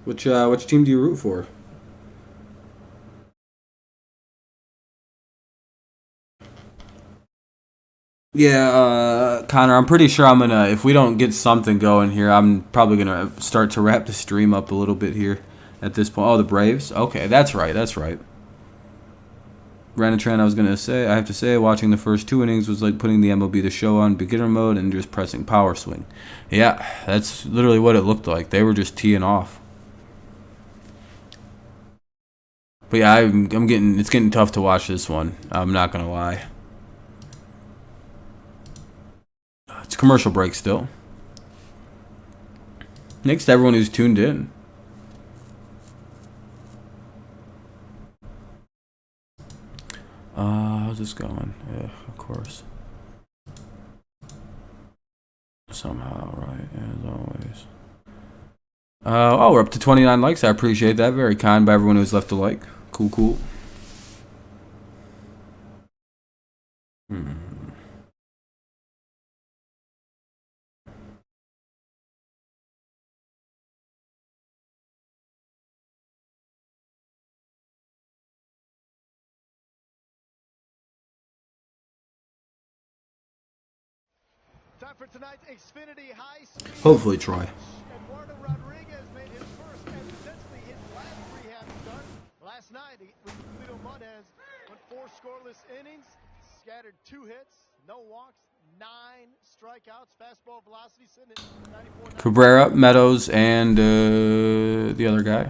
Which team do you root for? Yeah, Connor, I'm pretty sure I'm gonna, if we don't get something going here, I'm probably gonna start to wrap the stream up a little bit here at this point. Oh, the Braves? Okay, that's right. Ranatran, I have to say, watching the first 2 innings was like putting the MLB The Show on beginner mode and just pressing power swing. Yeah, that's literally what it looked like. They were just teeing off. But yeah, it's getting tough to watch this one. I'm not gonna lie. It's a commercial break still. Thanks to everyone who's tuned in. How's this going? Yeah, of course. Somehow, right, as always. Oh, we're up to 29 likes. I appreciate that. Very kind by everyone who's left a like. Cool. Time for tonight's Xfinity High Speed. Hopefully, Troy. Eduardo Rodriguez made his first and potentially his last rehab start last night with Toledo Mudhens. Went 4 scoreless innings, scattered 2 hits, no walks, 9 strikeouts, fastball velocity sitting at 94. Cabrera, Meadows, and the other guy.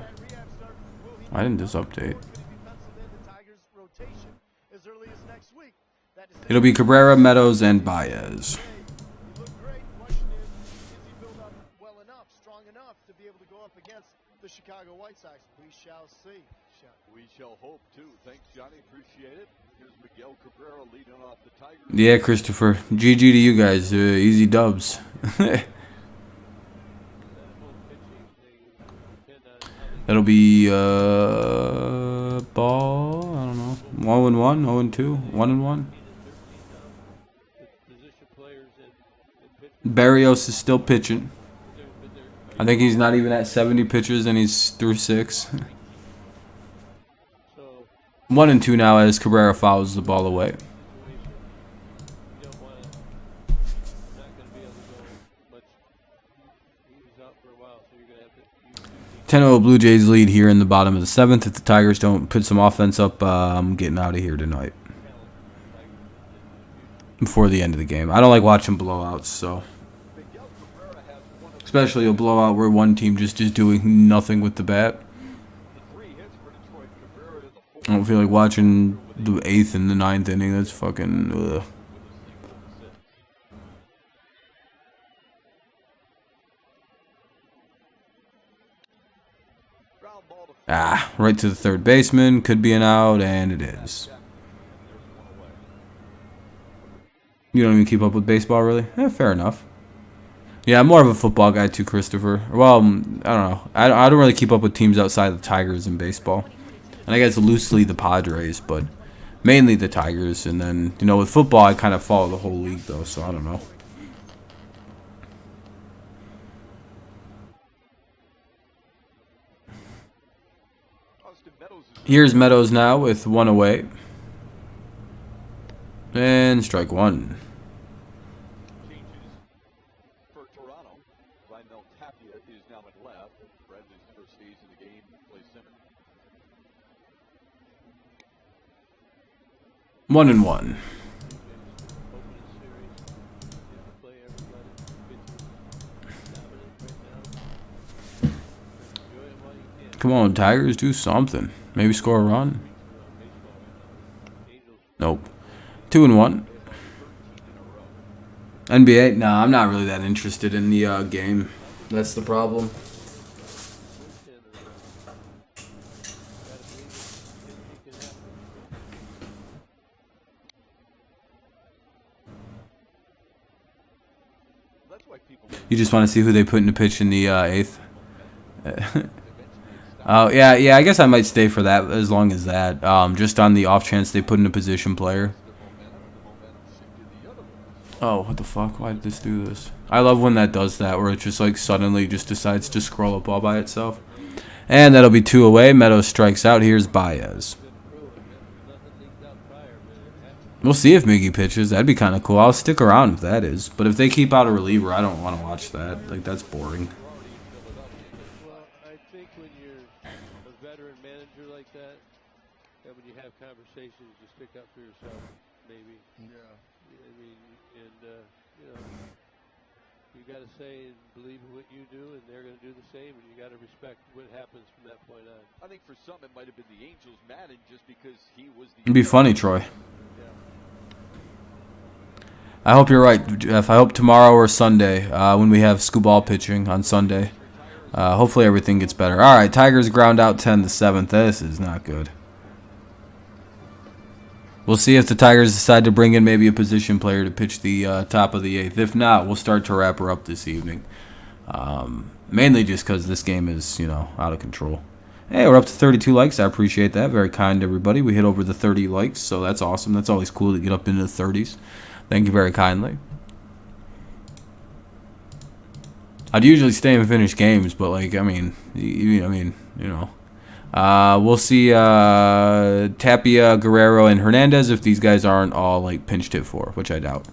I didn't just update. It'll be Cabrera, Meadows, and Baez. The Chicago White Sox. We shall see. We shall hope too. Thanks, Johnny. Appreciate it. Here's Miguel Cabrera leading off the Tigers. Yeah, Christopher. GG to you guys. Easy dubs. That'll be ball. I don't know. 1-1, 0-2, 1-1. Barrios is still pitching. I think he's not even at 70 pitches, and he's through 6. 1-2 now as Cabrera fouls the ball away. 10-0 Blue Jays lead here in the bottom of the 7th. If the Tigers don't put some offense up, I'm getting out of here tonight. Before the end of the game. I don't like watching blowouts, so. Especially a blowout where one team just is doing nothing with the bat. I don't feel like watching the 8th and the 9th inning. That's fucking... right to the third baseman. Could be an out, and it is. You don't even keep up with baseball, really? Fair enough. Yeah, I'm more of a football guy too, Christopher. Well, I don't know. I don't really keep up with teams outside the Tigers in baseball. And I guess loosely the Padres, but mainly the Tigers. And then, you know, with football, I kind of follow the whole league, though, so I don't know. Here's Meadows now with 1 away. And strike 1. For Toronto, Ryan Tapia is now at left. Bradley's first stage in the game plays center. 1-1. Come on, Tigers, do something. Maybe score a run. Nope. 2-1. NBA? Nah, I'm not really that interested in the game. That's the problem. You just want to see who they put in the pitch in the 8th? Oh, yeah, I guess I might stay for that as long as that. Just on the off chance they put in a position player. Oh, what the fuck? Why did this do this? I love when that does that, where it just like suddenly just decides to scroll up all by itself. And that'll be 2 away. Meadows strikes out. Here's Baez. We'll see if Miggy pitches. That'd be kind of cool. I'll stick around if that is. But if they keep out a reliever, I don't want to watch that. Like, that's boring. Well, I think when you're a veteran manager like that, and when you have conversations, you stick up for yourself, maybe. Yeah. I mean, and, you know, you got to say and believe in what you do, and they're going to do the same, and you got to respect what happens from that point on. I think for some it might have been the Angels Madden just because he was the... It'd be funny, Troy. I hope you're right, Jeff. I hope tomorrow or Sunday, when we have Scooball pitching on Sunday, hopefully everything gets better. All right, Tigers ground out 10 the 7th. This is not good. We'll see if the Tigers decide to bring in maybe a position player to pitch the top of the 8th. If not, we'll start to wrap her up this evening. Mainly just because this game is, out of control. Hey, we're up to 32 likes. I appreciate that. Very kind, everybody. We hit over the 30 likes, so that's awesome. That's always cool to get up into the 30s. Thank you very kindly. I'd usually stay and finish games, but we'll see Tapia, Guerrero, and Hernandez if these guys aren't all like pinched hit for, which I doubt.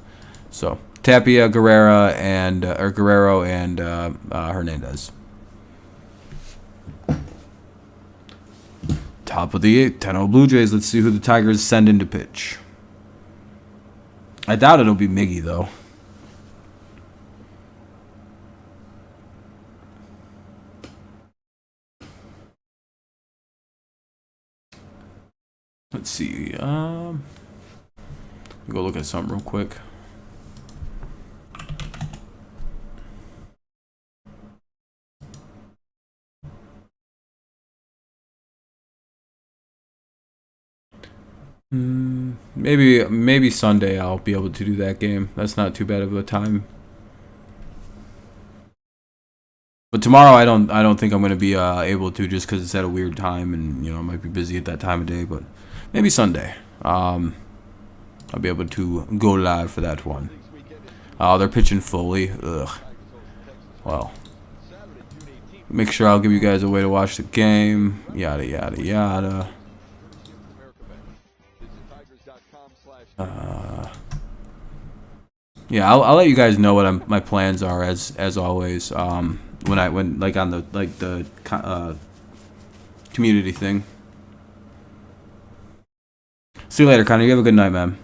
So Tapia, Guerrero, and Hernandez. Top of the 8th, 10-0 Blue Jays. Let's see who the Tigers send in to pitch. I doubt it'll be Miggy, though. Let's see. Go look at something real quick. Maybe Sunday I'll be able to do that game. That's not too bad of a time. But tomorrow I don't think I'm going to be able to, just because it's at a weird time and I might be busy at that time of day. But maybe Sunday I'll be able to go live for that one. They're pitching fully. Ugh. Well, make sure I'll give you guys a way to watch the game. Yada yada yada. Yeah, I'll let you guys know what my plans are as always. When like on the community thing. See you later, Connor. You have a good night, man.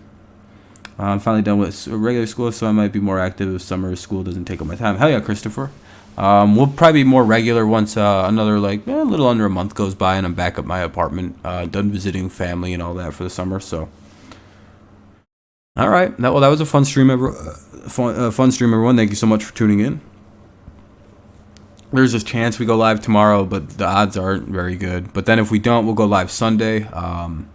I'm finally done with regular school, so I might be more active if summer school doesn't take up my time. Hell yeah, Christopher. We'll probably be more regular once another a little under a month goes by and I'm back at my apartment, done visiting family and all that for the summer. So. All right, that was a fun stream, fun stream, everyone. Thank you so much for tuning in. There's a chance we go live tomorrow, but the odds aren't very good. But then if we don't, we'll go live Sunday, and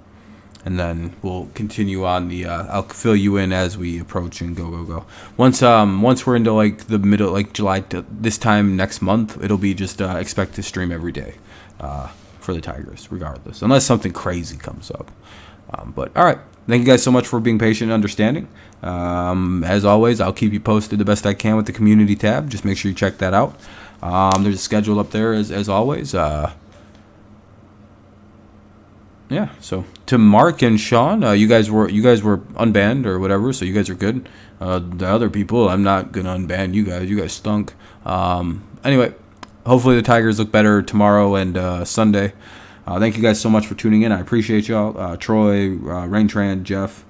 then we'll continue on the. I'll fill you in as we approach and go. Once we're into the middle, July this time next month, it'll be just expect to stream every day, for the Tigers, regardless, unless something crazy comes up. But all right. Thank you guys so much for being patient and understanding. As always, I'll keep you posted the best I can with the community tab. Just make sure you check that out. There's a schedule up there as always. Yeah. So to Mark and Sean, you guys were unbanned or whatever, so you guys are good. The other people, I'm not gonna unban you guys. You guys stunk. Anyway, hopefully the Tigers look better tomorrow and Sunday. Thank you guys so much for tuning in. I appreciate y'all. Troy, Raintran, Jeff,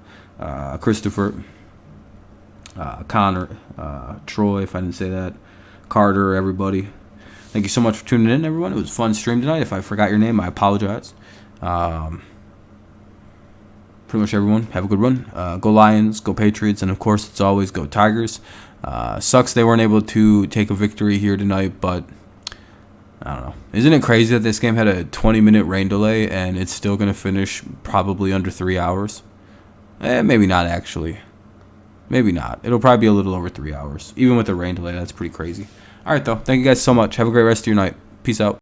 Christopher, Connor, Troy, if I didn't say that, Carter, everybody. Thank you so much for tuning in, everyone. It was a fun stream tonight. If I forgot your name, I apologize. Pretty much everyone, have a good one. Go Lions, go Patriots, and of course, it's always go Tigers. Sucks they weren't able to take a victory here tonight, but I don't know. Isn't it crazy that this game had a 20-minute rain delay and it's still going to finish probably under 3 hours? Maybe not, actually. Maybe not. It'll probably be a little over 3 hours. Even with the rain delay, that's pretty crazy. All right, though. Thank you guys so much. Have a great rest of your night. Peace out.